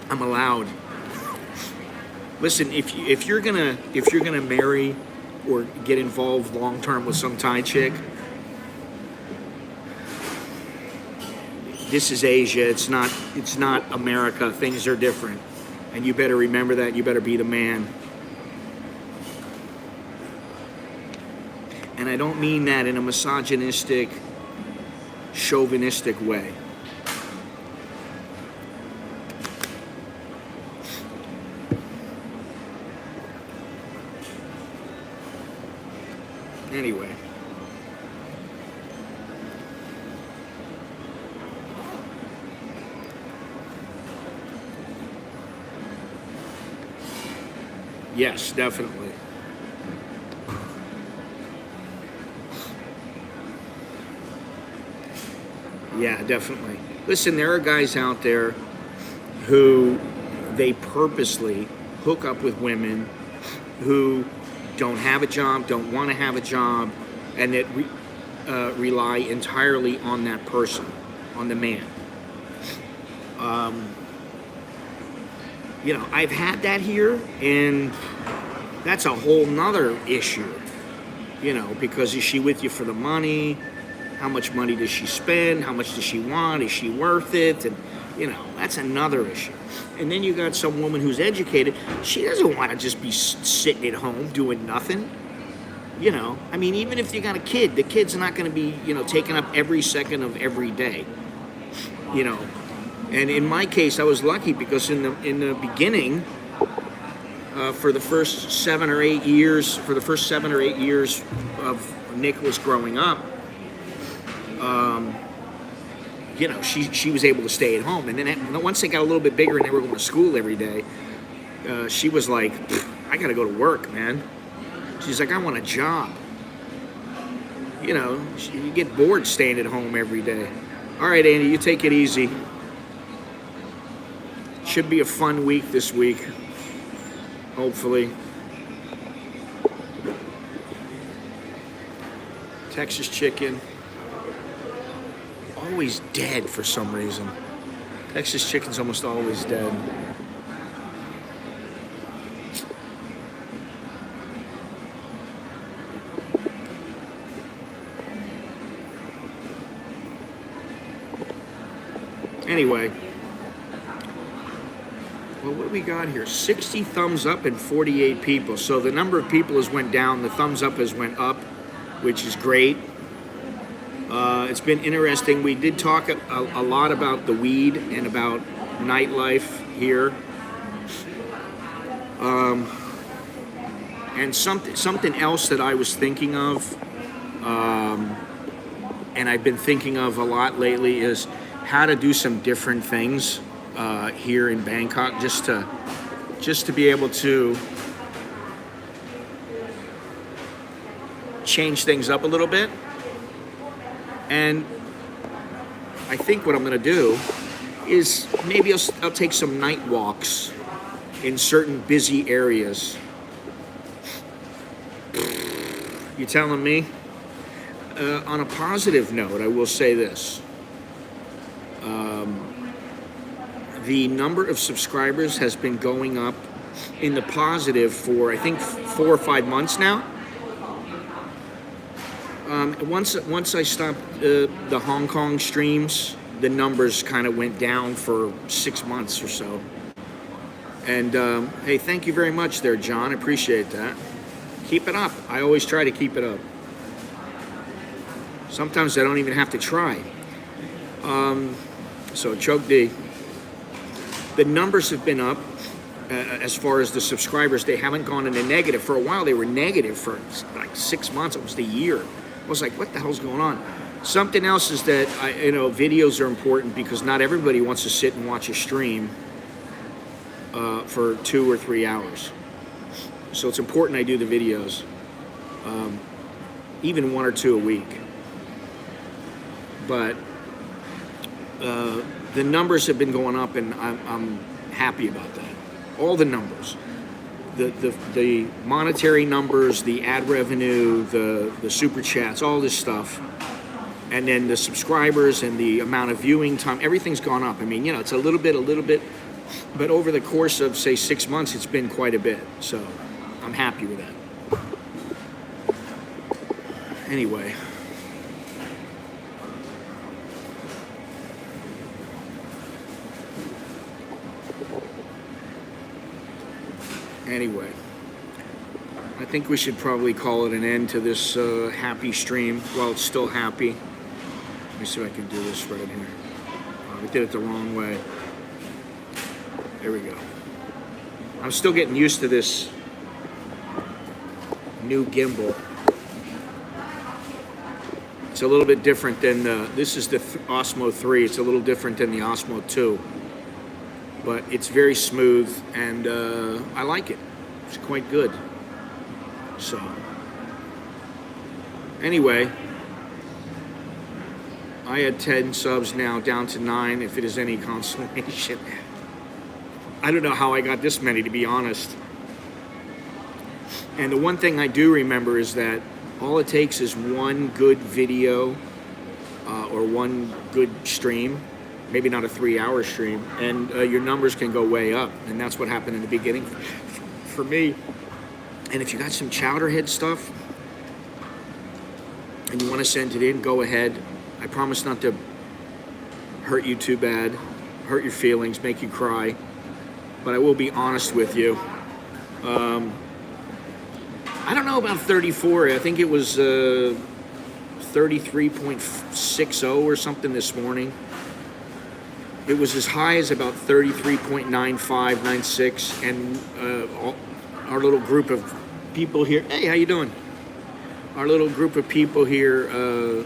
I'm allowed. Listen, if you're gonna marry or get involved long term with some Thai chick, this is Asia. It's not America. Things are different. And you better remember that. You better be the man. And I don't mean that in a misogynistic, chauvinistic way. Anyway. Yes, definitely. Yeah, definitely. Listen, there are guys out there who they purposely hook up with women who don't have a job, don't want to have a job, and that rely entirely on that person, on the man. You know, I've had that here, and that's a whole nother issue. You know, because is she with you for the money? How much money does she spend? How much does she want? Is she worth it? And, you know, that's another issue. And then you got some woman who's educated. She doesn't want to just be sitting at home doing nothing. You know, I mean, even if you got a kid, the kid's not going to be, you know, taking up every second of every day. You know, and in my case, I was lucky because in the beginning, for the first 7 or 8 years, of Nicholas growing up, you know, she was able to stay at home. And then once they got a little bit bigger and they were going to school every day, she was like, I got to go to work, man. She's like, I want a job. You know, you get bored staying at home every day. All right, Andy, you take it easy. Should be a fun week this week, hopefully. Texas chicken. Always dead for some reason. Texas chicken's almost always dead. Anyway, well, what do we got here? 60 thumbs up and 48 people. So the number of people has went down. The thumbs up has went up, which is great. It's been interesting. We did talk a lot about the weed and about nightlife here. And something else that I was thinking of, and I've been thinking of a lot lately, is how to do some different things here in Bangkok, just to be able to change things up a little bit. And I think what I'm going to do is maybe I'll take some night walks in certain busy areas. You telling me? On a positive note, I will say this. The number of subscribers has been going up in the positive for, I think, 4 or 5 months now. Once I stopped the Hong Kong streams, the numbers kind of went down for 6 months or so. And hey, thank you very much there, John. I appreciate that. Keep it up. I always try to keep it up. Sometimes I don't even have to try. So Choke D. The numbers have been up as far as the subscribers. They haven't gone into negative. For a while, they were negative for like 6 months, almost a year. I was like, what the hell's going on? Something else is that, videos are important because not everybody wants to sit and watch a stream for 2 or 3 hours. So it's important I do the videos, even 1 or 2 a week. But the numbers have been going up, and I'm happy about that. All the numbers. The monetary numbers, the ad revenue, the super chats, all this stuff, and then the subscribers and the amount of viewing time, everything's gone up. I mean, it's a little bit, but over the course of, say, 6 months, it's been quite a bit. So I'm happy with that. Anyway. Anyway, I think we should probably call it an end to this happy stream while it's still happy. Let me see if I can do this right here. I did it the wrong way. There we go. I'm still getting used to this new gimbal. It's a little bit different than this is the Osmo 3. It's a little different than the Osmo 2, but it's very smooth and I like it. It's quite good. So anyway, I had 10 subs now, down to 9. If it is any consolation, I don't know how I got this many, to be honest. And the one thing I do remember is that all it takes is one good video or one good stream, maybe not a 3-hour stream, and your numbers can go way up. And that's what happened in the beginning for me. And if you got some chowderhead stuff and you want to send it in, go ahead. I promise not to hurt you too bad, hurt your feelings, make you cry, but I will be honest with you. I don't know about 34. I think it was 33.60 or something this morning. It was as high as about 33.95, 96, and our little group of people here. Hey, how you doing? Our little group of people here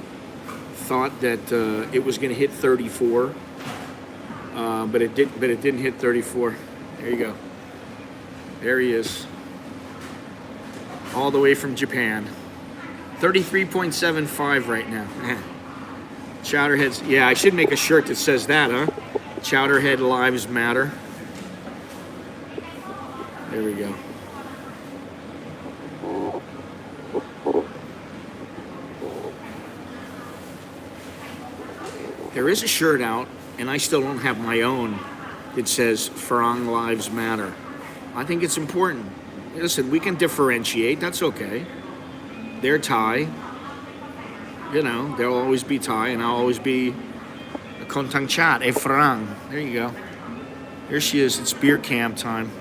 thought that it was going to hit 34, but it didn't hit 34. There you go. There he is. All the way from Japan. 33.75 right now. Chowderheads. Yeah, I should make a shirt that says that, huh? Chowderhead Lives Matter. There we go. There is a shirt out, and I still don't have my own. It says Farang Lives Matter. I think it's important. Listen, we can differentiate. That's okay. They're Thai. You know, they'll always be Thai, and I'll always be a Kontang Chat, a Farang. There you go. Here she is. It's beer camp time.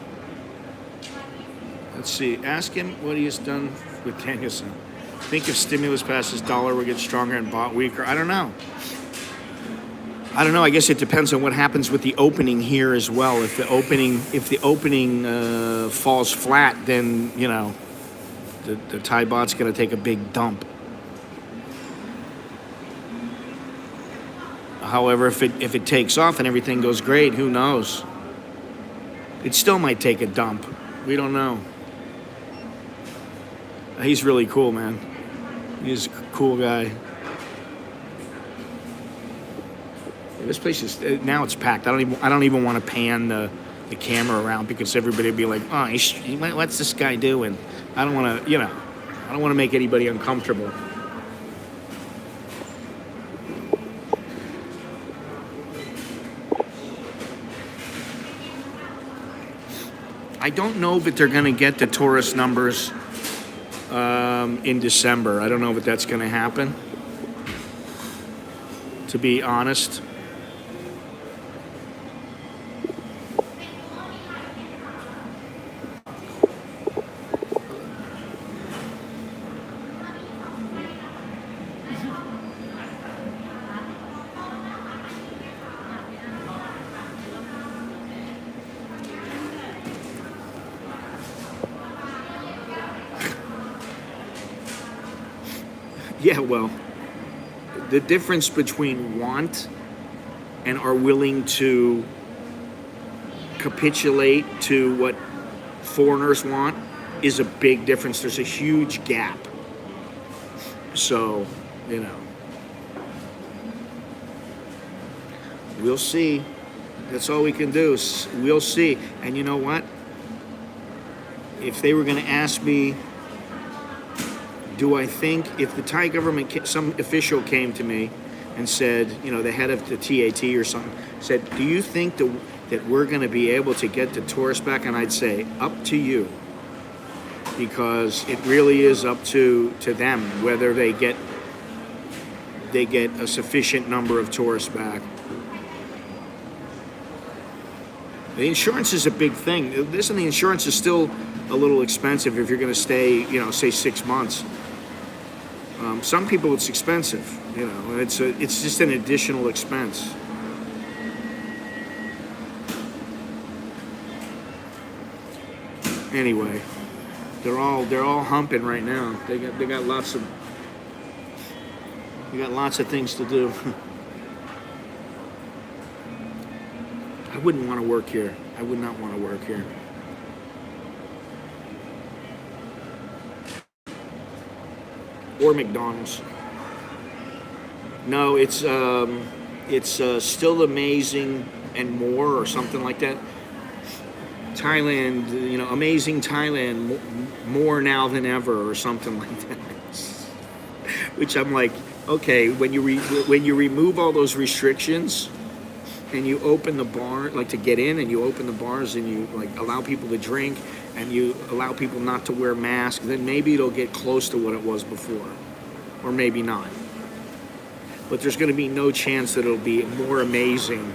Let's see. Ask him what he has done with Danielson. Think if stimulus passes, dollar will get stronger and bought weaker. I don't know. I guess it depends on what happens with the opening here as well. If the opening falls flat, then you know the Thai baht's going to take a big dump. However, if it takes off and everything goes great, who knows? It still might take a dump. We don't know. He's really cool, man. He's a cool guy. This place is now it's packed. I don't even want to pan the camera around because everybody would be like, "Oh, what's this guy doing?" I don't want to, I don't want to make anybody uncomfortable. I don't know that they're going to get the tourist numbers in December. I don't know if that's going to happen, to be honest. Yeah, well, the difference between want and are willing to capitulate to what foreigners want is a big difference. There's a huge gap. So, we'll see. That's all we can do. We'll see. And you know what? If they were going to ask me, do I think if the Thai government, some official came to me and said, the head of the TAT or something, said, do you think that we're going to be able to get the tourists back? And I'd say, up to you. Because it really is up to them whether they get a sufficient number of tourists back. The insurance is a big thing. Listen, the insurance is still a little expensive if you're going to stay, say 6 months. Some people it's expensive, it's just an additional expense. Anyway, they're all humping right now. They got lots of things to do. I wouldn't want to work here. I would not want to work here. Or McDonald's. No, it's still amazing and more, or something like that. Thailand, amazing Thailand, more now than ever, or something like that. Which I'm like, okay, when you remove all those restrictions, and you open the bar, like to get in, and you open the bars, and you like allow people to drink, and you allow people not to wear masks, then maybe it'll get close to what it was before, or maybe not. But there's going to be no chance that it'll be more amazing.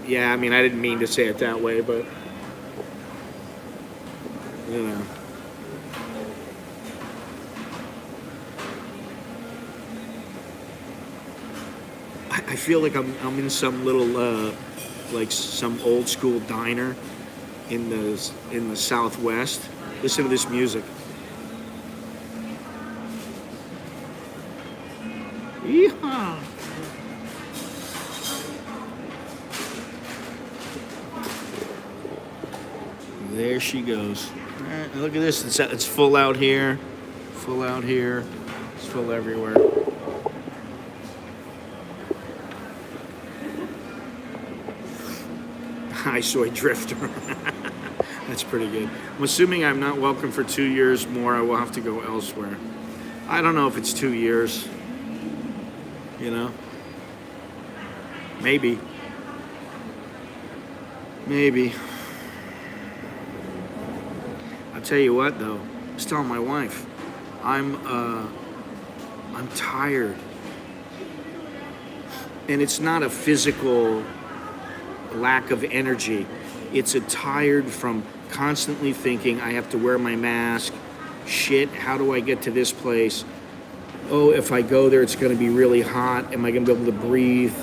Yeah, I mean, I didn't mean to say it that way, but I feel like I'm in some little like some old school diner in the Southwest. Listen to this music. Yeehaw. There she goes. Right, look at this. It's full out here. Full out here. It's full everywhere. Hi, soy drifter. That's pretty good. I'm assuming I'm not welcome for 2 years more. I will have to go elsewhere. I don't know if it's 2 years. Maybe. I'll tell you what, though. I was telling my wife, I'm tired, and it's not a physical lack of energy. It's a tired from constantly thinking I have to wear my mask. Shit, how do I get to this place? Oh, if I go there, it's going to be really hot. Am I going to be able to breathe?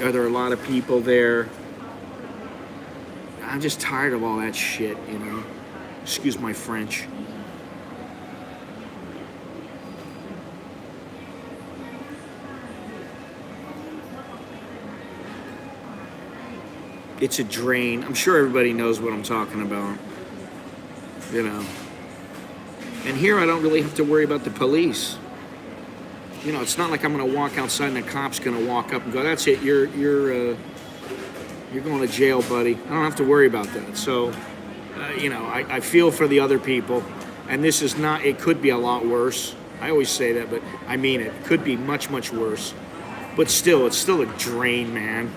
Are there a lot of people there? I'm just tired of all that shit, Excuse my French. It's a drain. I'm sure everybody knows what I'm talking about. And here I don't really have to worry about the police. It's not like I'm going to walk outside and the cop's going to walk up and go, "That's it, you're going to jail, buddy." I don't have to worry about that. So, I feel for the other people. And this is not, it could be a lot worse. I always say that, but I mean it. It could be much, much worse. But still, it's still a drain, man.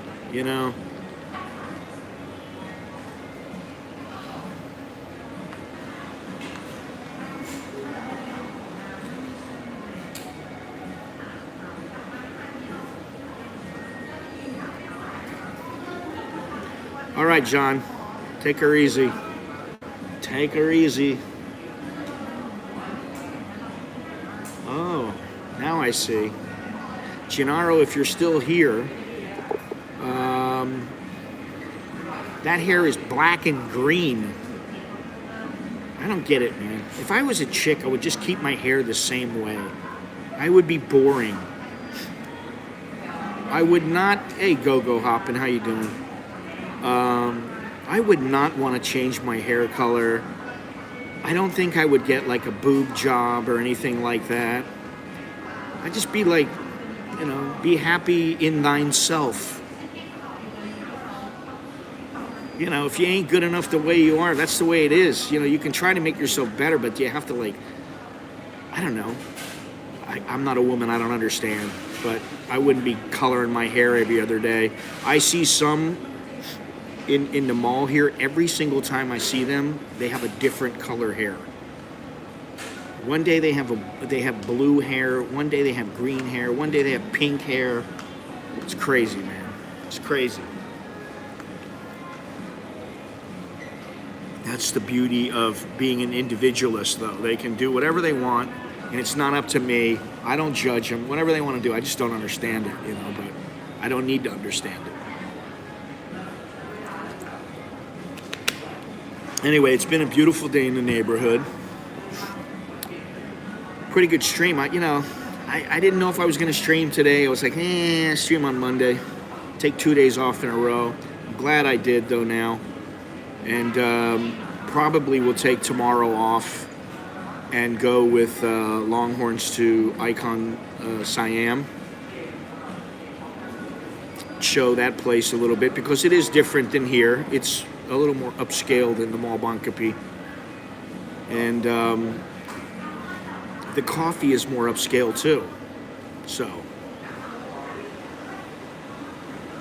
All right, John, take her easy. Take her easy. Oh, now I see. Gennaro, if you're still here, that hair is black and green. I don't get it, man. If I was a chick, I would just keep my hair the same way. I would be boring. I would not. Hey, Go Hoppin', how you doing? I would not want to change my hair color. I don't think I would get like a boob job or anything like that. I'd just be like, be happy in thine self. If you ain't good enough the way you are, that's the way it is. You can try to make yourself better, but you have to I don't know. I'm not a woman, I don't understand. But I wouldn't be coloring my hair every other day. I see some in the mall here, every single time I see them, they have a different color hair. One day they have blue hair, one day they have green hair, one day they have pink hair. It's crazy, man. It's crazy. That's the beauty of being an individualist, though. They can do whatever they want, and it's not up to me. I don't judge them. Whatever they want to do, I just don't understand it, you know, but I don't need to understand it. Anyway, it's been a beautiful day in the neighborhood. Pretty good stream. I didn't know if I was going to stream today. I was like, stream on Monday. Take 2 days off in a row. I'm glad I did, though, now. And probably will take tomorrow off and go with Longhorns to Icon Siam. Show that place a little bit because it is different than here. It's a little more upscale than the Mall Bangkok. And the coffee is more upscale too. So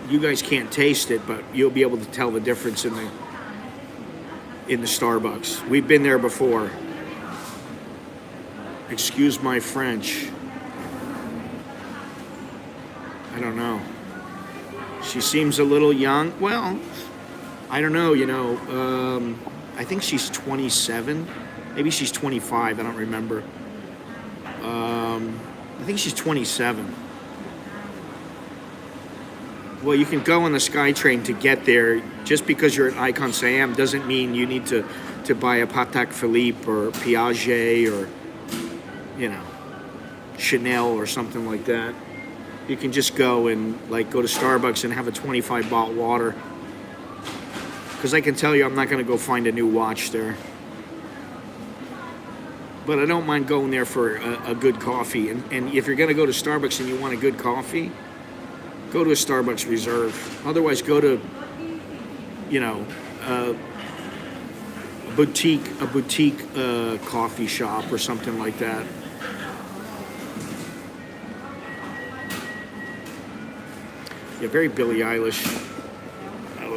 you guys can't taste it, but you'll be able to tell the difference in the Starbucks. We've been there before. Excuse my French. I don't know. She seems a little young. Well, I don't know, I think she's 27. Maybe she's 25, I don't remember. I think she's 27. Well, you can go on the SkyTrain to get there. Just because you're at Icon Siam doesn't mean you need to buy a Patek Philippe or Piaget or, Chanel or something like that. You can just go and, go to Starbucks and have a 25 baht water. Because I can tell you I'm not going to go find a new watch there. But I don't mind going there for a good coffee. And if you're going to go to Starbucks and you want a good coffee, go to a Starbucks Reserve. Otherwise, go to, a boutique coffee shop or something like that. Yeah, very Billie Eilish,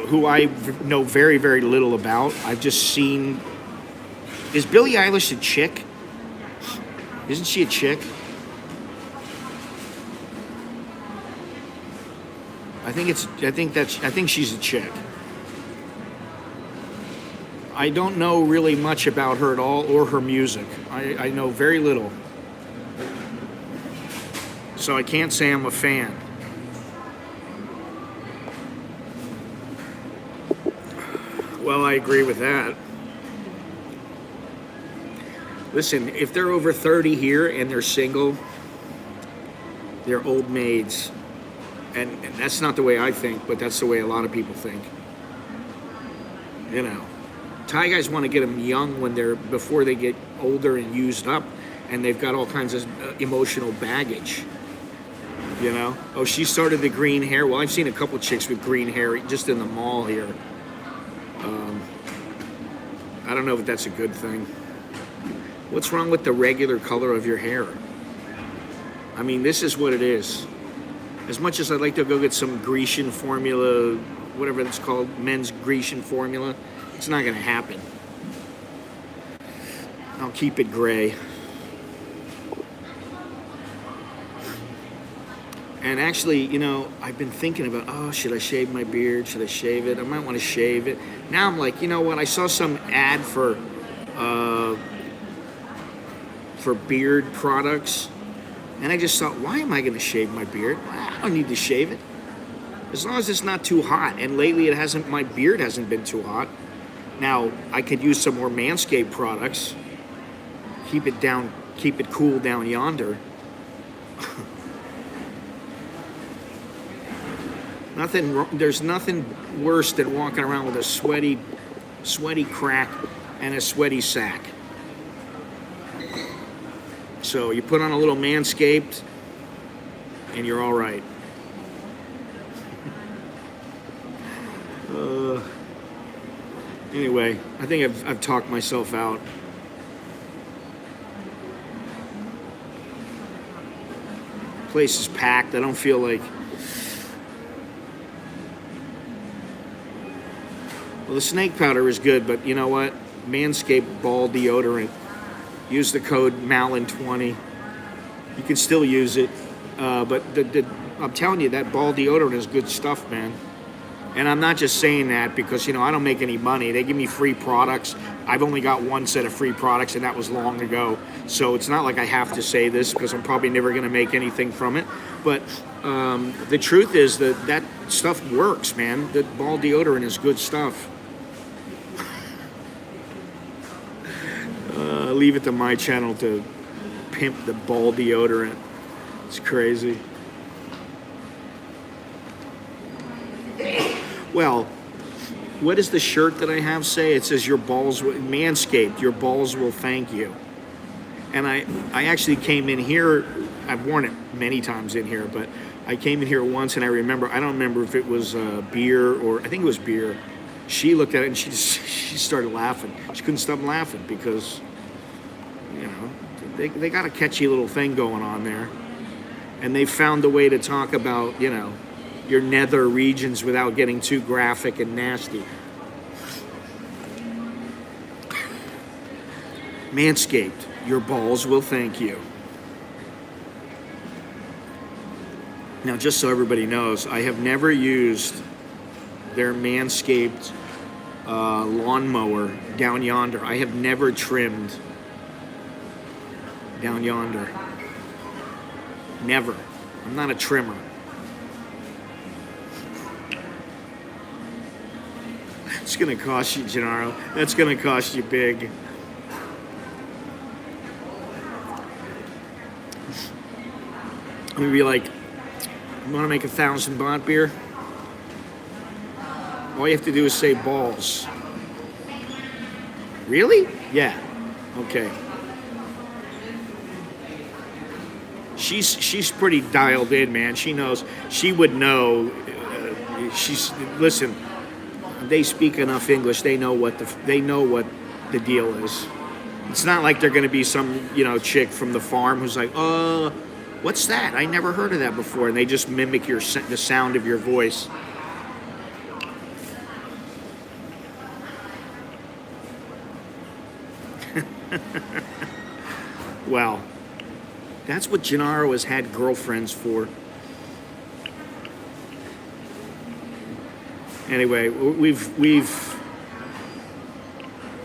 who I know very, very little about. I've just seen. Is Billie Eilish a chick? Isn't she a chick? I think she's a chick. I don't know really much about her at all or her music. I know very little. So I can't say I'm a fan. Well, I agree with that. Listen, if they're over 30 here and they're single, they're old maids. And that's not the way I think, but that's the way a lot of people think. Thai guys want to get them young before they get older and used up, and they've got all kinds of emotional baggage. Oh, she started the green hair. Well, I've seen a couple chicks with green hair just in the mall here. I don't know if that's a good thing. What's wrong with the regular color of your hair? I mean, this is what it is. As much as I'd like to go get some Grecian formula, whatever it's called, men's Grecian formula, it's not going to happen. I'll keep it gray. And actually, I've been thinking about, should I shave my beard? Should I shave it? I might want to shave it. Now I'm like, you know what? I saw some ad for beard products. And I just thought, why am I going to shave my beard? I don't need to shave it. As long as it's not too hot. And lately my beard hasn't been too hot. Now, I could use some more Manscaped products. Keep it cool down yonder. There's nothing worse than walking around with a sweaty crack and a sweaty sack. So you put on a little Manscaped and you're all right. Anyway, I think I've talked myself out. Place is packed. I don't feel like. Well, the snake powder is good, but you know what? Manscaped ball deodorant. Use the code Malin20. You can still use it, but I'm telling you, that ball deodorant is good stuff, man. And I'm not just saying that because, I don't make any money. They give me free products. I've only got one set of free products, and that was long ago. So it's not like I have to say this because I'm probably never going to make anything from it. But the truth is that stuff works, man. The ball deodorant is good stuff. Leave it to my channel to pimp the ball deodorant. It's crazy. Well, what does the shirt that I have say? It says your balls, Manscaped, your balls will thank you. And I actually came in here, I've worn it many times in here, but I came in here once and I don't remember if it was beer or, I think it was beer. She looked at it and she started laughing. She couldn't stop laughing because, they got a catchy little thing going on there. And they found a way to talk about, your nether regions without getting too graphic and nasty. Manscaped, your balls will thank you. Now, just so everybody knows, I have never used their Manscaped lawnmower down yonder. I have never trimmed down yonder. Never. I'm not a trimmer. It's going to cost you, Gennaro. That's going to cost you big. I'm going to be like, you want to make 1,000 baht beer? All you have to do is say balls. Really? Yeah. Okay. She's pretty dialed in, man. She knows. She would know. Listen. They speak enough English. They know what the deal is. It's not like they're going to be some chick from the farm who's like, what's that? I never heard of that before, and they just mimic the sound of your voice. Well, that's what Gennaro has had girlfriends for. Anyway, we've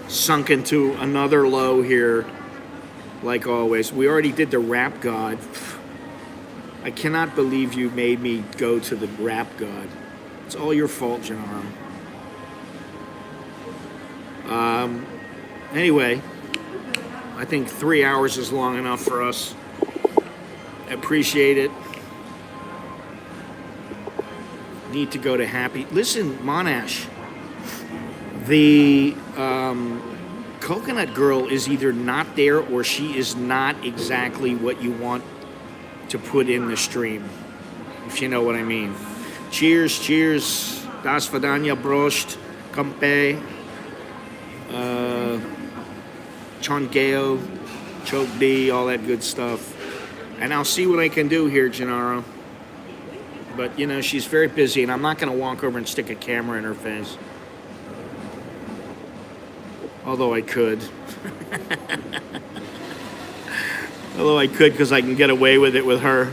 sunk into another low here, like always. We already did the rap god. I cannot believe you made me go to the rap god. It's all your fault, Gennaro. Anyway, I think 3 hours is long enough for us. I appreciate it. Need to go to happy. Listen, Monash, the coconut girl is either not there or she is not exactly what you want to put in the stream, if you know what I mean. Cheers, cheers. Das Vidania, Prost, Kampe, Chongeo, Chokdi, all that good stuff. And I'll see what I can do here, Gennaro. But, she's very busy, and I'm not going to walk over and stick a camera in her face. Although I could. Although I could, because I can get away with it with her.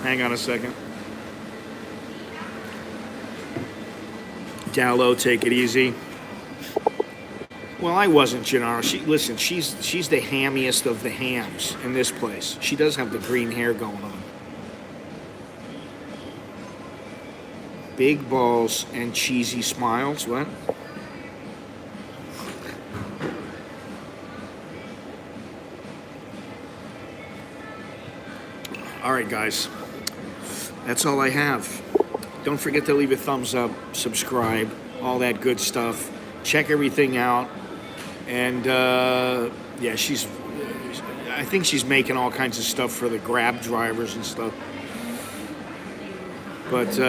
Hang on a second. Dallo, take it easy. Well, I wasn't, Gennaro. Listen, she's the hammiest of the hams in this place. She does have the green hair going on. Big balls and cheesy smiles. What? All right, guys. That's all I have. Don't forget to leave a thumbs up, subscribe, all that good stuff. Check everything out. And, yeah, I think she's making all kinds of stuff for the Grab drivers and stuff. But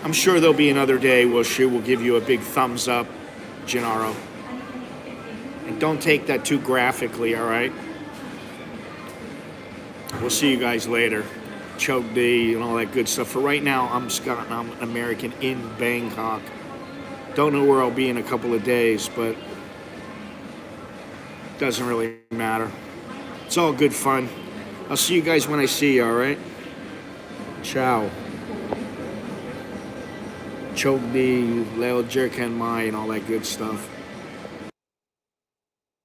I'm sure there'll be another day where she will give you a big thumbs up, Gennaro. And don't take that too graphically, all right? We'll see you guys later. Choke D and all that good stuff. For right now, I'm Scott and I'm an American in Bangkok. Don't know where I'll be in a couple of days, but doesn't really matter. It's all good fun. I'll see you guys when I see you, all right? Ciao. choke D, Leo Jerk and my, and all that good stuff.